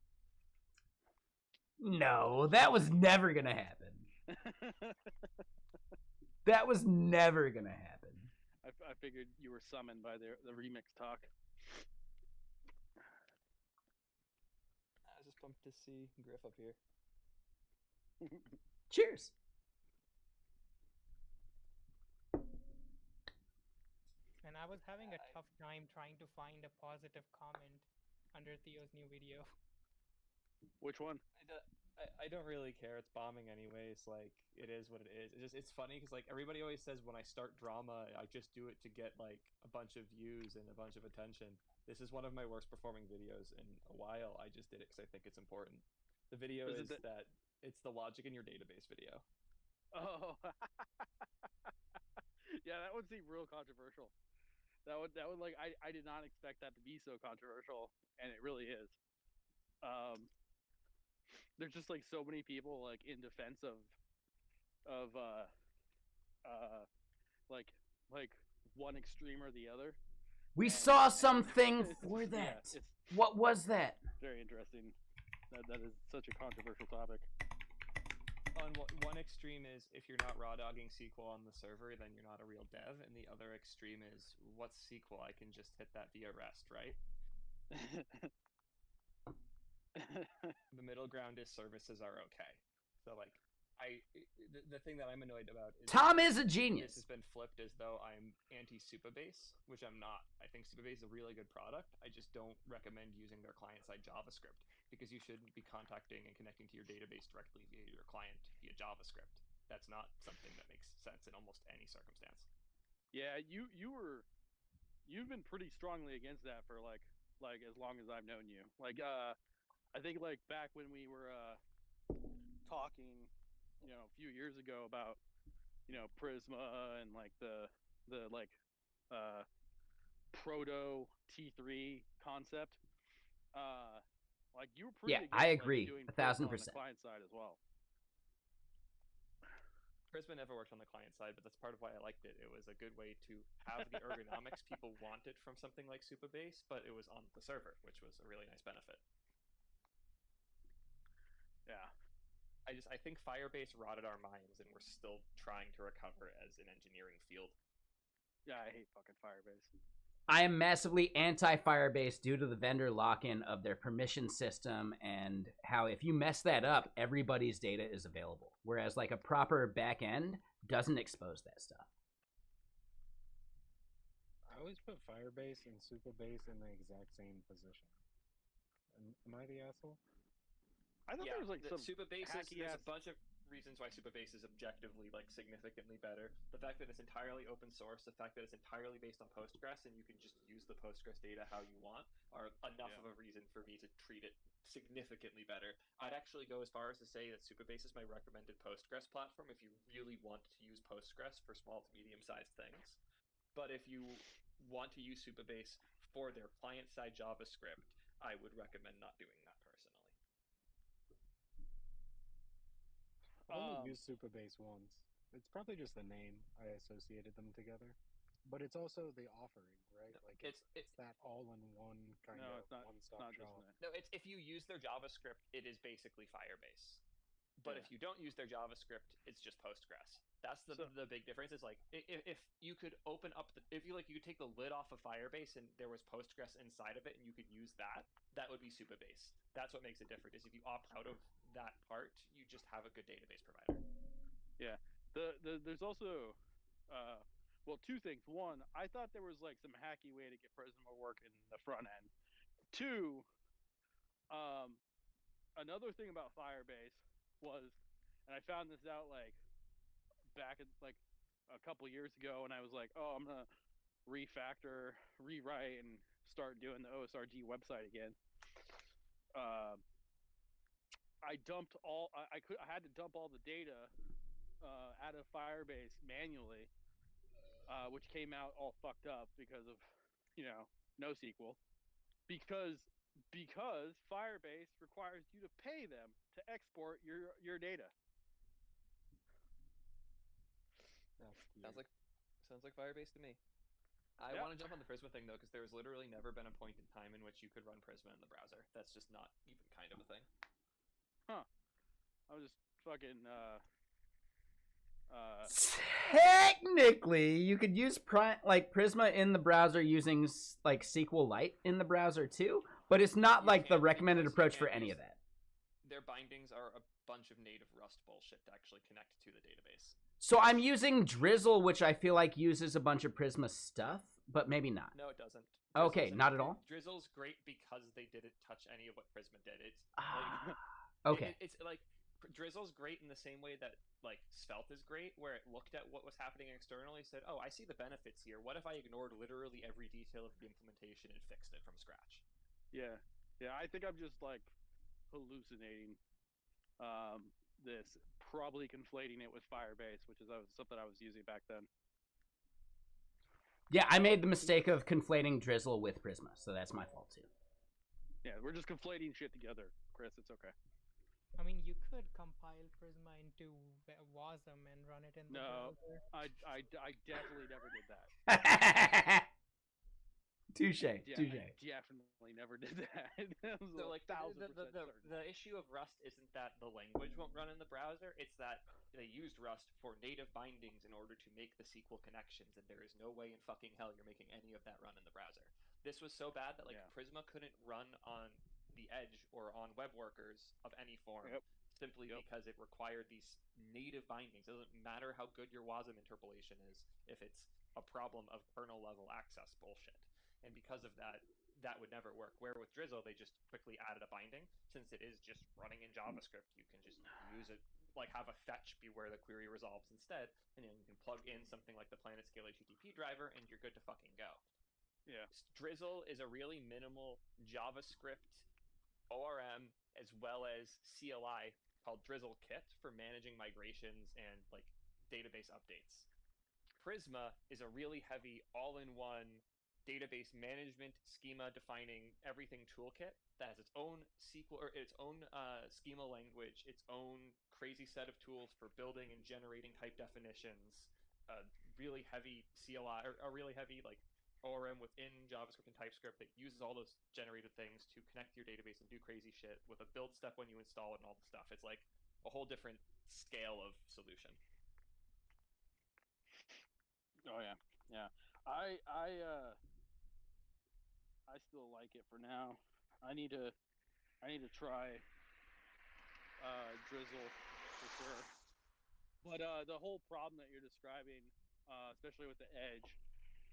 No, that was never gonna happen. That was never gonna happen. I figured you were summoned by the remix talk. I was just pumped to see Griff up here. Cheers. And I was having a tough time trying to find a positive comment under Theo's new video. Which one? I don't really care. It's bombing anyways. Like, it is what it is. It's funny because like everybody always says when I start drama, I just do it to get like a bunch of views and a bunch of attention. This is one of my worst performing videos in a while. I just did it because I think it's important. The video is that it's the logic in your database video. Oh, yeah, that would seem real controversial. That would like I did not expect that to be so controversial, and it really is. There's just like so many people like in defense of like one extreme or the other. We saw something for that. Yeah, what was that? Very interesting. That is such a controversial topic. On one extreme is if you're not raw dogging SQL on the server, then you're not a real dev, and the other extreme is what's SQL? I can just hit that via REST, right? The middle ground is services are okay. So like, the thing that I'm annoyed about is Tom is a genius. This has been flipped as though I'm anti-Supabase, which I'm not. I think Supabase is a really good product. I just don't recommend using their client-side JavaScript because you shouldn't be contacting and connecting to your database directly via your client via JavaScript. That's not something that makes sense in almost any circumstance. Yeah, you've been pretty strongly against that for like as long as I've known you. Like I think like back when we were talking, a few years ago about, Prisma and like the like proto T3 concept. Like you were pretty Yeah, I against like agree, doing 1000%. Prisma on the client side as well. Prisma never worked on the client side, but that's part of why I liked it. It was a good way to have the ergonomics people wanted from something like Supabase, but it was on the server, which was a really nice benefit. Yeah. I think Firebase rotted our minds, and we're still trying to recover as an engineering field. Yeah, I hate fucking Firebase. I am massively anti-Firebase due to the vendor lock-in of their permission system and how if you mess that up, everybody's data is available. Whereas like a proper back end doesn't expose that stuff. I always put Firebase and Supabase in the exact same position. Am I the asshole? I thought there was like some Supabase hacky there's ass. a bunch of reasons why Supabase is objectively like significantly better. The fact that it's entirely open source, the fact that it's entirely based on Postgres and you can just use the Postgres data how you want are enough of a reason for me to treat it significantly better. I'd actually go as far as to say that Supabase is my recommended Postgres platform if you really want to use Postgres for small to medium-sized things. But if you want to use Supabase for their client-side JavaScript, I would recommend not doing that personally. I've only used Supabase once. It's probably just the name. I associated them together. But it's also the offering, right? No, like it's that all-in-one kind No, of it's not. one-stop Not just shop. that. No, it's if you use their JavaScript, it is basically Firebase. But Yeah. if you don't use their JavaScript, it's just Postgres. That's the big difference. Is like if you could open up if you could take the lid off of Firebase and there was Postgres inside of it and you could use that, that would be Supabase. That's what makes it different. Is if you opt out of that part, you just have a good database provider. Yeah. There's also well, two things. One, I thought there was like some hacky way to get Prisma to work in the front end. Two, another thing about Firebase was, and I found this out like back in like a couple years ago, and I was like, oh, I'm gonna refactor, rewrite, and start doing the OSRG website again. I dumped all. I had to dump all the data out of Firebase manually, which came out all fucked up because of NoSQL. Because Firebase requires you to pay them to export your data. That's Sounds like Firebase to me. I want to jump on the Prisma thing though, because there's literally never been a point in time in which you could run Prisma in the browser. That's just not even kind of a thing. Huh. I was just fucking Technically, you could use Prisma in the browser using like SQLite in the browser too, but it's not like the recommended approach for any of that. Their bindings are a bunch of native Rust bullshit to actually connect to the database. So I'm using Drizzle, which I feel like uses a bunch of Prisma stuff, but maybe not. No, it doesn't. Okay, not at all? Drizzle's great because they didn't touch any of what Prisma did. It's okay. It's like Drizzle's great in the same way that like Svelte is great, where it looked at what was happening externally, said, "Oh, I see the benefits here. What if I ignored literally every detail of the implementation and fixed it from scratch?" Yeah. I think I'm just like hallucinating this, probably conflating it with Firebase, which is something I was using back then. Yeah, I made the mistake of conflating Drizzle with Prisma, so that's my fault too. Yeah, we're just conflating shit together, Chris. It's okay. I mean, you could compile Prisma into WASM and run it in the browser. I definitely never did that. Touche. I definitely never did that. So like the issue of Rust isn't that the language won't run in the browser, it's that they used Rust for native bindings in order to make the SQL connections, and there is no way in fucking hell you're making any of that run in the browser. This was so bad that Prisma couldn't run on the edge or on web workers of any form, simply because it required these native bindings. It doesn't matter how good your WASM interpolation is if it's a problem of kernel level access bullshit. And because of that, that would never work. Where with Drizzle, they just quickly added a binding. Since it is just running in JavaScript, you can just use it, like have a fetch be where the query resolves instead, and then you can plug in something like the PlanetScale HTTP driver, and you're good to fucking go. Yeah. Drizzle is a really minimal JavaScript ORM as well as CLI called Drizzle Kit for managing migrations and like database updates. Prisma is a really heavy all-in-one database management schema defining everything toolkit that has its own SQL or its own schema language, its own crazy set of tools for building and generating type definitions, a really heavy CLI or a really heavy like ORM within JavaScript and TypeScript that uses all those generated things to connect to your database and do crazy shit with a build step when you install it and all the stuff. It's like a whole different scale of solution. Oh yeah, yeah. I still like it for now. I need to try Drizzle for sure. But the whole problem that you're describing, especially with the Edge,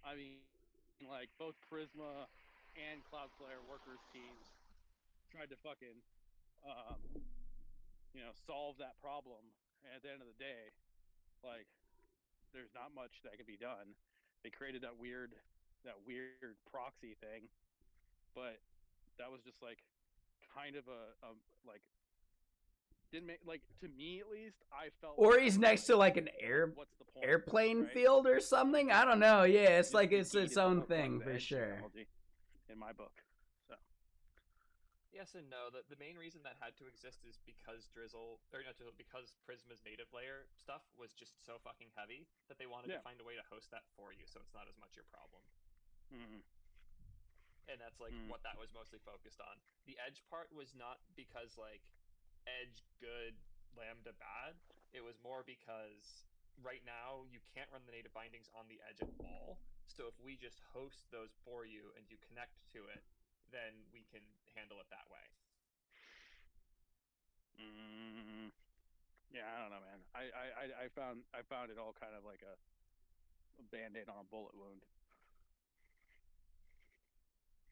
I mean, like both Prisma and Cloudflare workers teams tried to fucking, um, solve that problem. And at the end of the day, like, there's not much that could be done. They created that weird proxy thing, but that was just like kind of a like didn't make like to me at least. I felt Or like he's next to like an what's the point? airplane right? field or something. I don't know. Yeah, it's Just like it's defeated its the own whole point thing of the for Edge sure. technology in my book. So Yes and no. The main reason that had to exist is because Drizzle, or not Drizzle, because Prisma's native layer stuff was just so fucking heavy that they wanted to find a way to host that for you, so it's not as much your problem. Mm-hmm. And that's like what that was mostly focused on. The Edge part was not because like Edge good, Lambda bad. It was more because right now you can't run the native bindings on the Edge at all. So if we just host those for you and you connect to it, then we can handle it that way. Yeah, I don't know, man. I found it all kind of like a band-aid on a bullet wound.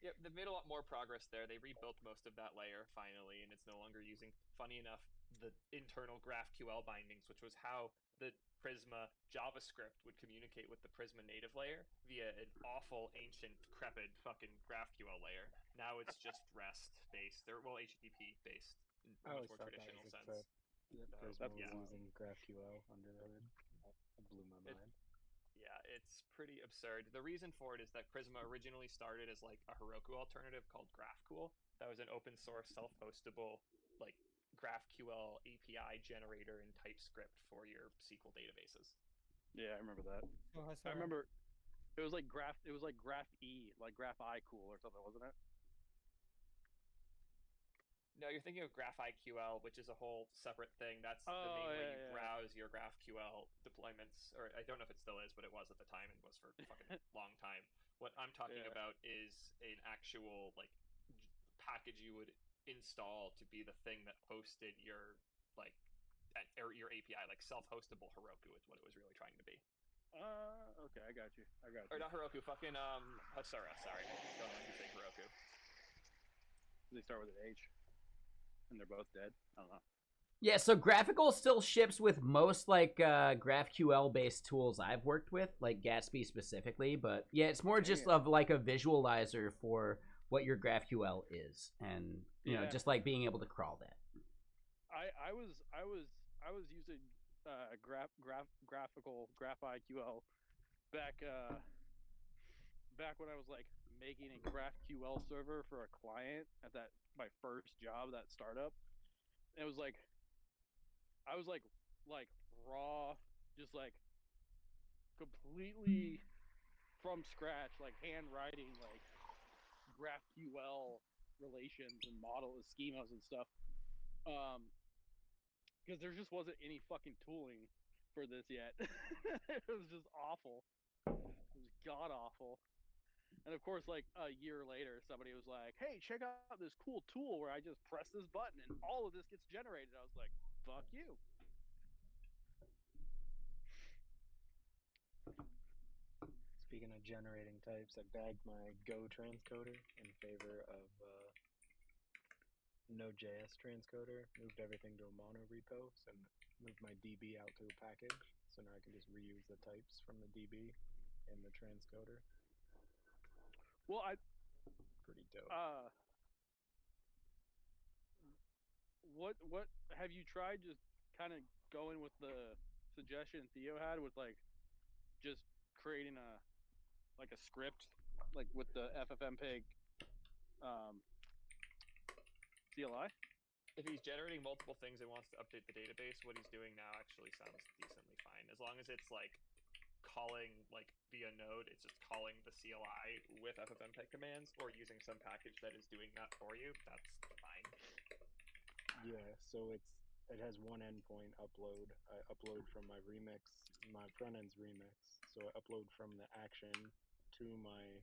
Yep, they've made a lot more progress there. They rebuilt most of that layer finally, and it's no longer using, funny enough, the internal GraphQL bindings, which was how the Prisma JavaScript would communicate with the Prisma native layer via an awful, ancient, decrepit fucking GraphQL layer. Now it's just REST based, or well, HTTP based in a much more traditional sense. That So, Prisma was yeah. using GraphQL under the hood. That blew my mind. Yeah, it's pretty absurd. The reason for it is that Prisma originally started as like a Heroku alternative called GraphQL. That was an open source, self-hostable, like GraphQL API generator in TypeScript for your SQL databases. Yeah, I remember that. Oh, I remember it was like Graph E, like Graph iCool or something, wasn't it? No, you're thinking of GraphIQL, which is a whole separate thing. That's the main way you browse your GraphQL deployments. Or I don't know if it still is, but it was at the time and was for a fucking long time. What I'm talking about is an actual like package you would install to be the thing that hosted your like or your API, like self-hostable Heroku is what it was really trying to be. Okay, I got you. Or not Heroku, fucking Hasura. Sorry, don't know if you say Heroku. They start with an H, and they're both dead. I don't know. Yeah, so Graphical still ships with most like GraphQL based tools I've worked with, like Gatsby specifically. But yeah, it's more just of like a visualizer for what your GraphQL is, and you know, just like being able to crawl that. I was using graphical GraphIQL back when I was like making a GraphQL server for a client at that my first job, that startup. It was like I was like raw, just like completely from scratch, like handwriting like GraphQL relations and model schemas and stuff. Because there just wasn't any fucking tooling for this yet. It was just awful. It was god awful. And of course, like a year later, somebody was like, "Hey, check out this cool tool where I just press this button and all of this gets generated." I was like, "Fuck you." Speaking of generating types, I bagged my Go transcoder in favor of Node.js transcoder, moved everything to a mono repo, and moved my DB out to a package. So now I can just reuse the types from the DB in the transcoder. Well, pretty dope. what have you tried? Just kind of going with the suggestion Theo had with like just creating a script like with the FFmpeg CLI. If he's generating multiple things and wants to update the database, what he's doing now actually sounds decently fine. As long as it's like calling like via node, it's just calling the CLI with FFmpeg commands or using some package that is doing that for you. That's fine. Yeah, so it has one endpoint upload. I upload from my front end's remix. So I upload from the action to my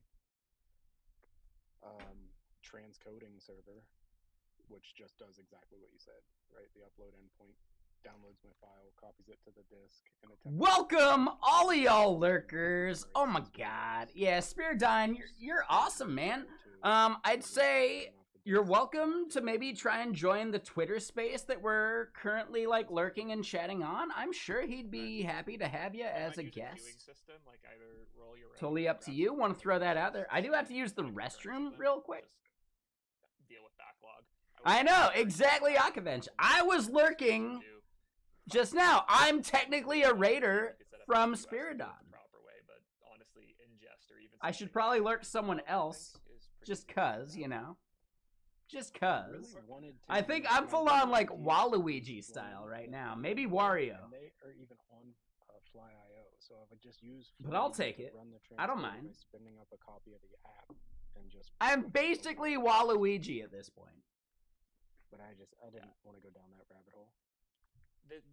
transcoding server, which just does exactly what you said, right? The upload endpoint downloads my file, copies it to the disk, and Welcome, all of y'all lurkers. Oh my god. Yeah, Spiridine, you're awesome, man. I'd say you're welcome to maybe try and join the Twitter space that we're currently like lurking and chatting on. I'm sure he'd be happy to have you as a guest. System, like either roll your Totally up to you. Want to throw that out there? I do have to use the restroom real quick. Deal with backlog. I know, exactly, Akavench. I was lurking just now. I'm technically a raider from Spiridon. I should probably lurk someone else, just cuz, you know. Just cuz. I think I'm full on like Waluigi style right now. Maybe Wario. And they are even on Fly.io, so if I just use But I'll take it. I don't mind. by spinning up a copy of the app and just. I'm basically Waluigi at this point. But I didn't want to go down that rabbit hole.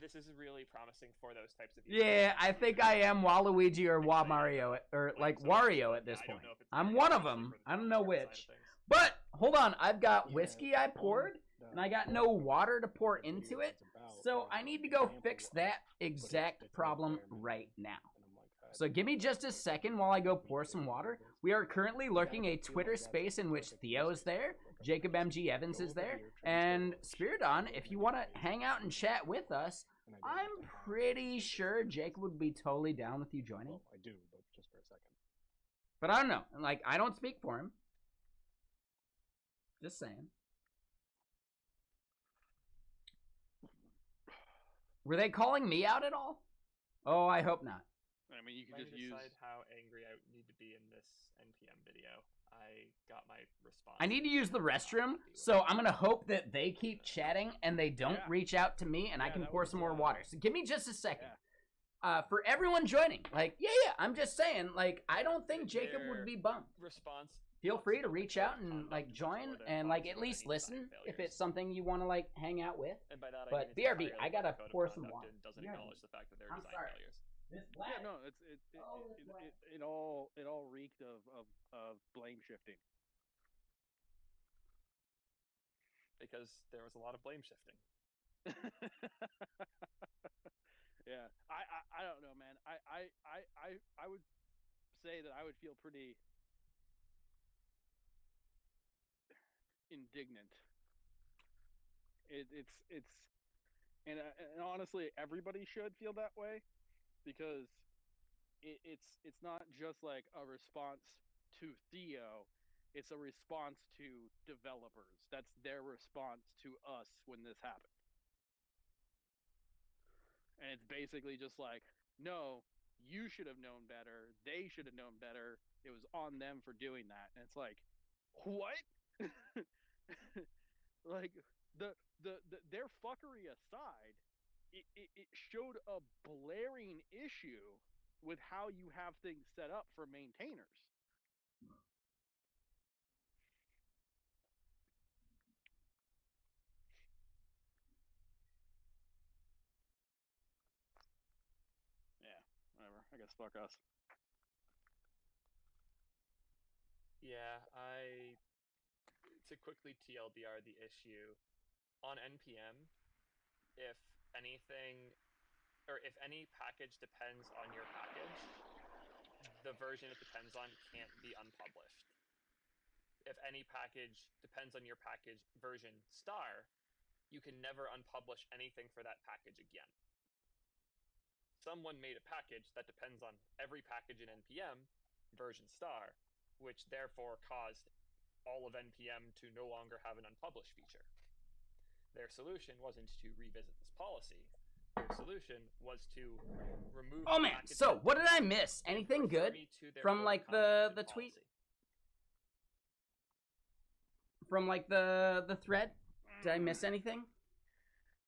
This is really promising for those types of. Yeah, I think I am Waluigi or Mario or like Wario at this point. I'm one of them. I don't know which. But hold on, I've got whiskey I poured, and I got no water to pour into it, so I need to go fix that exact problem right now. So give me just a second while I go pour some water. We are currently lurking a Twitter space in which Theo is there, Jacob MG Evans is there, and Spiridon, if you want to hang out and chat with us, I'm pretty sure Jacob would be totally down with you joining. Well, I do, but just for a second. But I don't know. Like, I don't speak for him. Just saying. Were they calling me out at all? Oh, I hope not. I mean, you can just decide how angry I need to be in this NPM video. I got my response. I need to use the restroom, so I'm gonna hope that they keep chatting and they don't reach out to me, and I can pour some more water. So give me just a second. For everyone joining, like, yeah, I'm just saying, like, I don't think Jacob would be bummed. Response. Feel free to reach out and like join and like at least listen if it's something you want to like hang out with. And by that, but BRB, I gotta pour some water. Doesn't acknowledge the fact that they're I'm design sorry. failures. Yeah, no, it all reeked of blame shifting. Because there was a lot of blame shifting. Yeah, I don't know, man. I would say that I would feel pretty indignant. It's and honestly, everybody should feel that way because it's not just like a response to Theo. It's a response to developers. That's their response to us when this happened. And it's basically just like, no, you should have known better. They should have known better. It was on them for doing that. And it's like, what? Like their fuckery aside, it showed a blaring issue with how you have things set up for maintainers. Yeah, whatever. I guess fuck us. Yeah, to quickly TLDR the issue, on NPM, if anything, or if any package depends on your package, the version it depends on can't be unpublished. If any package depends on your package version star, you can never unpublish anything for that package again. Someone made a package that depends on every package in NPM, version star, which therefore caused all of NPM to no longer have an unpublished feature. Their solution wasn't to revisit this policy. Their solution was to remove. Oh the man, package so that what did I didn't miss? and Anything refer good me to their from code of like conduct the and tweet? policy. From like the thread? Did I miss anything?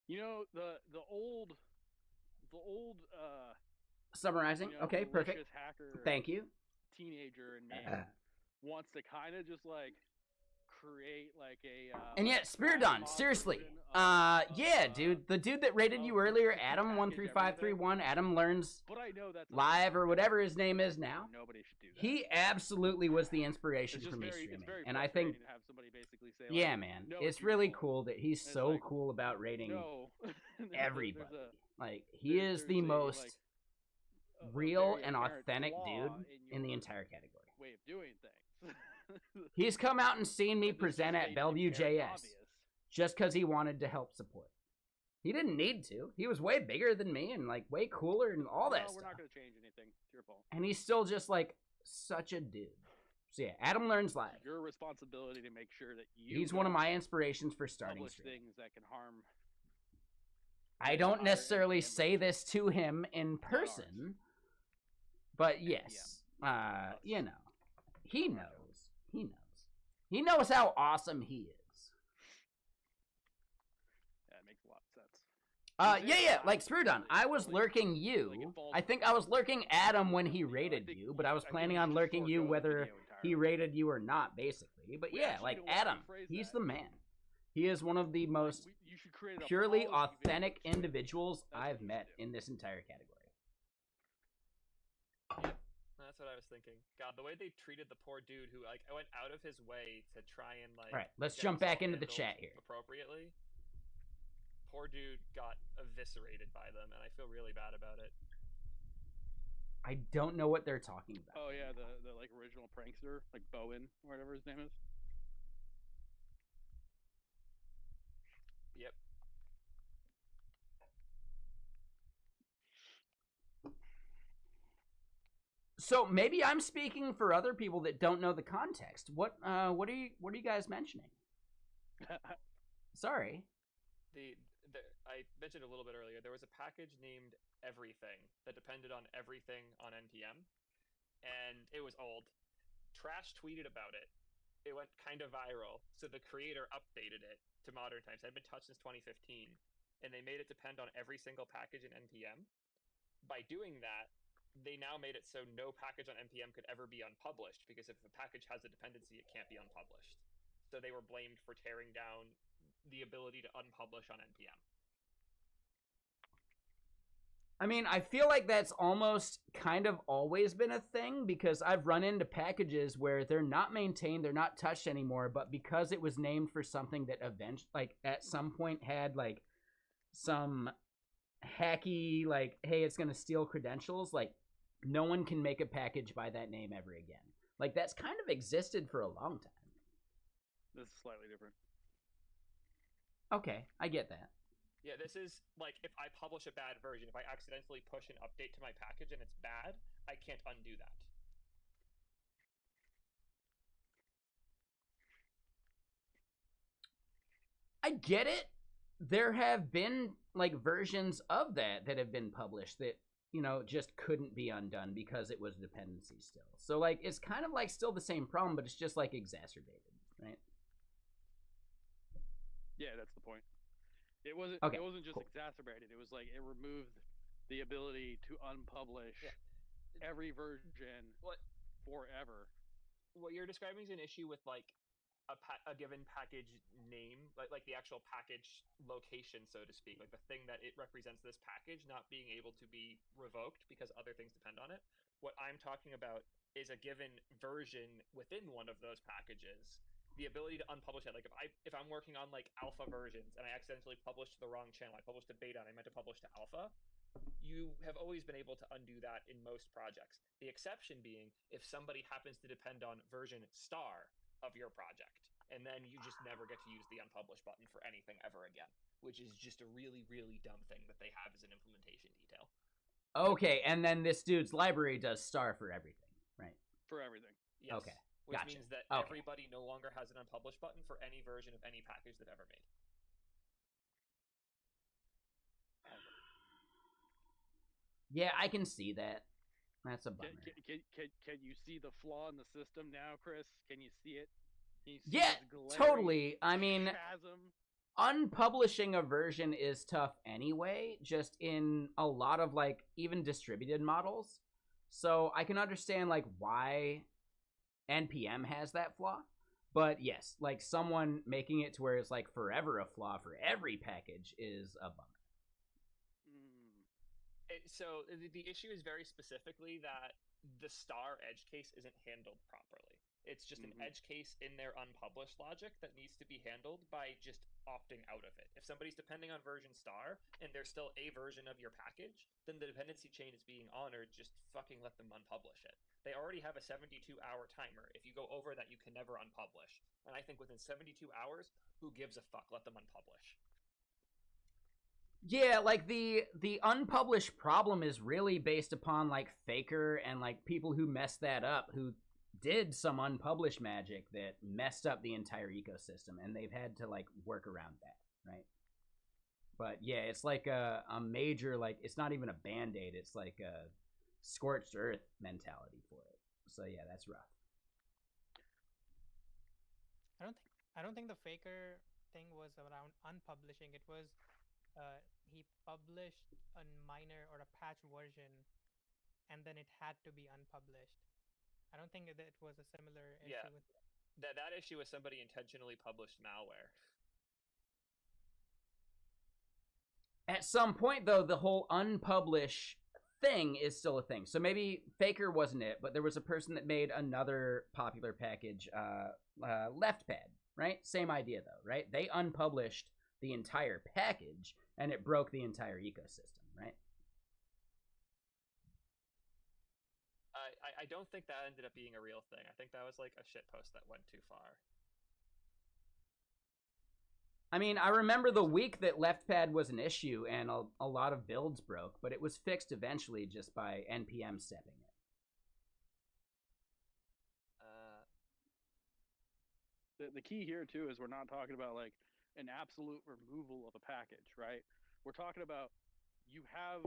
You know the old Summarizing. you know, Okay, perfect. malicious hacker Thank you. teenager in me wants to kind of just like create like a And yet, Spiridon, seriously. Yeah, dude. The dude that rated you earlier, Adam13531, Adam Learns But I know that's Live or whatever his name is now. Nobody should do that. He absolutely was the inspiration it's for just me very, streaming. it's very And I think, frustrating to have somebody basically say, yeah, like, man, no, it's your really fault. cool that he's It's so like, cool about rating No. everybody. There's He is the a, most like, a real very and apparent authentic flaw dude in the your entire category. way of doing things. He's come out and seen me It's just present made at it Bellevue very JS obvious. just because he wanted to help support. He didn't need to. He was way bigger than me and like way cooler and all that No, stuff. we're not going to change anything. It's your fault. And he's still just like such a dude. So yeah, Adam Learns Live. It's your responsibility to make sure that you He's one of don't my inspirations for starting publish streaming. things that can harm. I don't necessarily say this to him in person, but yes, you know, he knows. He knows. He knows how awesome he is. Yeah, it makes a lot of sense. Yeah, like Spiridon, I was lurking you. I think I was lurking Adam when he rated you, but I was planning on lurking you whether he rated you or not, basically. But yeah, like Adam, he's the man. He is one of the most You should create a purely policy video authentic for it. individuals That's what I've you met should do. in this entire category. That's what I was thinking. God, the way they treated the poor dude who like went out of his way to try and like. All right, let's get jump back himself into the handled chat here. appropriately. Poor dude got eviscerated by them, and I feel really bad about it. I don't know what they're talking about. Oh yeah, the like original prankster, like Bowen or whatever his name is. Yep. So maybe I'm speaking for other people that don't know the context. What are you guys mentioning? Sorry. I mentioned a little bit earlier. There was a package named Everything that depended on everything on NPM, and it was old. Trash tweeted about it. It went kind of viral, so the creator updated it to modern times. It had been touched since 2015, and they made it depend on every single package in NPM. By doing that, they now made it so no package on NPM could ever be unpublished, because if a package has a dependency, it can't be unpublished. So they were blamed for tearing down the ability to unpublish on NPM. I mean, I feel like that's almost kind of always been a thing, because I've run into packages where they're not maintained, they're not touched anymore, but because it was named for something that eventually, like, at some point had, like, some hacky, like, hey, it's going to steal credentials, like, no one can make a package by that name ever again. Like, that's kind of existed for a long time. This is slightly different. Okay, I get that. Yeah, this is like if I publish a bad version, if I accidentally push an update to my package and it's bad, I can't undo that. I get it. There have been like versions of that have been published that, you know, just couldn't be undone because it was dependency still. So like it's kind of like still the same problem, but it's just like exacerbated, right? Yeah, that's the point. It wasn't. Okay, It wasn't just cool. exacerbated. It was like it removed the ability to unpublish every version forever. What you're describing is an issue with like a given package name, like the actual package location, so to speak, like the thing that it represents this package not being able to be revoked because other things depend on it. What I'm talking about is a given version within one of those packages. The ability to unpublish it, like if I'm working on like alpha versions and I accidentally publish to the wrong channel, I published to beta and I meant to publish to alpha, you have always been able to undo that in most projects. The exception being if somebody happens to depend on version star of your project, and then you just never get to use the unpublish button for anything ever again, which is just a really, really dumb thing that they have as an implementation detail. Okay, and then this dude's library does star for everything, right? For everything. Yes. Okay. Which Gotcha. means that Okay. everybody no longer has an unpublished button for any version of any package they've ever made. Yeah, I can see that. That's a bummer. Can you see the flaw in the system now, Chris? Can you see it? Can you see Yeah, this glaring totally. I mean, chasm? unpublishing a version is tough anyway, just in a lot of like even distributed models. So I can understand like why NPM has that flaw. But yes, like someone making it to where it's like forever a flaw for every package is a bummer. So the issue is very specifically that the star edge case isn't handled properly. It's just an edge case in their unpublished logic that needs to be handled by just opting out of it. If somebody's depending on version star and there's still a version of your package, then the dependency chain is being honored. Just fucking let them unpublish it. They already have a 72-hour timer. If you go over that, you can never unpublish. And I think within 72 hours, who gives a fuck? Let them unpublish. Yeah, like the unpublished problem is really based upon like Faker and like people who messed that up, who did some unpublished magic that messed up the entire ecosystem, and they've had to like work around that, right? But yeah, it's like a major, like it's not even a band-aid, it's like a scorched earth mentality for it. So yeah, that's rough. I don't think the Faker thing was around unpublishing. It was he published a minor or a patch version, and then it had to be unpublished. I don't think that it was a similar issue with that issue was somebody intentionally published malware. At some point, though, the whole unpublish thing is still a thing. So maybe Faker wasn't it, but there was a person that made another popular package, LeftPad, right? Same idea, though, right? They unpublished the entire package, and it broke the entire ecosystem, right? I don't think that ended up being a real thing. I think that was like a shitpost that went too far. I mean, I remember the week that LeftPad was an issue and a lot of builds broke, but it was fixed eventually just by NPM stepping in. The key here too is we're not talking about like an absolute removal of a package, right? We're talking about you have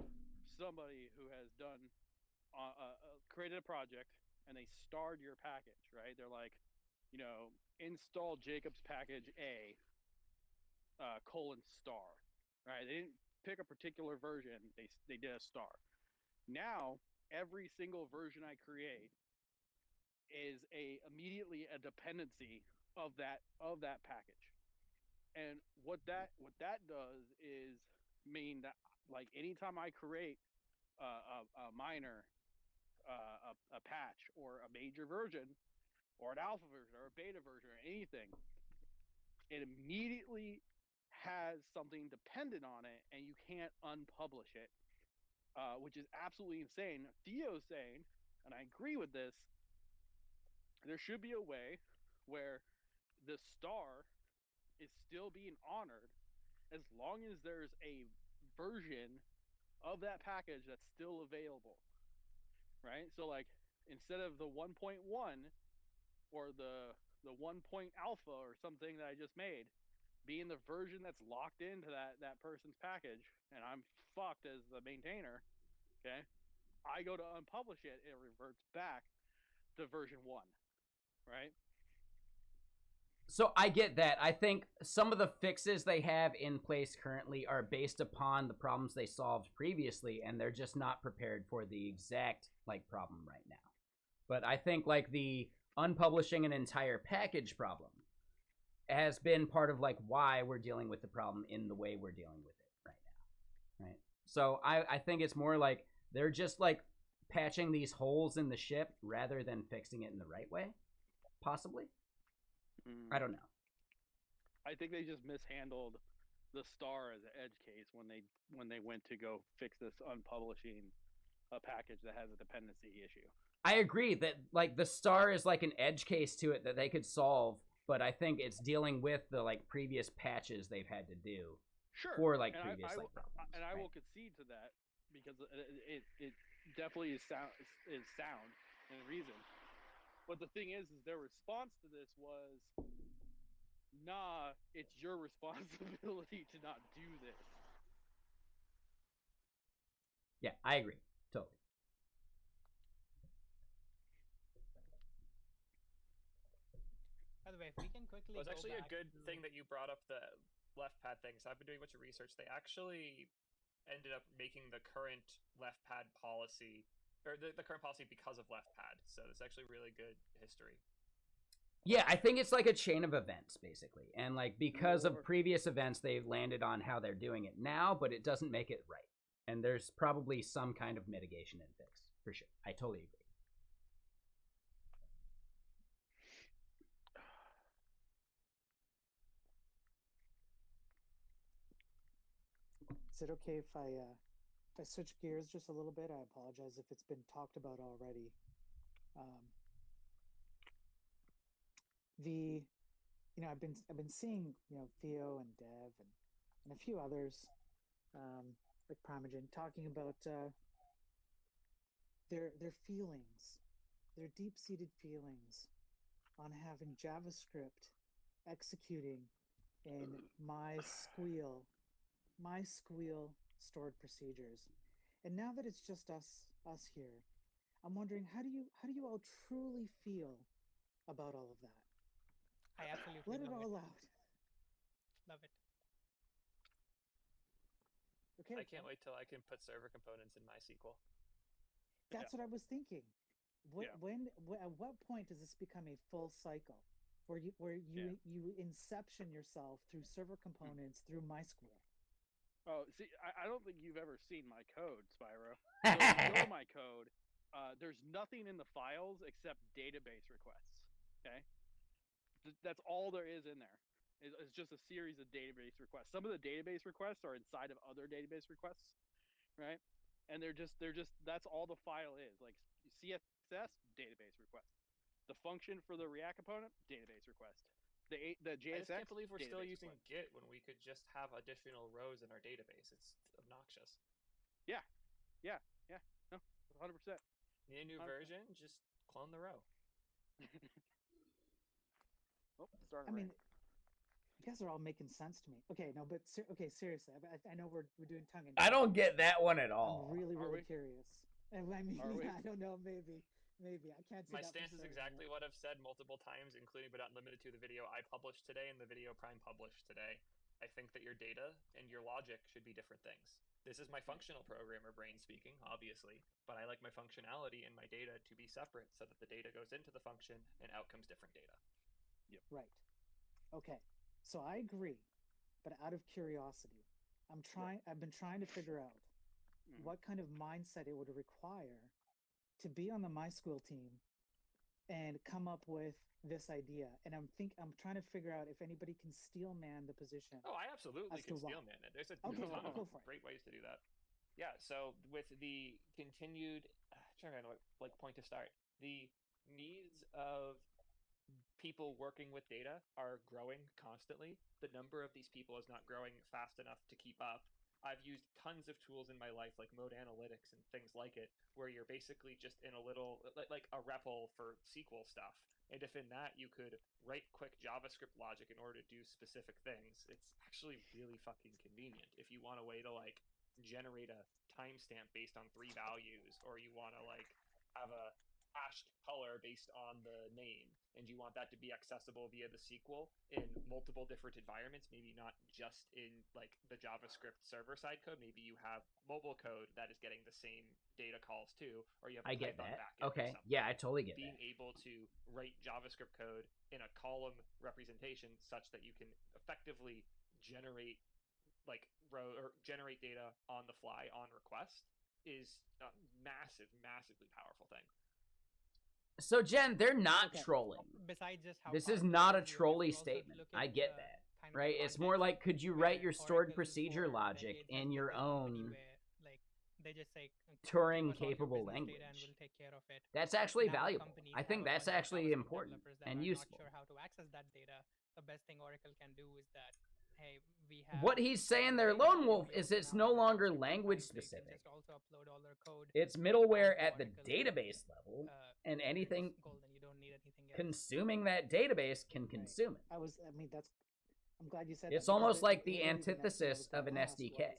somebody who has done created a project and they starred your package, right? They're like, you know, install Jacob's package A :star, right? They didn't pick a particular version. They did a star. Now every single version I create is immediately a dependency of that package. And what that does is mean that like anytime I create a minor, a patch or a major version or an alpha version or a beta version or anything, it immediately has something dependent on it, and you can't unpublish it, which is absolutely insane. Theo's saying, and I agree with this, there should be a way where the star is still being honored as long as there's a version of that package that's still available, right? So like instead of the 1.1 or the 1 alpha or something that I just made being the version that's locked into that person's package, and I'm fucked as the maintainer, okay? I go to unpublish it, it reverts back to version 1, right? So I get that. I think some of the fixes they have in place currently are based upon the problems they solved previously, and they're just not prepared for the exact like problem right now. But I think like the unpublishing an entire package problem has been part of like why we're dealing with the problem in the way we're dealing with it right now, right? So I think it's more like they're just like patching these holes in the ship rather than fixing it in the right way, possibly. I don't know. I think they just mishandled the star as an edge case when they went to go fix this unpublishing a package that has a dependency issue. I agree that like the star is like an edge case to it that they could solve, but I think it's dealing with the like previous patches they've had to do for like previous problems. And I will concede to that because it definitely is sound and reason. But the thing is their response to this was, nah, it's your responsibility to not do this. Yeah, I agree. Totally. By the way, if we can quickly Well, it's go actually a back good to... thing that you brought up the left pad thing. So I've been doing a bunch of research. They actually ended up making the current left pad policy, or the current policy because of left pad. So it's actually really good history. Yeah, I think it's like a chain of events, basically. And like because of previous events, they've landed on how they're doing it now, but it doesn't make it right. And there's probably some kind of mitigation and fix, for sure. I totally agree. Is it okay if I switch gears just a little bit? I apologize if it's been talked about already. I've been seeing Theo and Dev and a few others like Primogen talking about their feelings, their deep-seated feelings on having JavaScript executing in MySQL stored procedures. And now that it's just us here, I'm wondering how do you all truly feel about all of that? I absolutely Let it love all it. out. Love it. Okay. I can't wait till I can put server components in MySQL. That's what I was thinking. At what point does this become a full cycle where you inception yourself through server components through MySQL? Oh, see, I don't think you've ever seen my code, Spyro. So if you go to my code, there's nothing in the files except database requests. Okay, that's all there is in there. It's just a series of database requests. Some of the database requests are inside of other database requests, right? And they're just that's all the file is. Like CSS database request, the function for the React component database request, the JSX. I just can't believe we're still using request. Git when we could just have additional rows in our database. It's obnoxious. Yeah, no, 100%. Need a new version? Just clone the row. Oh, starting. I mean, you guys are all making sense to me. Okay, no, but seriously, I know we're doing tongue in cheek. I don't get that one at all. I'm really curious. I mean, I don't know, maybe I can't. My stance is exactly what I've said multiple times, including but not limited to the video I published today and the video Prime published today. I think that your data and your logic should be different things. This is my functional programmer brain speaking, obviously, but I like my functionality and my data to be separate so that the data goes into the function and out comes different data. Yep. Right. Okay. So I agree, but out of curiosity, I've been trying to figure out what kind of mindset it would require to be on the MySQL team and come up with this idea. And I'm trying to figure out if anybody can steel man the position. Oh, I absolutely can steel man it. There's a ton of great ways to do that. Yeah, so with the continued, trying to like point to start, the needs of people working with data are growing constantly. The number of these people is not growing fast enough to keep up. I've used tons of tools in my life, like Mode Analytics and things like it, where you're basically just in a little, like a REPL for SQL stuff. And if in that you could write quick JavaScript logic in order to do specific things, it's actually really fucking convenient. If you want a way to like generate a timestamp based on 3 values, or you want to like have a hashed color based on the name, and you want that to be accessible via the SQL in multiple different environments, maybe not just in like the JavaScript server side code, maybe you have mobile code that is getting the same data calls too, or you have a Python backend. Okay, yeah, I totally get being able to write JavaScript code in a column representation such that you can effectively generate like row or generate data on the fly on request is a massively powerful thing. So Jen, they're not trolling. Besides just how this is not a trolly statement. I get that, right? It's more like, could you write your stored procedure logic in your own they just say Turing capable language? And we'll take care of it. That's actually valuable. I think that's actually important and useful. I'm not sure how to access that data. The best thing Oracle can do is that, hey, we have... What he's saying there, Lone Wolf, is it's no longer language specific. Just also upload all their code. It's middleware at the database level, and anything consuming that database can consume it. I'm glad you said it's that. Almost like the antithesis of an SDK.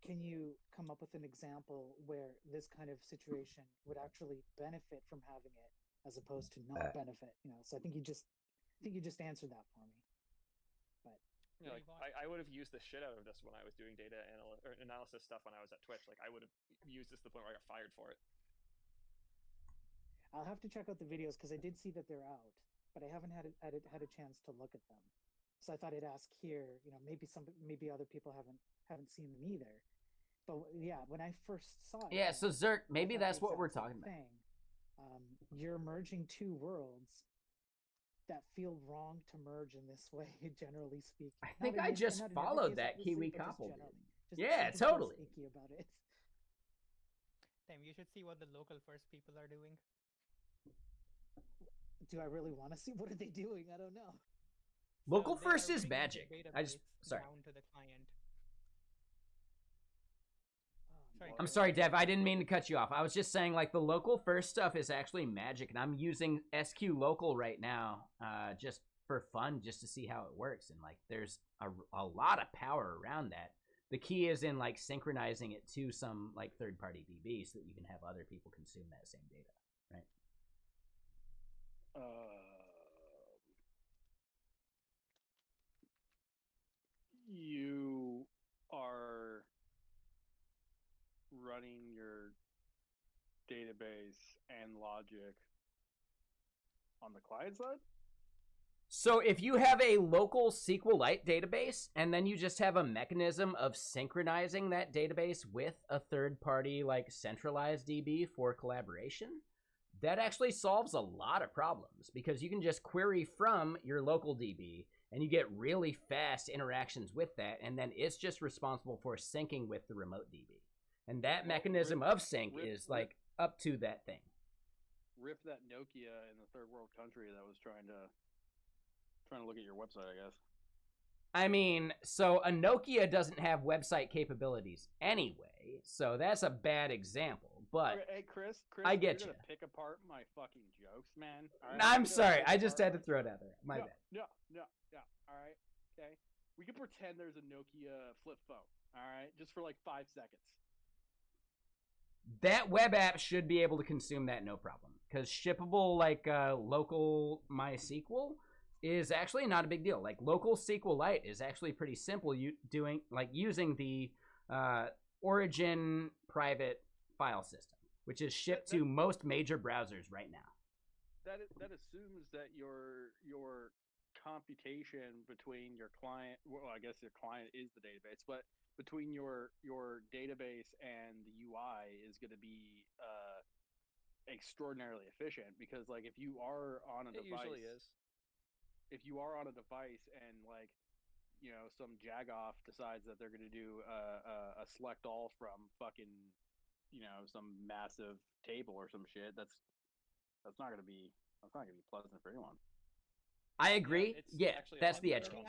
can you come up with an example where this kind of situation would actually benefit from having it as opposed to not benefit? So I think you just answered that for me. But you know, like I would have used the shit out of this when I was doing data analysis stuff when I was at Twitch. Like I would have used this to the point where I got fired for it. I'll have to check out the videos because I did see that they're out, but I haven't had a chance to look at them. So I thought I'd ask here. Maybe other people haven't seen them either. But yeah, when I first saw it, Yeah, so Zerk, maybe that's what we're exact talking same about. thing. You're merging two worlds that feel wrong to merge in this way, generally speaking. I think I just followed that Kiwi couple. Yeah, just totally. Sneaky about it. Damn, you should see what the local first people are doing. Do I really want to see? What are they doing? I don't know. Local So first they are is bringing magic. the I just database sorry. down to the client. Sorry, I'm sorry, Dev. I didn't mean to cut you off. I was just saying, like, the local first stuff is actually magic, and I'm using SQ local right now, just for fun, just to see how it works. And like, there's a lot of power around that. The key is in like synchronizing it to some like third-party DB so that you can have other people consume that same data, right? You are running your database and logic on the client side? So if you have a local SQLite database and then you just have a mechanism of synchronizing that database with a third-party like centralized DB for collaboration, that actually solves a lot of problems because you can just query from your local DB and you get really fast interactions with that, and then it's just responsible for syncing with the remote DB. And that mechanism of sync is like up to that thing. Rip that Nokia in the third world country that was trying to look at your website, I guess. I mean, so a Nokia doesn't have website capabilities anyway, so that's a bad example. But okay, hey, Chris, I get you're you. Gonna pick apart my fucking jokes, man. All right? I'm sorry, I just had to throw it out there. My bad. No. All right, okay. We can pretend there's a Nokia flip phone. All right, just for like 5 seconds. That web app should be able to consume that no problem, because shippable like local MySQL is actually not a big deal. Like local SQLite is actually pretty simple. Using the origin private file system, which is shipped to most major browsers right now. That assumes that your computation between your client, well, I guess your client is the database, but between your database and the UI is going to be extraordinarily efficient, because like if you are on a device, usually is. If you are on a device and like some jagoff decides that they're going to do a select all from fucking some massive table or some shit, that's not going to be pleasant for anyone. I agree. Yeah, that's the edge Let case.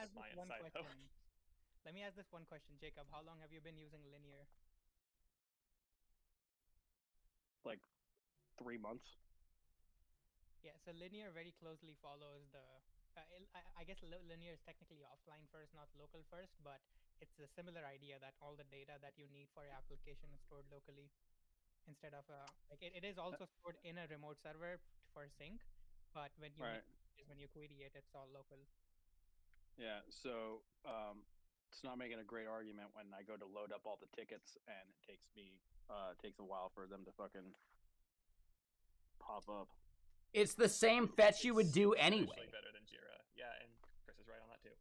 me ask this one question, Jacob. How long have you been using Linear? Like 3 months. Yeah, so Linear very closely follows the. I guess Linear is technically offline first, not local first, but it's a similar idea that all the data that you need for your application is stored locally, instead of it is also stored in a remote server for sync, but when you query it, it's all local. Yeah, so it's not making a great argument when I go to load up all the tickets and it takes a while for them to fucking pop up. It's the same fetch you would do anyway. Actually better than Jira. Yeah, and Chris is right on that too.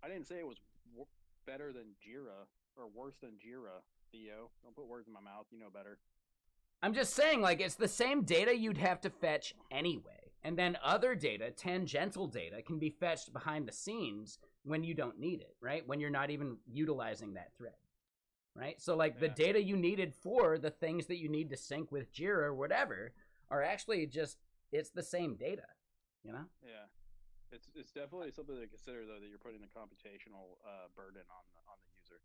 I didn't say it was better than Jira or worse than Jira, Theo. Don't put words in my mouth. You know better. I'm just saying, like, it's the same data you'd have to fetch anyway. And then other data, tangential data, can be fetched behind the scenes when you don't need it, right? When you're not even utilizing that thread, right? So, like, the data you needed for the things that you need to sync with Jira or whatever are actually just, it's the same data, you know? Yeah. It's definitely something to consider, though, that you're putting a computational burden on the user.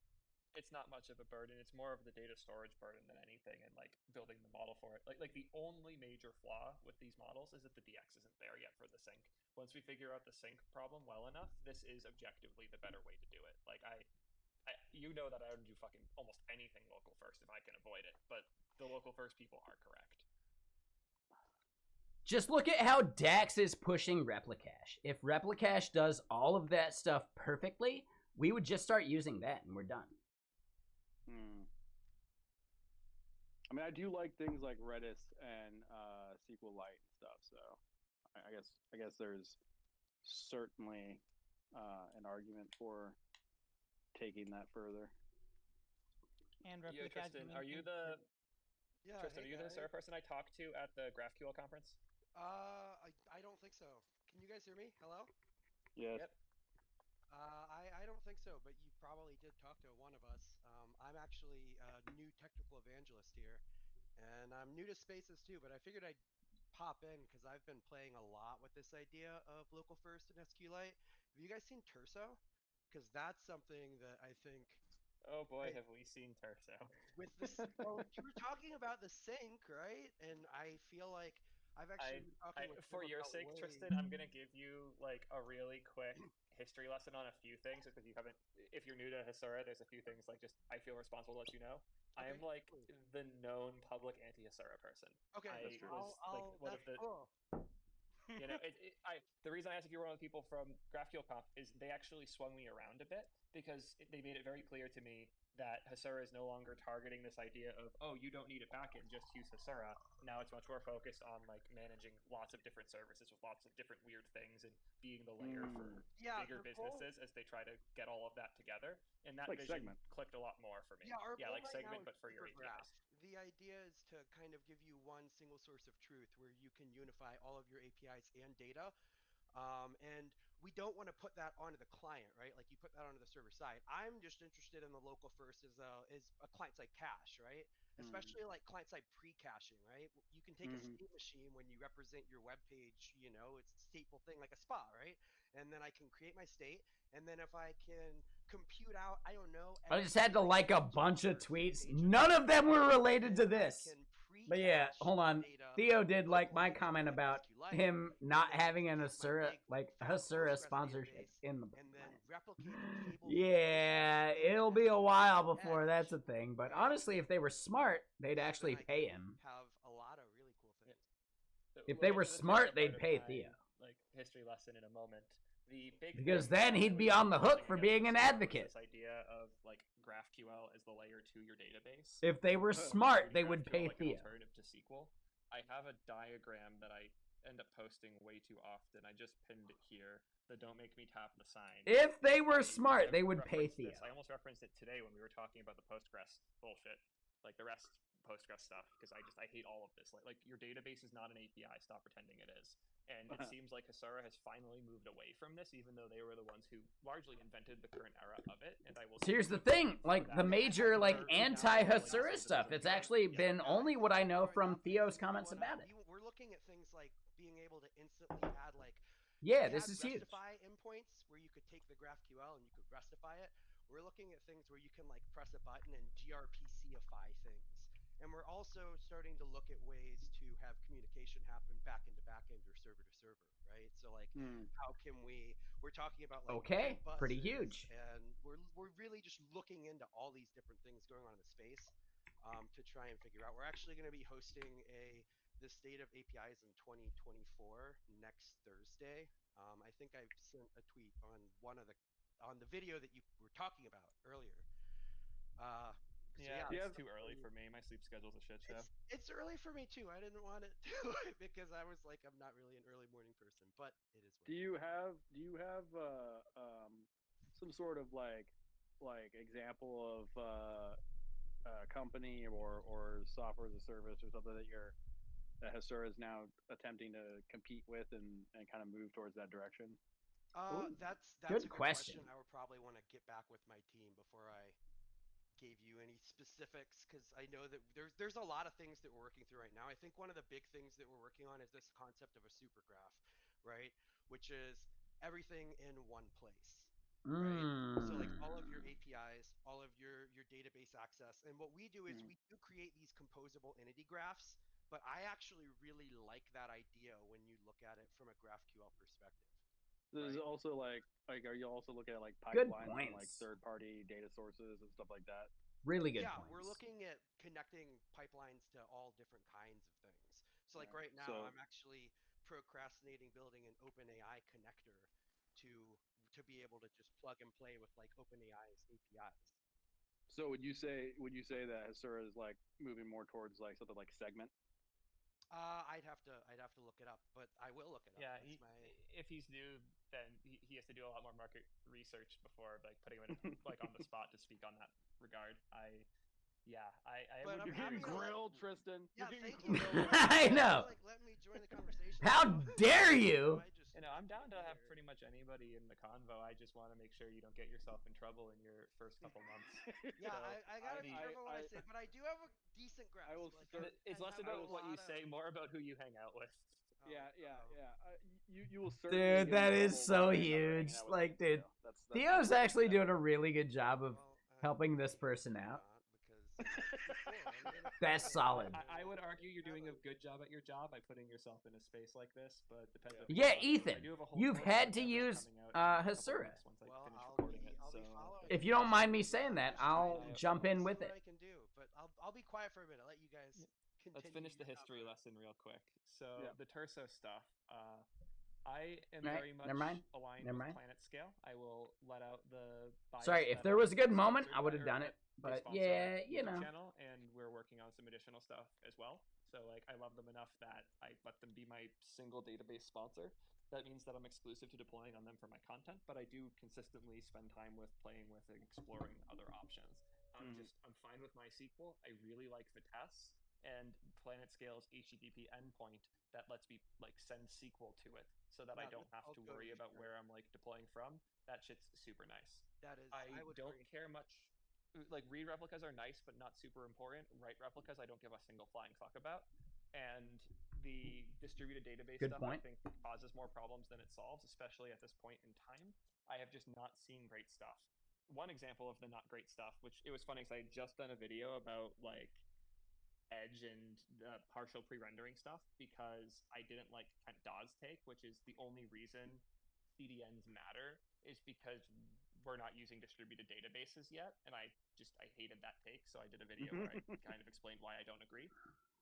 It's not much of a burden. It's more of the data storage burden than anything, and like building the model for it. Like the only major flaw with these models is that the DX isn't there yet for the sync. Once we figure out the sync problem well enough, this is objectively the better way to do it. Like you know that I would do fucking almost anything local first if I can avoid it, but the local first people are correct. Just look at how Dax is pushing Replicache. If Replicache does all of that stuff perfectly, we would just start using that and we're done. I mean, I do like things like Redis and SQLite and stuff. So I guess there's certainly an argument for taking that further. And Yeah, Replicache Tristan, are you the Yeah, Tristan? Are hey you the guys. server person I talked to at the GraphQL conference? I don't think so. Can you guys hear me? Hello? Yes. Yep. I don't think so, but you probably did talk to one of us. I'm actually a new technical evangelist here, and I'm new to spaces too, but I figured I'd pop in because I've been playing a lot with this idea of local first and SQLite. Have you guys seen Terso? Because that's something that I think Oh boy, Hey. have we seen Terso. with this, well, you were talking about the sync, right? And I feel like I've actually been talking with For him your about sake, ways. Tristan, I'm gonna give you like a really quick history lesson on a few things because you haven't. If you're new to Hasura, there's a few things like just I feel responsible to let you know. I am Okay, like cool. the known public anti-Hasura person. Okay, I That's true. was like one of that's the. cool. You know, the reason I asked if you were one of the people from GraphQL Conf is they actually swung me around a bit because they made it very clear to me that Hasura is no longer targeting this idea of, oh, you don't need a backend, just use Hasura. Now it's much more focused on like managing lots of different services with lots of different weird things and being the layer for Yeah, bigger the goal- businesses as they try to get all of that together. And that Like vision Segment. clicked a lot more for me. Yeah, our yeah, goal like right now Segment, is but for your Supergraph. APIs. The idea is to kind of give you one single source of truth where you can unify all of your APIs and data. And we don't want to put that onto the client, right? Like you put that onto the server side. I'm just interested in the local first as a client side cache, right? Especially like client side pre-caching, right? You can take a state machine when you represent your web page, you know, it's a stateful thing like a spa, right? And then I can create my state, and then if I can compute out, I don't know. I just had to everything like a to the bunch of first tweets. page of None the of them were website, related to then I this. can But yeah, pre-cache hold on. data Theo did like my locally comment into an about SQLite, him and not then I having can an take my Hasura, big like fat Hasura Postgres sponsorship database in the and then plan. replicate the table Yeah, information it'll in be a SQLite while at the before edge, that's a thing. But right? honestly, if they were smart, they'd And then actually I pay can him. have a lot of really cool things. If We'll they get were to the smart, Terso they'd part of pay my, Theo. like history lesson in a moment. The big Because thing then that I he'd was be on the hook pushing for against being an Hasura was advocate. This idea of like GraphQL as the layer to your database. If they were smart, they would pay like an Theo. alternative to SQL. I have a diagram that I end up posting way too often. I just pinned it here. The don't make me tap the sign. If they were I smart, they would pay referenced Theo. this. I almost referenced it today when we were talking about the Postgres bullshit, like the REST Postgres stuff, because I hate all of this. Like your database is not an API. Stop pretending it is. And it seems like Hasura has finally moved away from this, even though they were the ones who largely invented the current era of it. And I will. So here's the thing, like the major like anti-Hasura stuff, it's actually been only what I know from Theo's comments about it. We're looking at things like being able to instantly add like Yeah, we this had is huge. Restify endpoints where you could take the GraphQL and you could Restify it. We're looking at things where you can like press a button and gRPCify things. And we're also starting to look at ways to have communication happen backend to backend or server to server, right? So like how can we're talking about like Okay, buses, pretty huge. and we're really just looking into all these different things going on in the space to try and figure out. We're actually going to be hosting the state of APIs in 2024 next Thursday. I think I sent a tweet on on the video that you were talking about earlier. Yeah, it's too early for me. My sleep schedule's a shit show. It's early for me too. I didn't want to do it because I was like, I'm not really an early morning person, but it is. Do you have some sort of like example of a company or software as a service or something that Hasura is now attempting to compete with and kind of move towards that direction? That's good a good question. I would probably want to get back with my team before I gave you any specifics because I know that there's a lot of things that we're working through right now. I think one of the big things that we're working on is this concept of a super graph, right? Which is everything in one place. Right. So like all of your APIs, all of your database access. And what we do is we do create these composable entity graphs, but I actually really like that idea when you look at it from a GraphQL perspective. There's Right. also like are you also looking at like Good pipelines and like points. third-party data sources and stuff like that? Really good Yeah, points. we're looking at connecting pipelines to all different kinds of things. So like Right. right now, So I'm actually procrastinating building an OpenAI connector to to be able to just plug and play with like OpenAI's APIs. so would you say that Hasura is like moving more towards like something like segment? I'd have to look it up, but I will look it up. Yeah, That's my if he's new, then he has to do a lot more market research before like putting him in, like on the spot to speak on that regard. I But would I'm You're agree getting happy to with. let grilled, Tristan. yeah, You're getting thank you. grilled. I Thank know. you for like letting me join the conversation. How dare you? I just You know, I'm happy down to be have here. pretty much anybody in the convo. I just want to make sure you don't get yourself in trouble in your first couple months. Yeah, So I gotta be the careful what I say, but I do have a decent grasp. I will Like start. it's less I've had a about what you lot of say, more about who you hang out with. Yeah, yeah, oh. yeah. You will certainly Dude, get in that is trouble so by never huge. hanging out with me, Like, dude, Theo. That's Theo's actually doing a really good job of Well, helping this I person hope out. not, because it's cool. I'm gonna That's play, solid. I would argue you're doing a have good job at your job by putting yourself in a space like this, but depends Yeah. on who Yeah, you talk to. I Ethan, do have a whole you've course had on to Never use coming out in a couple of Hasura. weeks once I well, finish recording it. I'll So be following. If it. you don't mind me I'm saying that, just trying I'll to jump in with see what it. I can do, but I'll be quiet for a minute. Let you guys continue. let's finish the your history convo. lesson real quick. So Yeah. the Terso stuff. I am Right, very much never mind. aligned Never with mind. Planet Scale. I will let out the bias. Sorry, if that there I'm was a good moment, sponsored I would by- have or done that it. they But sponsor yeah, my you YouTube know. channel, and we're working on some additional stuff as well. So like, I love them enough that I let them be my single database sponsor. That means that I'm exclusive to deploying on them for my content, but I do consistently spend time with playing with and exploring other options. I'm fine with MySQL. I really like the tests and Planet Scale's HTTP endpoint that lets me like send SQL to it, so that I Yeah, don't have I'll to go worry to about sure. where I'm like deploying from. That shit's super nice. That is, I would don't agree. care much. Like, read replicas are nice, but not super important. Write replicas, I don't give a single flying fuck about. And the distributed database Good stuff, point. I think, causes more problems than it solves, especially at this point in time. I have just not seen great stuff. One example of the not great stuff, which it was funny because I had just done a video about like Edge and the partial pre-rendering stuff because I didn't like Daw's take, which is the only reason CDNs matter is because we're not using distributed databases yet, and I hated that take, so I did a video where I kind of explained why I don't agree.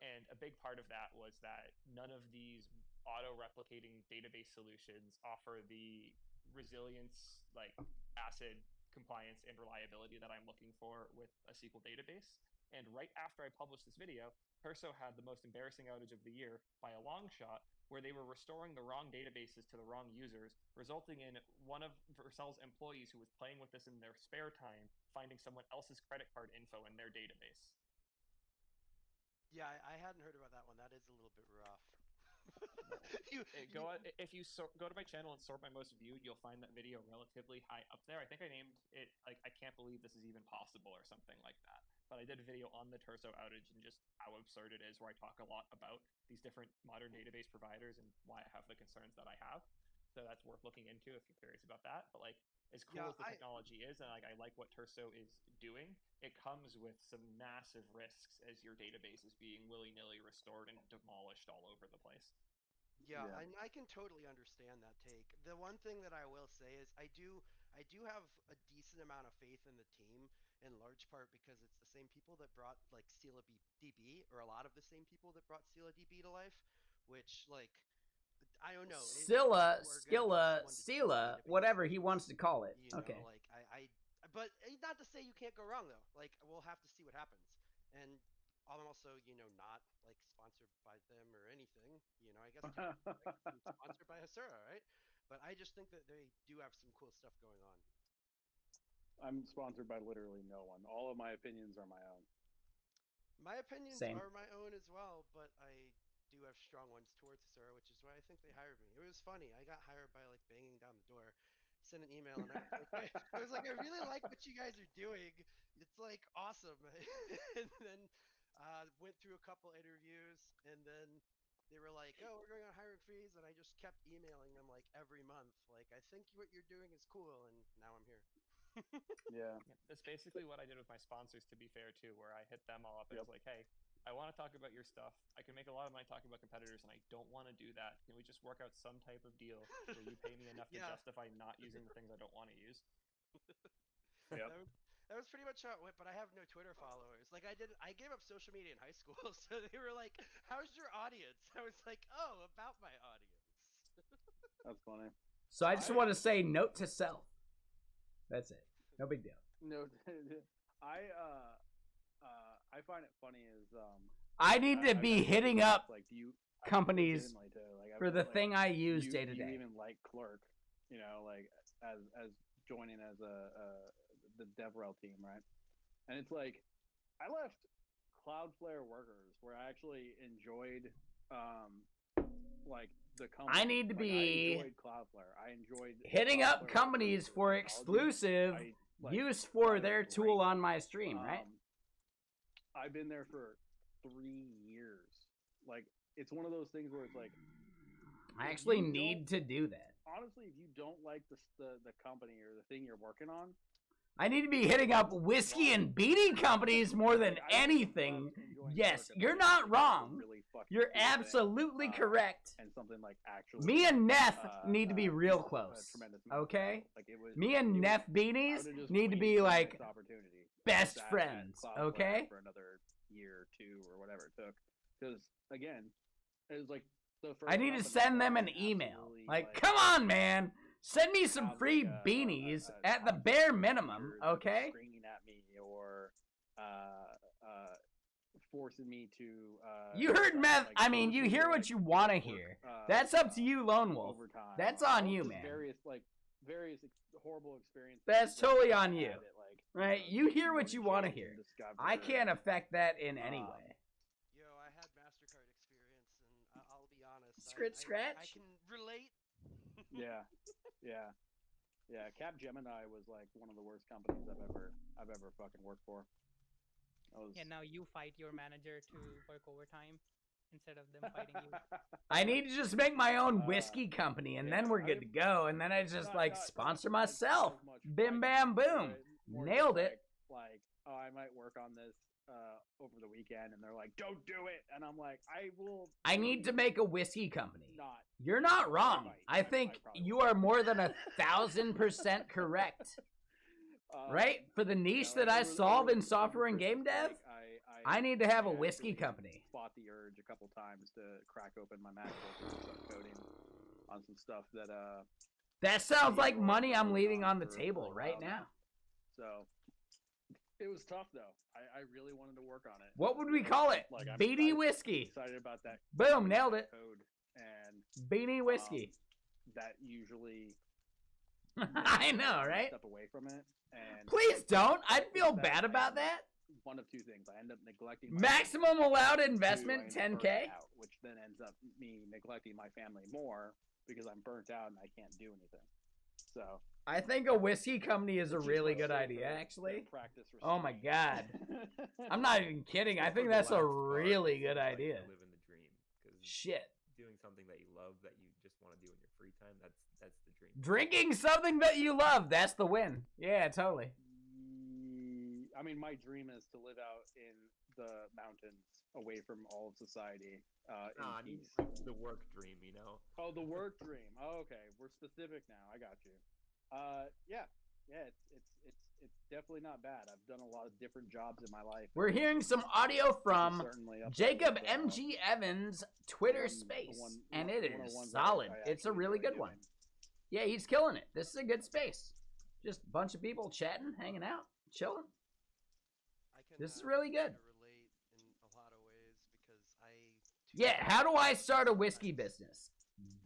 And a big part of that was that none of these auto-replicating database solutions offer the resilience, like ACID compliance and reliability that I'm looking for with a SQL database. And right after I published this video, Perso had the most embarrassing outage of the year by a long shot, where they were restoring the wrong databases to the wrong users, resulting in one of Vercel's employees who was playing with this in their spare time finding someone else's credit card info in their database. Yeah, I hadn't heard about that one. That is a little bit rough. If you go to my channel and sort by most viewed, you'll find that video relatively high up there. I think I named it like "I can't believe this is even possible" or something like that. But I did a video on the Terso outage and just how absurd it is, where I talk a lot about these different modern database providers and why I have the concerns that I have. So that's worth looking into if you're curious about that. But like, as cool Yeah, as the technology is, and like I like what Terso is doing, it comes with some massive risks as your database is being willy-nilly restored and demolished all over the place. Yeah, Yeah. I can totally understand that take. The one thing that I will say is I do have a decent amount of faith in the team, in large part because it's the same people that brought like Scylla DB, or a lot of the same people that brought Scylla DB to life, which like I don't know. Scylla, You are gonna need Skilla, someone to do Scylla, database whatever he things, wants to call it. you know, Okay. like but not to say you can't go wrong though. Like we'll have to see what happens. And I'm also, not like sponsored by them or anything. I guess I'm sponsored by Hasura, right? But I just think that they do have some cool stuff going on. I'm sponsored by literally no one. All of my opinions are my own. My opinions Same. are my own as well, but I do have strong ones towards Hasura, which is why I think they hired me. It was funny. I got hired by like banging down the door, sent an email, and I was like, I really like what you guys are doing. It's like awesome. And then went through a couple interviews, and then they were like, "Oh, we're going on hiring freeze," and I just kept emailing them like every month, like, "I think what you're doing is cool," and now I'm here. Yeah. That's basically what I did with my sponsors, to be fair, too, where I hit them all up and was like, hey, I want to talk about your stuff. I can make a lot of money talking about competitors, and I don't want to do that. Can we just work out some type of deal where you pay me enough to Yeah. justify not using the things I don't want to use? Yep. That was pretty much how it went, but I have no Twitter followers. Like I gave up social media in high school, so they were like, "How's your audience?" I was like, "Oh, about my audience." That's funny. So I just want to say, note to self. That's it. No big deal. No, I find it funny is I need to I've be had hitting people up ask, like, do you companies legitimately, too, like, I've for been, the like, thing I use do day to you day. even like Clerk, you know, like as joining as the DevRel team, right? And it's like I left Cloudflare Workers where I actually enjoyed like the company. I need to Like, be I enjoyed Cloudflare. I enjoyed hitting up Cloudflare companies Workers for technology. exclusive I, like, use thought for it their was tool great. on my stream, right? I've been there for 3 years. Like, it's one of those things where it's like I if actually you need don't- to do that. honestly, if you don't like the company or the thing you're working on, I need to be hitting up whiskey and beanie companies more than like, I would've anything. loved enjoying Yes, Clerk if you're I not actually wrong. did a really fucking You're cool thing, absolutely correct. and something like actually Me and Neff need to be you real know, a close. tremendous amount of Okay? potential. Like, it was, Me and it was- Neff I beanies would've just need to waited be for the like next opportunity. best Sat at friends, Cloudflare okay? For another year or two or whatever it took, because again, it was like the first I need to company send that them an I email. absolutely, Like, come on, man. Send me some have, free like, a beanies a at the toxic bare manager minimum, that was okay? screaming at me or forcing me to You heard Meth. like, I mean, you forcing me hear to, what like, you want to work, hear. That's up to you, Lone Wolf. overtime. That's on Well, you, just man. various horrible experiences. That's that totally I on you. had at, like, Right? know, You hear what Morning you want to Shades hear. and Discover I can't and, affect that in any way. Yo, I had Mastercard experience, and I'll be honest. Scritch scratch? I can relate. yeah, Capgemini was like one of the worst companies I've ever fucking worked for. Yeah, now you fight your manager to work overtime instead of them fighting you. I need to just make my own whiskey company, and then we're good to go. And then I just like sponsor myself. Bim bam boom. Nailed it. Like, oh, I might work on this over the weekend, and they're like, "Don't do it," and I'm like, "I will." I need to make a whiskey company. Not. You're not wrong. I think probably you will. are more than 1,000% correct. Right? For the niche that I solve in software and game dev, I need to have a whiskey company. Fought the urge a couple times to crack open my MacBook and start coding on some stuff that That sounds like people money are I'm leaving working on the for a table right while now. So it was tough though. I really wanted to work on it. What would we call it? Like, I'm Beanie excited- whiskey. Excited about that. Boom, nailed it. Code and Beanie whiskey. that usually I know, right? step away from it. And Please don't. I'd feel bad about that. one of two things. I end up neglecting my Maximum allowed family, investment, two, I end up 10K. burning out, which then ends up me neglecting my family more because I'm burnt out and I can't do anything. So I think a whiskey company is a it's just really much good safer idea, to actually. practice Oh my restraint. god. I'm not even kidding. I It's think the that's a last part really of, good like, idea. Living the dream, because Shit. doing something that you love that you just want to do in your free time, that's the dream. Drinking something that you love, that's the win. Yeah, totally. I mean, my dream is to live out in the mountains, away from all of society, in Nah, I mean, peace. like, the work dream, you know? Oh, the work dream. Oh, okay, we're specific now. I got you. Yeah. It's definitely not bad. I've done a lot of different jobs in my life. We're hearing some audio This is from certainly up there Jacob with, MG Evans' Twitter space, and it is solid. It's a really good one. Yeah, he's killing it. This is a good space. Just a bunch of people chatting, hanging out, chilling. I can. This is really good. kinda relate in a lot of ways because I. Yeah, how do I start a whiskey business?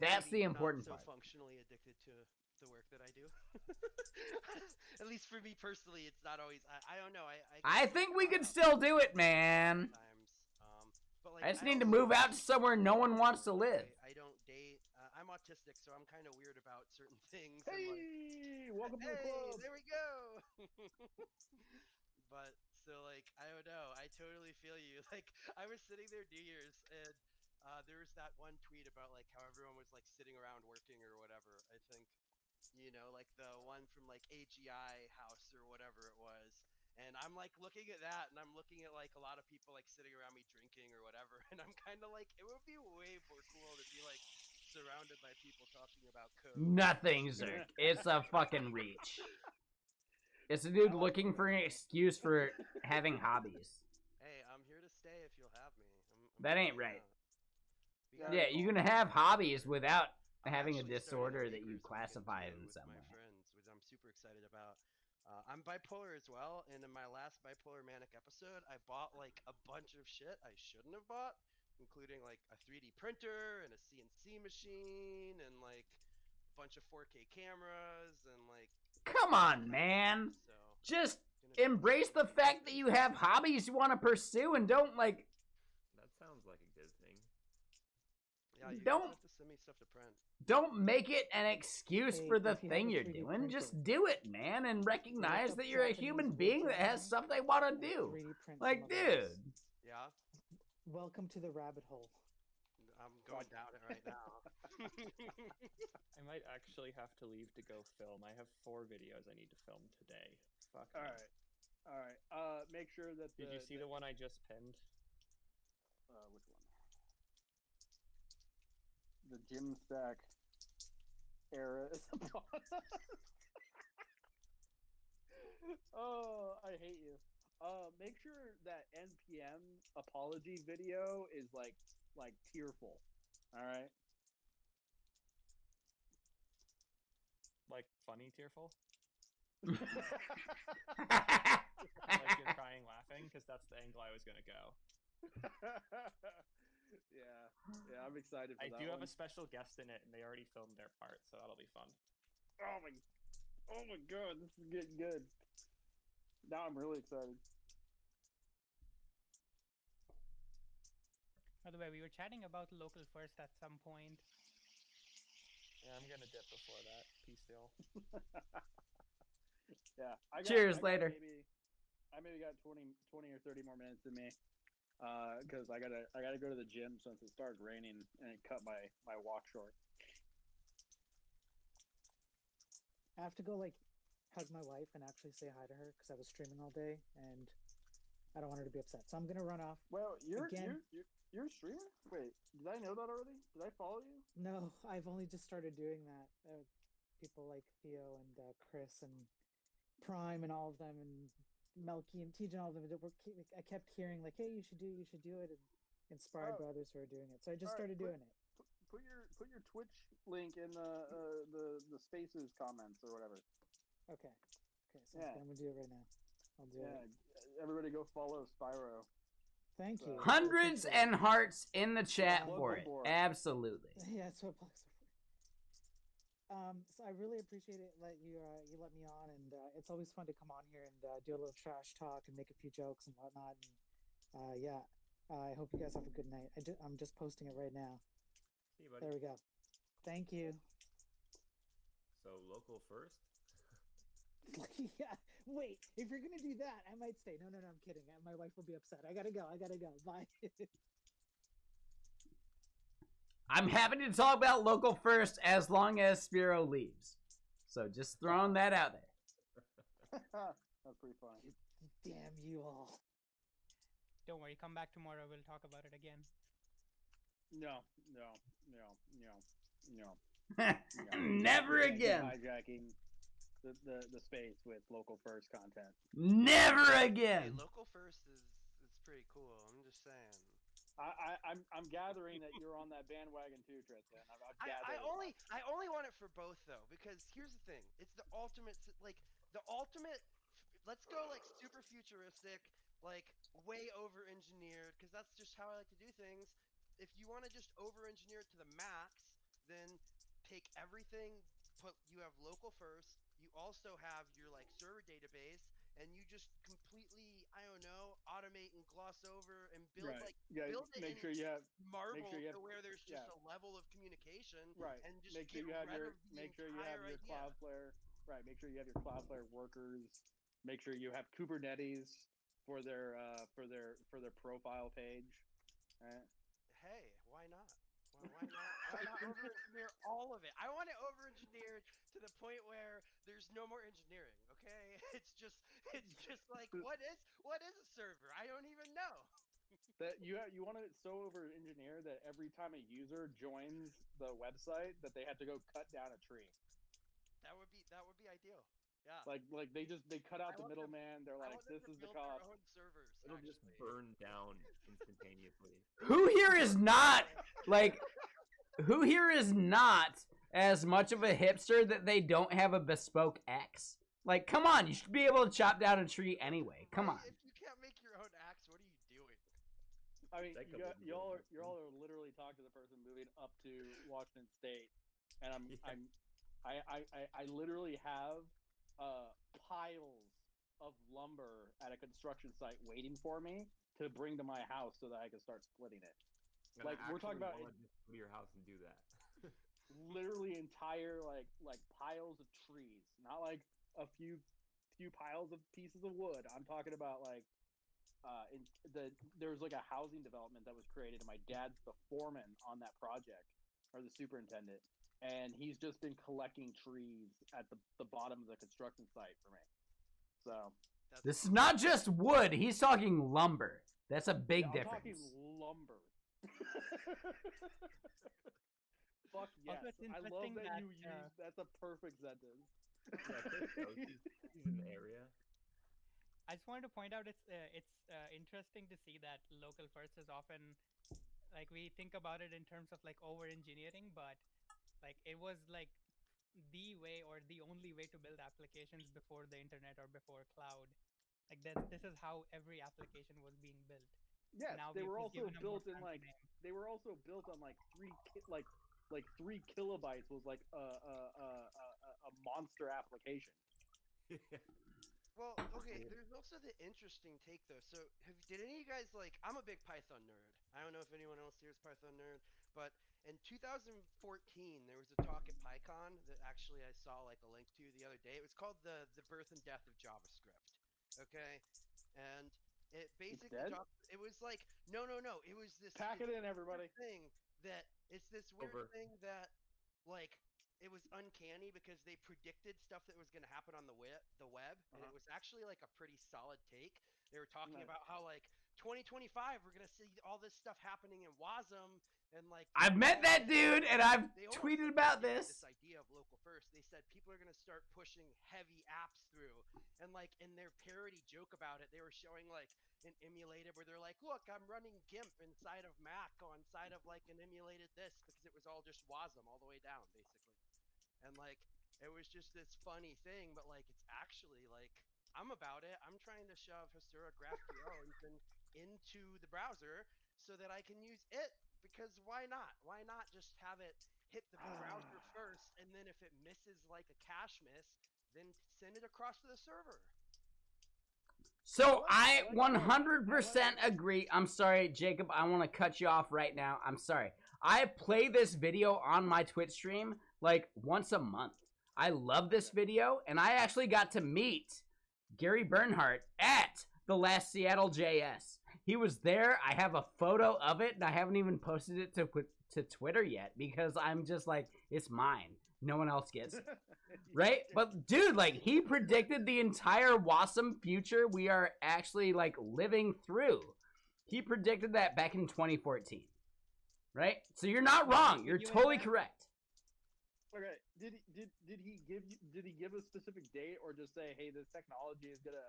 That's the maybe important not so part. functionally addicted to the work that I do. At least for me personally, it's not always. I don't know. I think we could still do it, man. Sometimes, but like, I just need to also move out to somewhere no one wants to live. I don't date. I'm autistic, so I'm kind of weird about certain things. and, like, Hey, welcome to the hey, club. there we go. But so like I don't know. I totally feel you. Like I was sitting there New Year's and there was that one tweet about like how everyone was like sitting around working or whatever. I think like the one from like AGI House or whatever it was. And I'm like looking at that, and I'm looking at like a lot of people like sitting around me drinking or whatever, and I'm kind of like, it would be way more cool to be like surrounded by people talking about code. Nothing, Zerk. It's a fucking reach. It's a dude looking for an excuse for having hobbies. Hey, I'm here to stay if you'll have me. I'm That gonna ain't hang right. out. Yeah, you can have hobbies without I'm having a actually starting disorder a that you makers weekend classify too in with some my way. friends, which I'm super excited about. I'm bipolar as well, and in my last bipolar manic episode, I bought like a bunch of shit I shouldn't have bought, including like a 3D printer and a CNC machine and like a bunch of 4K cameras and like Come all on, kinds of man. stuff. So Just gonna be embrace the gonna be fact that busy. you have hobbies you want to pursue and don't like That sounds like a good thing. Yeah, you guys don't have to send me stuff to print. make it an excuse Hey, for the if you have thing a you're 3D doing. Just printer, do it, man, and recognize up that you're a Japanese human wood being that has joinery stuff they want to and do. 3D print Like, some of those. dude. Yeah, Welcome to the rabbit hole. I'm going down it right now. I might actually have to leave to go film. I have 4 videos I need to film today. Fuck. All me. right. All right. Make sure that Did you see the one I just pinned? Which one? The gym stack era is upon us. Oh, I hate you. Make sure that NPM apology video is like tearful. All right. Like funny, tearful? Yeah. Like you're crying, laughing? Because that's the angle I was gonna go. Yeah, I'm excited for I that do have one. a special guest in it, and they already filmed their part, so that'll be fun. Oh my god, this is getting good. Now I'm really excited. By the way, we were chatting about local first at some point. Yeah, I'm gonna dip before that. Peace, y'all. Yeah, Cheers later. I maybe got 20 or 30 more minutes in me, because I gotta go to the gym since it started raining and it cut my walk short. I have to go like hug my wife and actually say hi to her because I was streaming all day and I don't want her to be upset. So I'm gonna run off. Well, you're Again- you're a streamer. Wait, did I know that already? Did I follow you? No, I've only just started doing that. People like Theo and Chris and Prime and all of them and Melky and TJ and all of them. I kept hearing like, "Hey, you should do it," and inspired by others who are doing it. So I just started doing it. Put your Twitch link in the spaces comments or whatever. Okay. So I'm gonna do it right now. I'll do it. Everybody go follow Spyro. Thank you. Hundreds and hearts in the chat Yeah. for it. Local board. Absolutely. Yeah, that's what plugs are for. So I really appreciate it. You let me on, and it's always fun to come on here and do a little trash talk and make a few jokes and whatnot. And yeah, I hope you guys have a good night. I'm just posting it right now. See you, buddy. There we go. Thank you. So local first. Yeah. Wait, if you're gonna do that, I might stay. No, I'm kidding. My wife will be upset. I gotta go. Bye. I'm happy to talk about local first as long as Spiro leaves. So just throwing that out there. That's pretty funny. Damn you all. Don't worry, come back tomorrow. We'll talk about it again. No. Never again. Hijacking the space with local first content. Never Hey, again. local first is pretty cool. I'm just saying. I'm gathering that you're on that bandwagon too, Tristan. I only want it for both though, because here's the thing: it's the ultimate, like the ultimate. Let's go like super futuristic, like way over engineered, because that's just how I like to do things. If you want to just over engineer it to the max, then take everything. You have local first. You also have your like server database, and you just completely, I don't know, automate and gloss over and build build it make sure you have marble you have, to where there's just a level of communication, right. and just Make sure get you have rid your of the make sure you have entire your idea. Cloudflare. Right. Make sure you have your Cloudflare workers. Make sure you have Kubernetes for their profile page. Right. Hey, why not? Why not over-engineer all of it. I want it over-engineered to the point where there's no more engineering. Okay, it's just like what is a server? I don't even know. That you want it so over engineered that every time a user joins the website that they have to go cut down a tree. That would be ideal. Yeah. Like they cut out I the want them- middleman. They're I like, want them this to is the build their cost. own servers. It'll just actually. burn down instantaneously. Who here is not like? Who here is not as much of a hipster that they don't have a bespoke axe? Like, come on, you should be able to chop down a tree anyway. Come Right, on. If you can't make your own axe, what are you doing? I mean, Jacob will be y'all doing are literally talking to the person moving up to Washington State, and Yeah. I literally have piles of lumber at a construction site waiting for me to bring to my house so that I can start splitting it. And Like, I we're talking about want to just go to your house and do that. literally entire like piles of trees, not like a few piles of pieces of wood. I'm talking about like there was like a housing development that was created, and my dad's the foreman on that project, or the superintendent, and he's just been collecting trees at the bottom of the construction site for me. So That's This is awesome. not just wood. He's talking lumber. That's a big yeah, I'm difference. talking lumber. Fuck yes! Also, it's I love interesting that that, you use. That's a perfect sentence. Yeah, Chris knows. He's in the area. I just wanted to point out it's interesting to see that local first is often like we think about it in terms of like over engineering, but like it was like the way or the only way to build applications before the internet or before cloud. Like this is how every application was being built. Yes, Now they we've were just also given a more built in fancy like name. they were also built on like 3 kilobytes was like a monster application. Well, okay. There's also the interesting take though. So, did any of you guys like? I'm a big Python nerd. I don't know if anyone else here is Python nerd, but in 2014 there was a talk at PyCon that actually I saw like a link to the other day. It was called the birth and death of JavaScript. Okay, and it It's basically dead. talked. It was like no, no, no. It was this Pack it in, everybody. thing that it's this weird Over. thing that like it was uncanny because they predicted stuff that was going to happen on the web, and it was actually like a pretty solid take. They were talking Nice. about how like 2025 we're going to see all this stuff happening in WASM, and like I've met that dude, and I've they almost tweeted like about predicted this. this idea of local first. They said people are going to start pushing heavy apps through, and like in their parody joke about it, they were showing like an emulated where they're like, look, I'm running GIMP inside of Mac on side of like an emulated this because it was all just WASM all the way down basically. And like it was just this funny thing, but like it's actually like I'm about it. I'm trying to shove Hasura GraphQL engine into the browser so that I can use it because why not? Why not just have it hit the browser first, and then if it misses like a cache miss, then send it across to the server. So I I like- 100% agree. I'm sorry, Jacob. I want to cut you off right now. I'm sorry. I play this video on my Twitch stream like once a month. I love this video, and I actually got to meet Gary Bernhardt at the last Seattle JS. He was there. I have a photo of it, and I haven't even posted it to Twitter yet because I'm just like, it's mine. No one else gets it. Right? But dude, like he predicted the entire WASM future we are actually like living through. He predicted that back in 2014. Right? So you're not wrong. You're totally correct. Okay. Did he give a specific date or just say, hey, this technology is gonna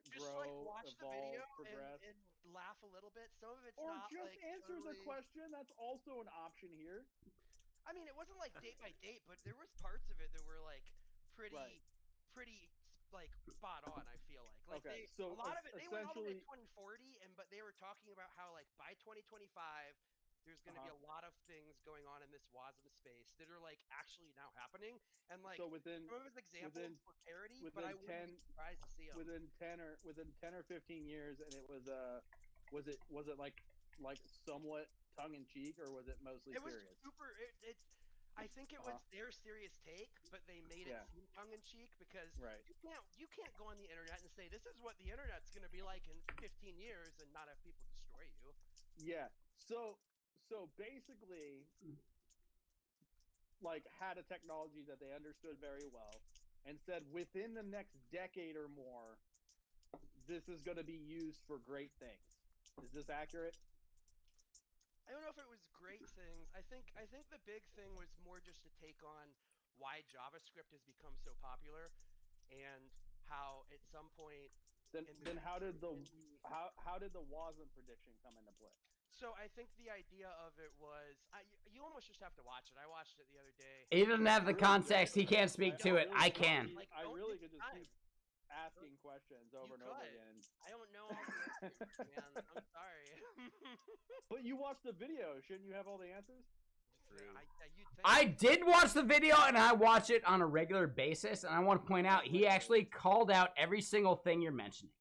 Just grow, like watch the evolve, video progress? and laugh a little bit. Some of it's Or not just like answer the totally... question. That's also an option here. I mean, it wasn't like date by date, but there was parts of it that were like pretty, Right. pretty like spot on. I feel like Okay, they so a lot of it they went all the way to essentially- 2040, but they were talking about how like by 2025 there's going to be a lot of things going on in this WASM space that are like actually now happening, and like So within some of his examples were parody, but I wouldn't be surprised to see them within 10 or 15 years, and it was like somewhat tongue in cheek, or was it mostly It was serious? super. It's. I think it was their serious take, but they made it Yeah. seem tongue in cheek because Right. you can't go on the internet and say this is what the internet's going to be like in 15 years and not have people destroy you. Yeah. So basically, like had a technology that they understood very well and said within the next decade or more, this is going to be used for great things. Is this accurate? I don't know if it was great things. I think the big thing was more just to take on why JavaScript has become so popular and how at some point Then in the then how future did the when we how did the WASM prediction come into play? so I think the idea of it was you almost just have to watch it. I watched it the other day. He doesn't have I the really context. don't. He can't speak to it. I can. Like, I don't really take could the just time. keep asking questions over You and over could. again. I don't know all the answers, man. I'm sorry. But you watched the video, shouldn't you have all the answers? You'd think. I did watch the video, and I watch it on a regular basis. And I want to point out, he actually called out every single thing you're mentioning.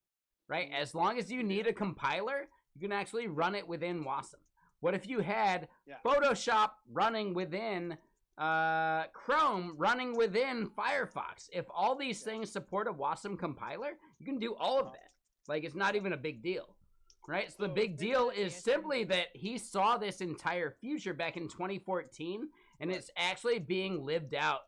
Right? As long as you need a compiler, you can actually run it within WASM. What if you had Photoshop running within Chrome, running within Firefox? If all these things support a WASM compiler, you can do all of that. Like, it's not even a big deal. Right? So the big deal is simply that he saw this entire future back in 2014, and it's actually being lived out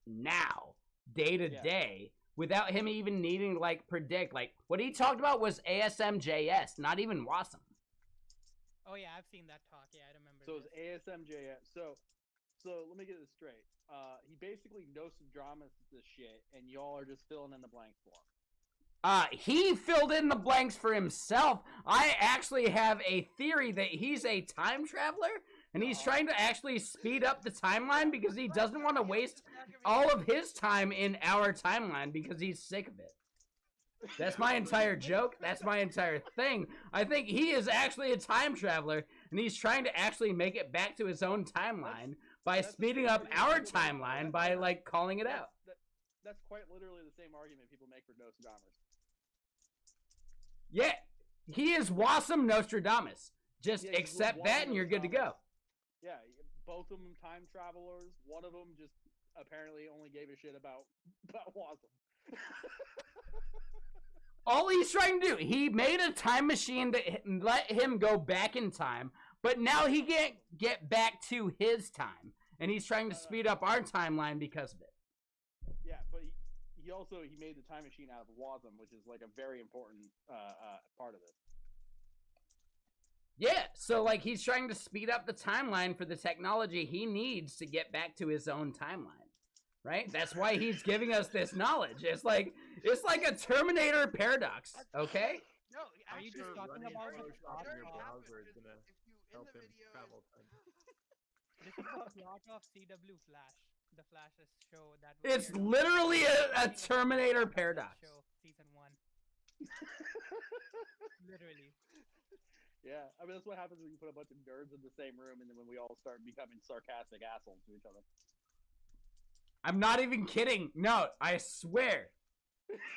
now, day to day, without him even needing to, like, predict. Like, what he talked about was ASM.js, not even WASM. Oh yeah, I've seen that talk. Yeah, I remember. So it's ASM.js. So let me get this straight. He basically Nostradamus this shit, and y'all are just filling in the blanks for him. He filled in the blanks for himself. I actually have a theory that he's a time traveler, and he's trying to actually speed up the timeline because he doesn't want to waste all of his time in our timeline because he's sick of it. That's my entire joke. That's my entire thing. I think he is actually a time traveler, and he's trying to actually make it back to his own timeline by speeding up our timeline by, like, calling it out. That's quite literally the same argument people make for Nostradamus. Yeah, he is WASM Nostradamus. Just accept that and you're good to go. Yeah, both of them time travelers. One of them just apparently only gave a shit about WASM. All he's trying to do, he made a time machine that let him go back in time, but now he can't get back to his time, and he's trying to speed up our timeline because of it. Yeah, but he made the time machine out of WASM, which is like a very important part of this. Yeah, so like he's trying to speed up the timeline for the technology he needs to get back to his own timeline. Right? That's why he's giving us this knowledge. It's like a Terminator paradox, okay? No, are you just talking about the plot your of... browser is gonna if you in help the him video travel time. This is the plot of CW Flash, the Flash's show that. It's literally a Terminator paradox. Show, season 1. Literally. Yeah, I mean that's what happens when you put a bunch of nerds in the same room, and then when we all start becoming sarcastic assholes to each other. I'm not even kidding. No, I swear.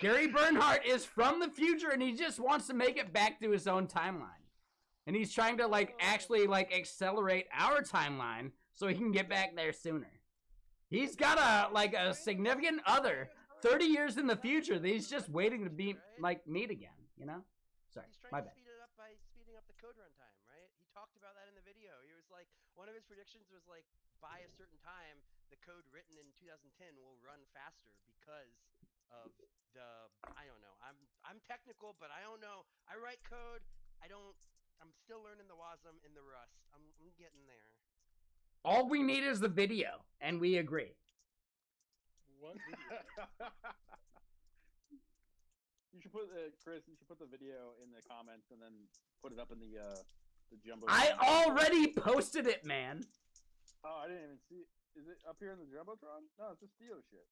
Gary Bernhardt is from the future, and he just wants to make it back to his own timeline. And he's trying to, like, actually, like, accelerate our timeline so he can get back there sooner. He's got a significant other 30 years in the future that he's just waiting to be, like, meet again, you know? Sorry, he's my trying to bad. speed it up by speeding up the code runtime, right? He talked about that in the video. He was like, one of his predictions was like, by a certain time, the code written in 2010 will run faster because of the, I don't know. I'm technical, but I don't know. I write code. I'm still learning the WASM in the Rust. I'm getting there. All we need is the video, and we agree. What video? You should put Chris. You should put the video in the comments and then put it up in the jumbo. I already posted it, man. Oh, I didn't even see it. Is it up here in the jumbotron? No, it's just Theo shit.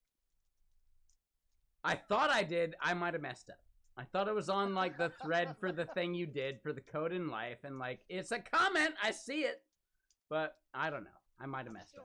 I thought I did. I might have messed up. I thought it was on, like, the thread for the thing you did for the code in life, and, like, it's a comment. I see it. But I don't know. I might have messed up.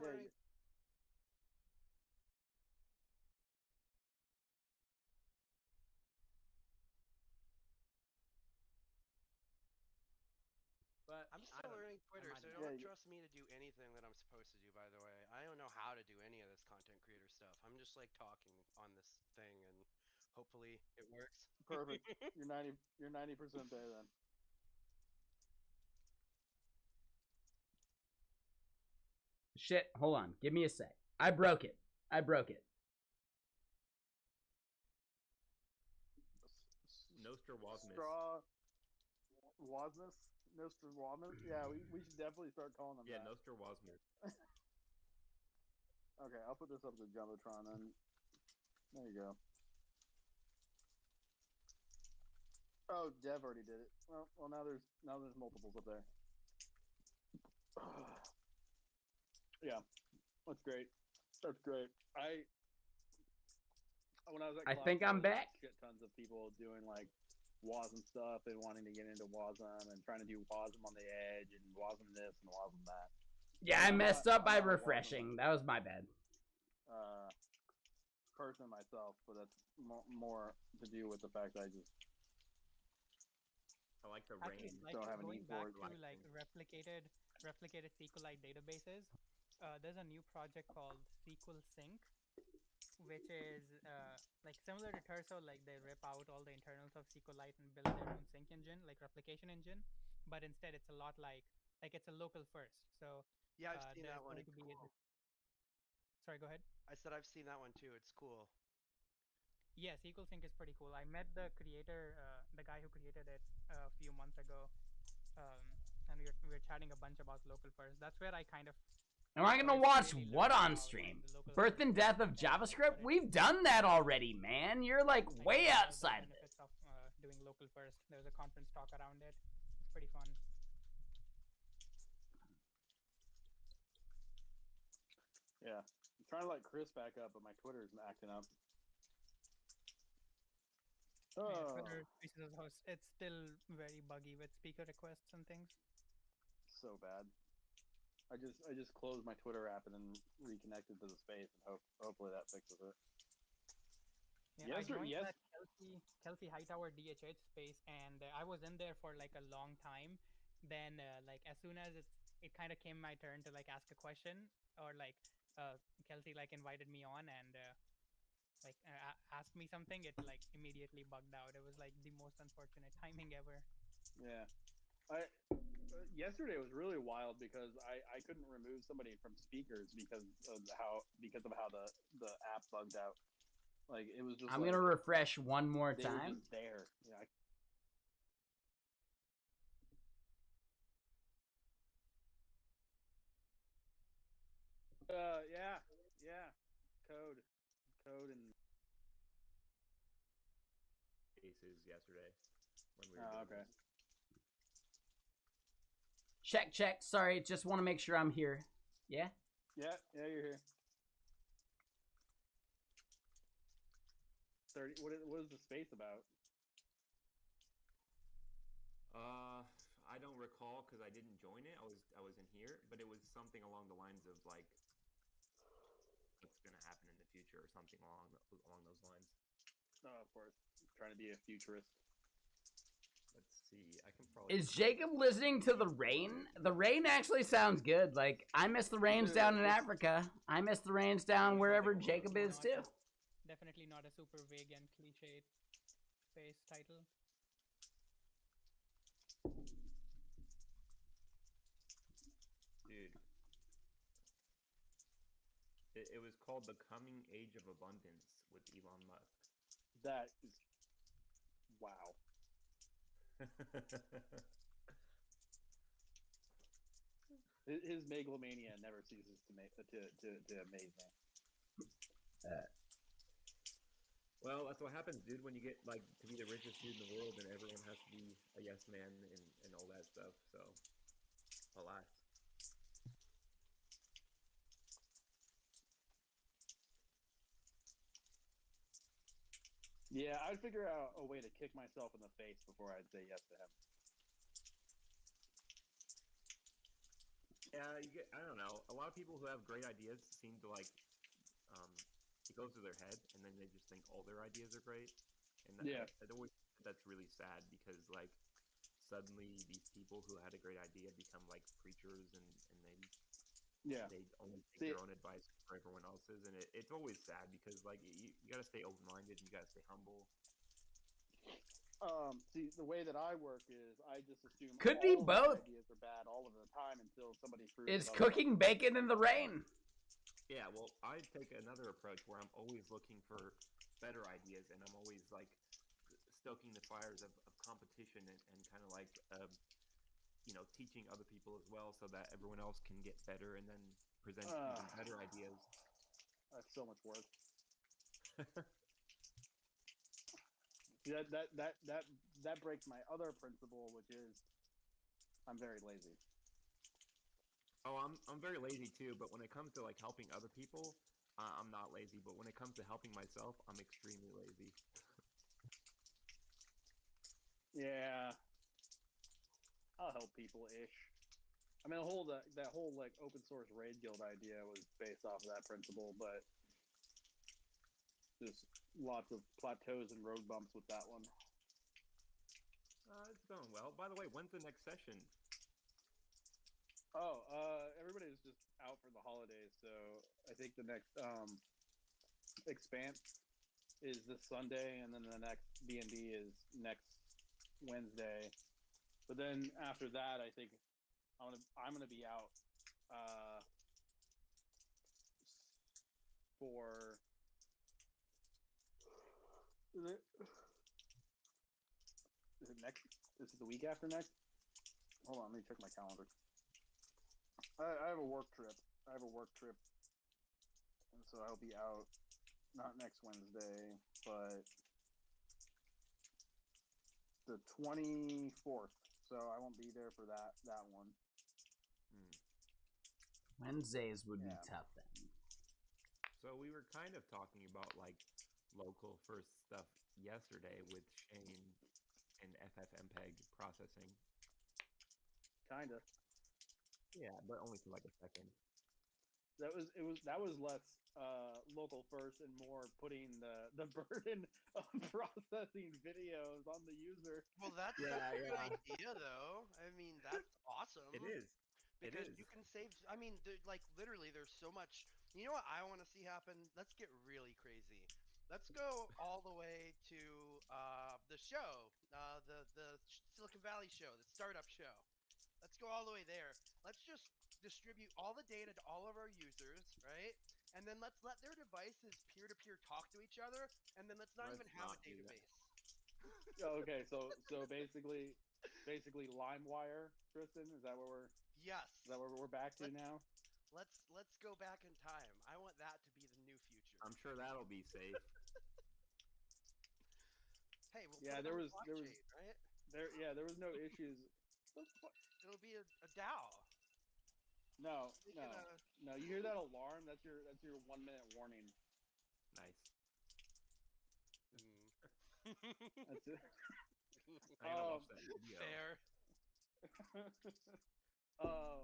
But I'm still learning Twitter, so don't trust me to do anything that I'm supposed to do, by the way. I don't know how to do any of this content creator stuff. I'm just, like, talking on this thing, and hopefully it works. Perfect. You're 90% there then. Shit, hold on. Give me a sec. I broke it. I broke it. Nostrowasmus. Straw. Wasmus? Nostrowasmus? Yeah, we should definitely start calling them Yeah, that. Nostrowasmus. Okay, I'll put this up to Jumbotron then. There you go. Oh, Dev already did it. Well, now there's multiples up there. Yeah, that's great. That's great. When I was at I think Cloudflare, I'm there back. was shit tons of people doing like WASM stuff and wanting to get into WASM and trying to do WASM on the edge and WASM this and WASM that. Yeah, I messed up by refreshing. That was my bad. Person myself, but that's more to do with the fact that I just I like the Actually, rain. like don't have a going need for back it. to like replicated SQLite databases, there's a new project called SQL Sync, which is like similar to Terso. Like they rip out all the internals of SQLite and build their own sync engine, like replication engine. But instead, it's a lot like it's a local first. So Yeah, I've seen there's that one. going to It's be cool. Sorry, go ahead. I said I've seen that one too. It's cool. Yeah, SQL Sync is pretty cool. I met the creator, the guy who created it a few months ago, and we were chatting a bunch about local first. That's where I kind of Am I gonna first watch really what learned on about stream? the local Birth first and death of and like JavaScript? what We've done that already, man. You're like like way what are the outside of it. benefits of doing local first. There was a conference talk around it. It's pretty fun. Yeah, I'm trying to let Chris back up, but my Twitter's acting up. Yeah, Oh, Twitter Spaces host. It's still very buggy with speaker requests and things. so bad. I just closed my Twitter app and then reconnected to the space, and hopefully that fixes it. Yeah, I joined Yes. that Kelsey Hightower DHH space, and I was in there for like a long time. Then, like as soon as it kind of came my turn to like ask a question, or like Kelsey like invited me on and like asked me something, it like immediately bugged out. It was like the most unfortunate timing ever. Yeah. Yesterday was really wild because I couldn't remove somebody from speakers because of how the app bugged out. Like it was just I'm like gonna refresh one more they were time. just there. Yeah. Yeah. Code and Cases yesterday when we were oh, doing okay. this. Check. Sorry, just want to make sure I'm here. Yeah? Yeah, you're here. 30. What is the space about? I don't recall because I didn't join it. I was in here, but it was something along the lines of like what's gonna happen in the future or something along those lines. Oh, of course, trying to be a futurist. Let's see. I can probably. Is Jacob listening to the rain? The rain actually sounds good. Like, I miss the rains down in Africa. I miss the rains down wherever Jacob is too. Definitely not a super vague and cliche space title. Dude. It was called The Coming Age of Abundance with Elon Musk. That is wow. His megalomania never ceases to amaze me. Well, that's what happens, dude, when you get like to be the richest dude in the world and everyone has to be a yes man and all that stuff. So, alas. Yeah, I'd figure out a way to kick myself in the face before I'd say yes to him. Yeah, I don't know. A lot of people who have great ideas seem to like, it goes to their head, and then they just think all their ideas are great. And that's really sad because like suddenly these people who had a great idea become like preachers and they only take their own advice for everyone else's, and it's always sad because like you got to stay open-minded, you got to stay humble. See, the way that I work is I just assume Could be both. ideas are bad all of the time until somebody proves It's cooking bacon in the rain. Yeah, well, I take another approach where I'm always looking for better ideas, and I'm always like stoking the fires of competition and kind of like teaching other people as well, so that everyone else can get better and then present even better ideas. That's so much work. See, that breaks my other principle, which is I'm very lazy. Oh, I'm very lazy too, but when it comes to like helping other people, I'm not lazy. But when it comes to helping myself, I'm extremely lazy. Yeah, I'll help people ish. I mean, that whole like open source raid guild idea was based off of that principle, but just lots of plateaus and road bumps with that one. It's going well. By the way, when's the next session? Oh, everybody's just out for the holidays, so I think the next expanse is this Sunday, and then the next D&D is next Wednesday. But then after that, I think I'm gonna be out for is it next? Is it the week after next? Hold on, let me check my calendar. I have a work trip. And so I'll be out not next Wednesday, but the 24th. So I won't be there for that one. Wednesdays would be Yeah. tough then. So we were kind of talking about like local first stuff yesterday with Shane and FFmpeg processing. Kinda. Yeah, but only for like a second. That was less local first and more putting the burden of processing videos on the user. Well, that's Yeah, a good yeah. idea, though. I mean, that's awesome. It is. It Because is. you can save. I mean, like literally, there's so much. You know what I want to see happen? Let's get really crazy. Let's go all the way to the show, the Silicon Valley show, the startup show. Let's go all the way there. Let's just distribute all the data to all of our users, right? And then let's let their devices peer-to-peer talk to each other, and then let's not even Let's have a not do that. database. Okay, so basically LimeWire, Tristan, is that Yes. we're back to Let's now? let's go back in time. I want that to be the new future. I'm sure that'll be safe. Hey, we'll Yeah, put it on the blockchain, right? there was no issues. It'll be a DAO. No, We no, can no. You hear that alarm? That's your 1 minute warning. Nice. That's it. I gotta watch that video. Fair. uh,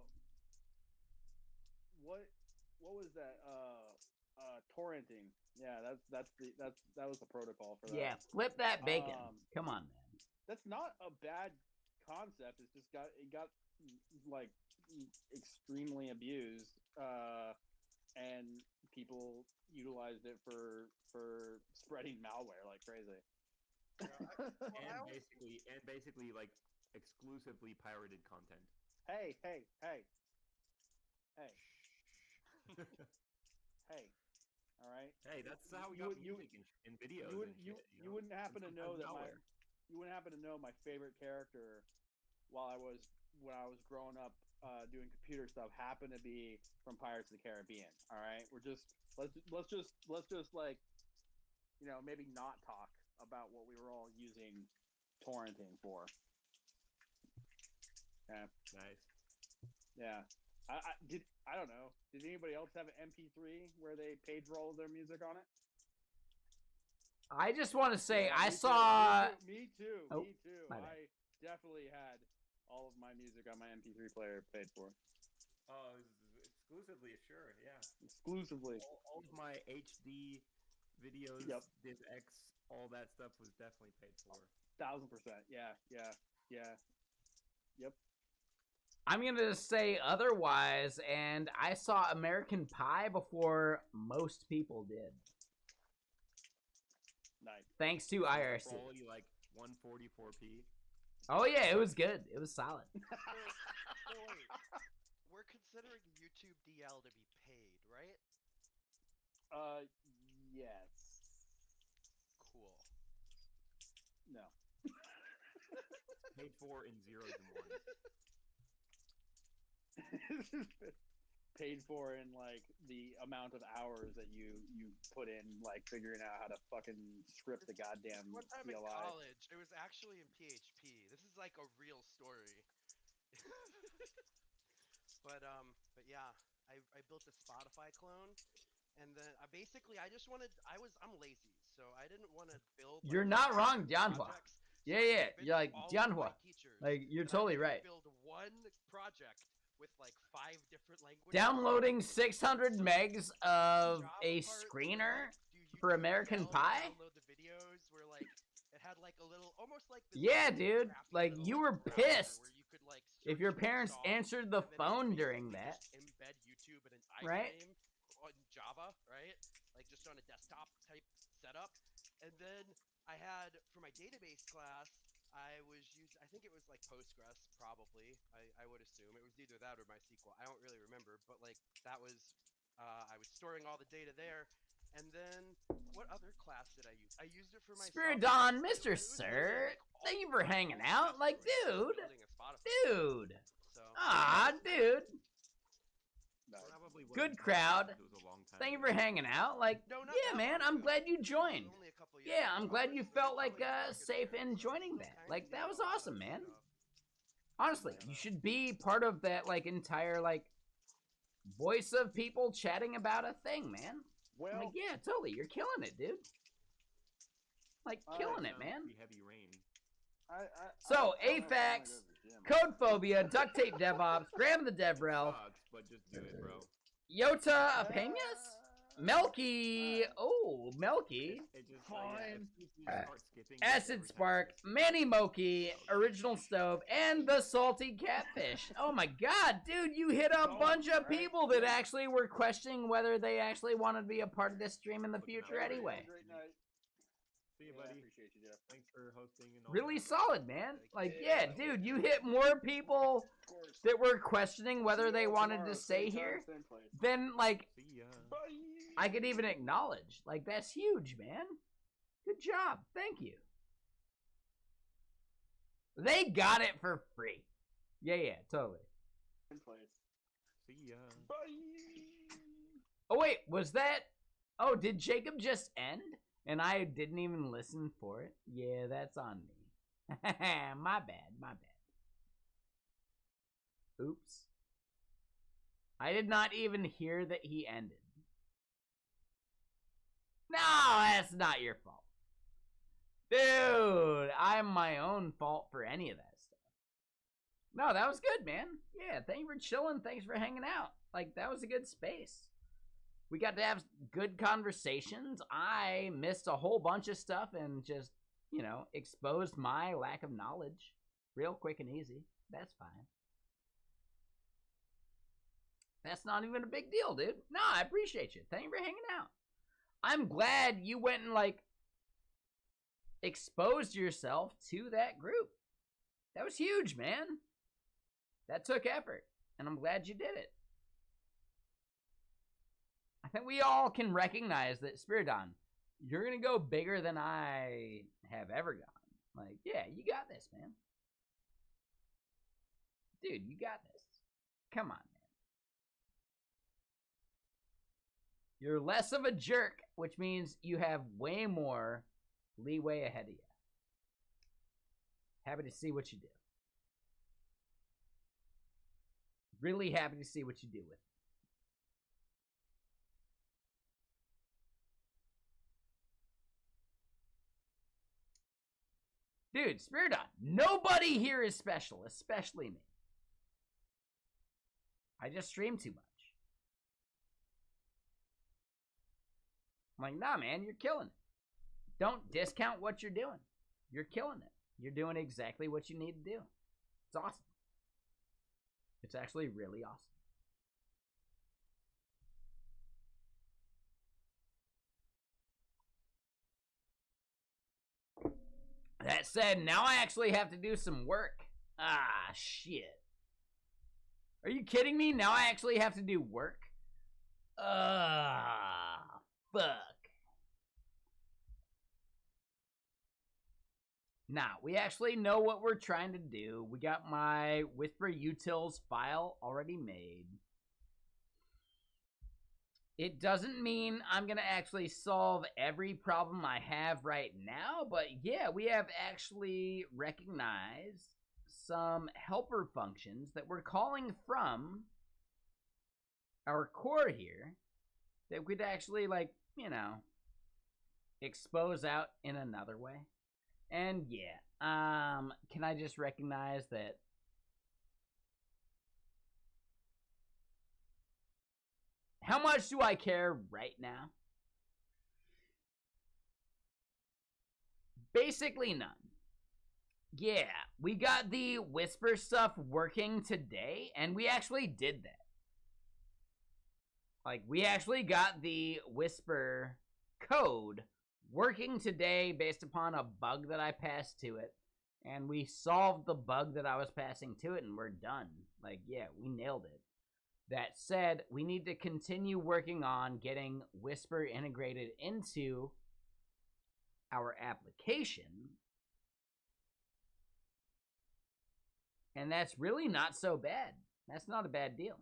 what was that? Torrenting. Yeah, that was the protocol for that. Yeah, flip that bacon. Come on, man. That's not a bad concept. It's just got like extremely abused, and people utilized it for spreading malware like crazy. And basically like exclusively pirated content. Hey. Hey. All right. Hey, that's how we got music and videos and shit. You wouldn't happen to know that malware. you wouldn't happen to know my favorite character when I was growing up doing computer stuff happened to be from Pirates of the Caribbean. All right, let's just like maybe not talk about what we were all using torrenting for. Yeah. Nice. Yeah. I don't know. Did anybody else have an MP3 where they paid for all of their music on it? I just want to say Yeah, I me saw. Too. Me too. Oh, Me too. I definitely had all of my music on my MP3 player paid for. Oh, exclusively, sure, yeah. Exclusively. All of my HD videos, Yep. DivX, all that stuff was definitely paid for. 1000%. Yeah. Yep. I'm gonna say otherwise, and I saw American Pie before most people did. Nice. Thanks to IRC. Quality like 144p. Oh yeah, it was good. It was solid. So wait, we're considering YouTube DL to be paid, right? Yes. Cool. No. Paid for in zeros and ones. Paid for in like the amount of hours that you put in, like figuring out how to fucking script the goddamn One time in CLI. college, it was actually in PHP. This is like a real story. But yeah, I built a Spotify clone, and then I just wanted I'm lazy, so I didn't want to build like You're not 50 wrong, different Dianhua. projects. Yeah, So I yeah. convinced You're like all of Dianhua. my teachers Like you're that totally I could right. build one project with like 5 different languages. Downloading 600 So megs the of Java a part, they would, screener like, do for YouTube American SL to Pie? download the videos, where like it had like a little, almost like this Yeah, really dude. crappy Like little, you like, were browser pissed where you could like if search your for parents songs, answered the and then it phone would during basically that, just embed YouTube in an right? iframe on Java, right? Like just on a desktop type setup. And then I had, for my database class, I think it was like Postgres, probably. I would assume it was either that or MySQL. I don't really remember, but like that was, I was storing all the data there. And then what other class did I use? I used it for my software Spiridon, too, Mr. and it was literally Sir, like all thank you for hanging cool out. stuff Like, for just dude, building a Spotify account. dude. So Ah, dude. Nice. Probably wasn't Good hard crowd. because it was a long time Thank you ago. for hanging out. Like, no, not yeah, that man, long I'm ago. glad you It was joined. only a couple years Yeah, ago. I'm glad you But felt it's like always good safe friends, in so we're joining still that. kinda Like, that doing was a lot awesome, of man. stuff. Honestly, you should be part of that, like, entire, like, voice of people chatting about a thing, man. Well, Like, yeah, totally. You're killing it, dude. Like, killing it, man. Pretty heavy rain. So, I don't know if I wanna AFAX, go to the gym. Code Phobia, Duct Tape DevOps, Graham the DevRel, Sucks, but just do it, bro. Yota Apenas, Melky, Alright. oh, Melky, It just Fine. if you just start skipping it Acid every time Spark, you skip Manny it, Moki, Original Stove, and the Salty Catfish. Oh my god, dude, you hit a bunch of people that actually were questioning whether they actually wanted to be a part of this stream in the Looking out future for you. anyway. Great night. See you, Yeah, I buddy. appreciate you, Jeff. Thanks for hosting and all Really that. solid, man. Like, Yeah. yeah, dude, you hit more people Of course. that were questioning whether See they you all wanted tomorrow, to stay same time, here same place. than, like, See ya. Bye. I could even acknowledge. Like, that's huge, man. Good job. Thank you. They got it for free. Yeah, totally. Same place. See ya. Bye. Oh, wait, was that... Oh, did Jacob just end? And I didn't even listen for it? Yeah, that's on me. My bad. Oops. I did not even hear that he ended. No, that's not your fault. Dude, I'm my own fault for any of that stuff. No, that was good, man. Yeah, thank you for chilling. Thanks for hanging out. Like, that was a good space. We got to have good conversations. I missed a whole bunch of stuff and just, exposed my lack of knowledge real quick and easy. That's fine. That's not even a big deal, dude. No, I appreciate you. Thank you for hanging out. I'm glad you went and, like, exposed yourself to that group. That was huge, man. That took effort, and I'm glad you did it. I think we all can recognize that, Spiridon, you're going to go bigger than I have ever gone. Like, yeah, you got this, man. Dude, you got this. Come on, man. You're less of a jerk, which means you have way more leeway ahead of you. Happy to see what you do. Really happy to see what you do with it. Dude, Spiridon, nobody here is special, especially me. I just stream too much. I'm like, nah, man, you're killing it. Don't discount what you're doing. You're killing it. You're doing exactly what you need to do. It's awesome. It's actually really awesome. That said, now I actually have to do some work. Ah, shit. Are you kidding me? Now I actually have to do work? fuck. Now, we actually know what we're trying to do. We got my Whisper Utils file already made. It doesn't mean I'm going to actually solve every problem I have right now, but yeah, we have actually recognized some helper functions that we're calling from our core here that we'd actually, like, you know, expose out in another way. And yeah, can I just recognize that how much do I care right now? Basically none. Yeah, we got the Whisper stuff working today, and we actually did that. Like, we actually got the Whisper code working today based upon a bug that I passed to it, and we solved the bug that I was passing to it, and we're done. Like, yeah, we nailed it. That said, we need to continue working on getting Whisper integrated into our application. And that's really not so bad. That's not a bad deal.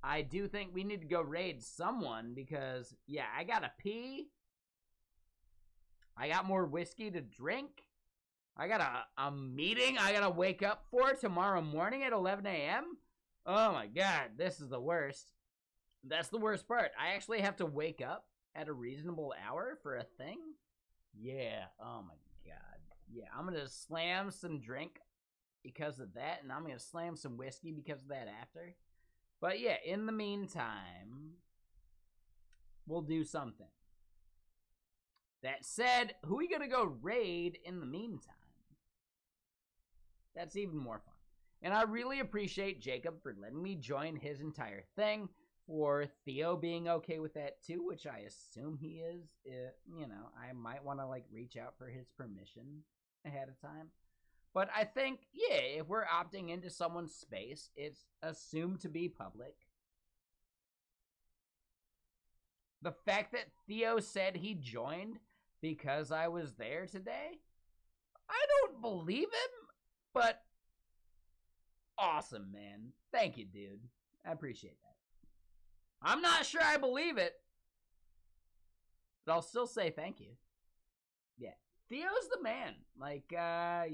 I do think we need to go raid someone because, yeah, I gotta pee. I got more whiskey to drink. I got a meeting I gotta wake up for tomorrow morning at 11 a.m. Oh my god, this is the worst. That's the worst part. I actually have to wake up at a reasonable hour for a thing? Yeah, oh my god. Yeah, I'm gonna slam some drink because of that, and I'm gonna slam some whiskey because of that after. But yeah, in the meantime, we'll do something. That said, who are we gonna go raid in the meantime? That's even more fun. And I really appreciate Jacob for letting me join his entire thing, for Theo being okay with that too, which I assume he is. You know, I might want to like reach out for his permission ahead of time. But I think, yeah, if we're opting into someone's space, it's assumed to be public. The fact that Theo said he joined because I was there today, I don't believe him, but awesome, man. Thank you, dude. I appreciate that. I'm not sure I believe it, but I'll still say thank you. Yeah. Theo's the man. Like, yeah.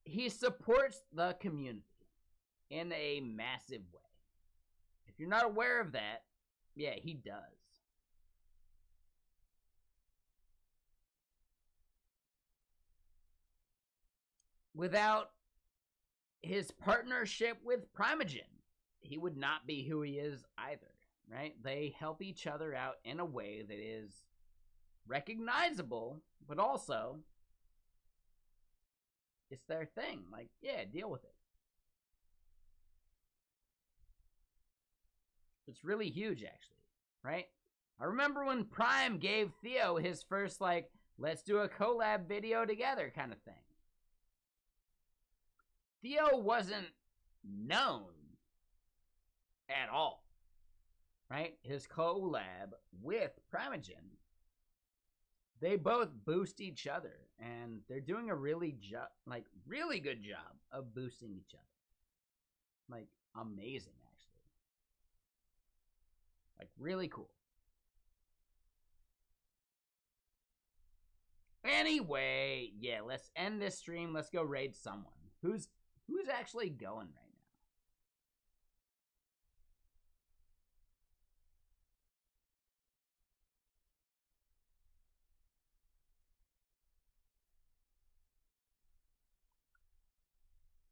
He supports the community in a massive way. If you're not aware of that, yeah, he does. Without his partnership with Primogen, he would not be who he is either, right? They help each other out in a way that is recognizable, but also it's their thing. Like, yeah, deal with it. It's really huge, actually, right? I remember when Prime gave Theo his first, like, let's do a collab video together kind of thing. Theo wasn't known at all, right? His collab with Primogen, they both boost each other, and they're doing a really good job of boosting each other. Like, amazing, actually. Like, really cool. Anyway, yeah, let's end this stream. Let's go raid someone. Who's actually going right now?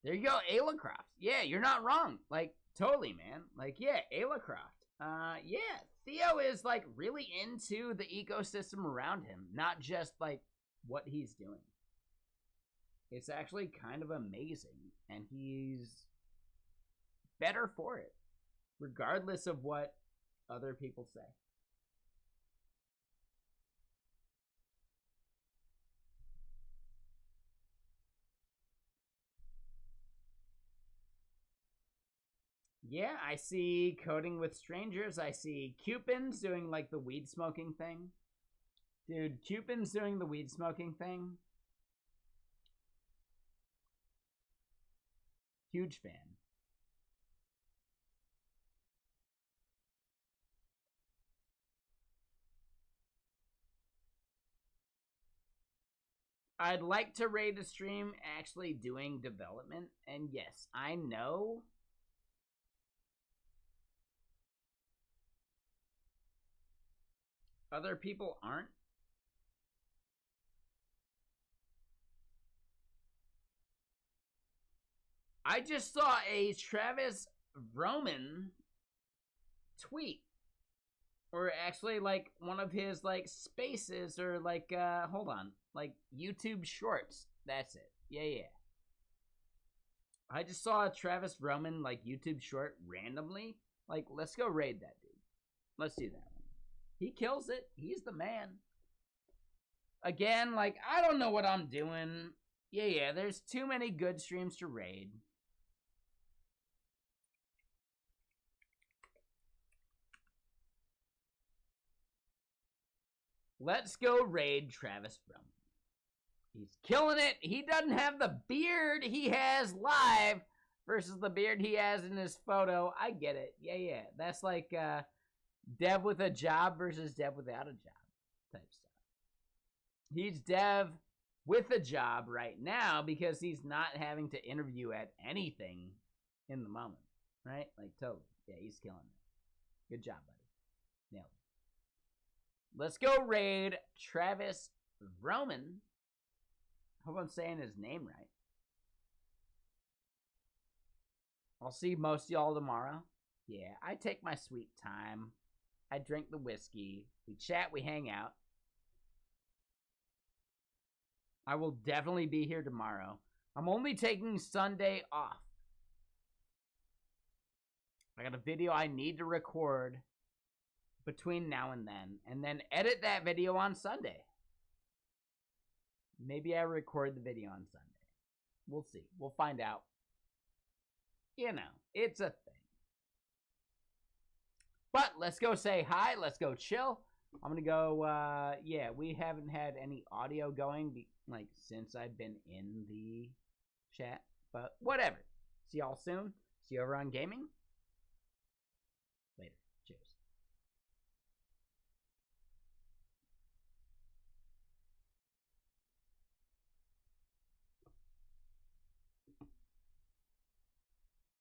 There you go, Ayla Croft. Yeah, you're not wrong. Like, totally, man. Like, yeah, Ayla Croft. Yeah, Theo is, like, really into the ecosystem around him, not just, like, what he's doing. It's actually kind of amazing, and he's better for it, regardless of what other people say. Yeah, I see Coding with Strangers. I see Cupin's doing like the weed smoking thing. Dude, Cupin's doing the weed smoking thing. Huge fan. I'd like to rate a stream actually doing development, and yes, I know other people aren't. I just saw a Travis Roman tweet, or actually like one of his like spaces, or like hold on, like YouTube shorts. That's it. Yeah. I just saw a Travis Roman like YouTube short randomly. Like, let's go raid that dude. Let's do that one. He kills it. He's the man. Again, like, I don't know what I'm doing. Yeah, there's too many good streams to raid. Let's go raid Travis Roman. He's killing it. He doesn't have the beard he has live versus the beard he has in his photo. I get it. Yeah. That's like Dev with a job versus Dev without a job type stuff. He's Dev with a job right now because he's not having to interview at anything in the moment. Right? Like, totally. Yeah, he's killing it. Good job, buddy. Nailed it. Let's go raid Travis Roman. Hope I'm saying his name right. I'll see most of y'all tomorrow. Yeah, I take my sweet time. I drink the whiskey. We chat, we hang out. I will definitely be here tomorrow. I'm only taking Sunday off. I got a video I need to record between now and then edit that video on Sunday. Maybe I record the video on Sunday. We'll see. We'll find out. You know, it's a thing. But let's go say hi. Let's go chill. I'm going to go, yeah, we haven't had any audio going, like, since I've been in the chat. But whatever. See y'all soon. See you over on gaming.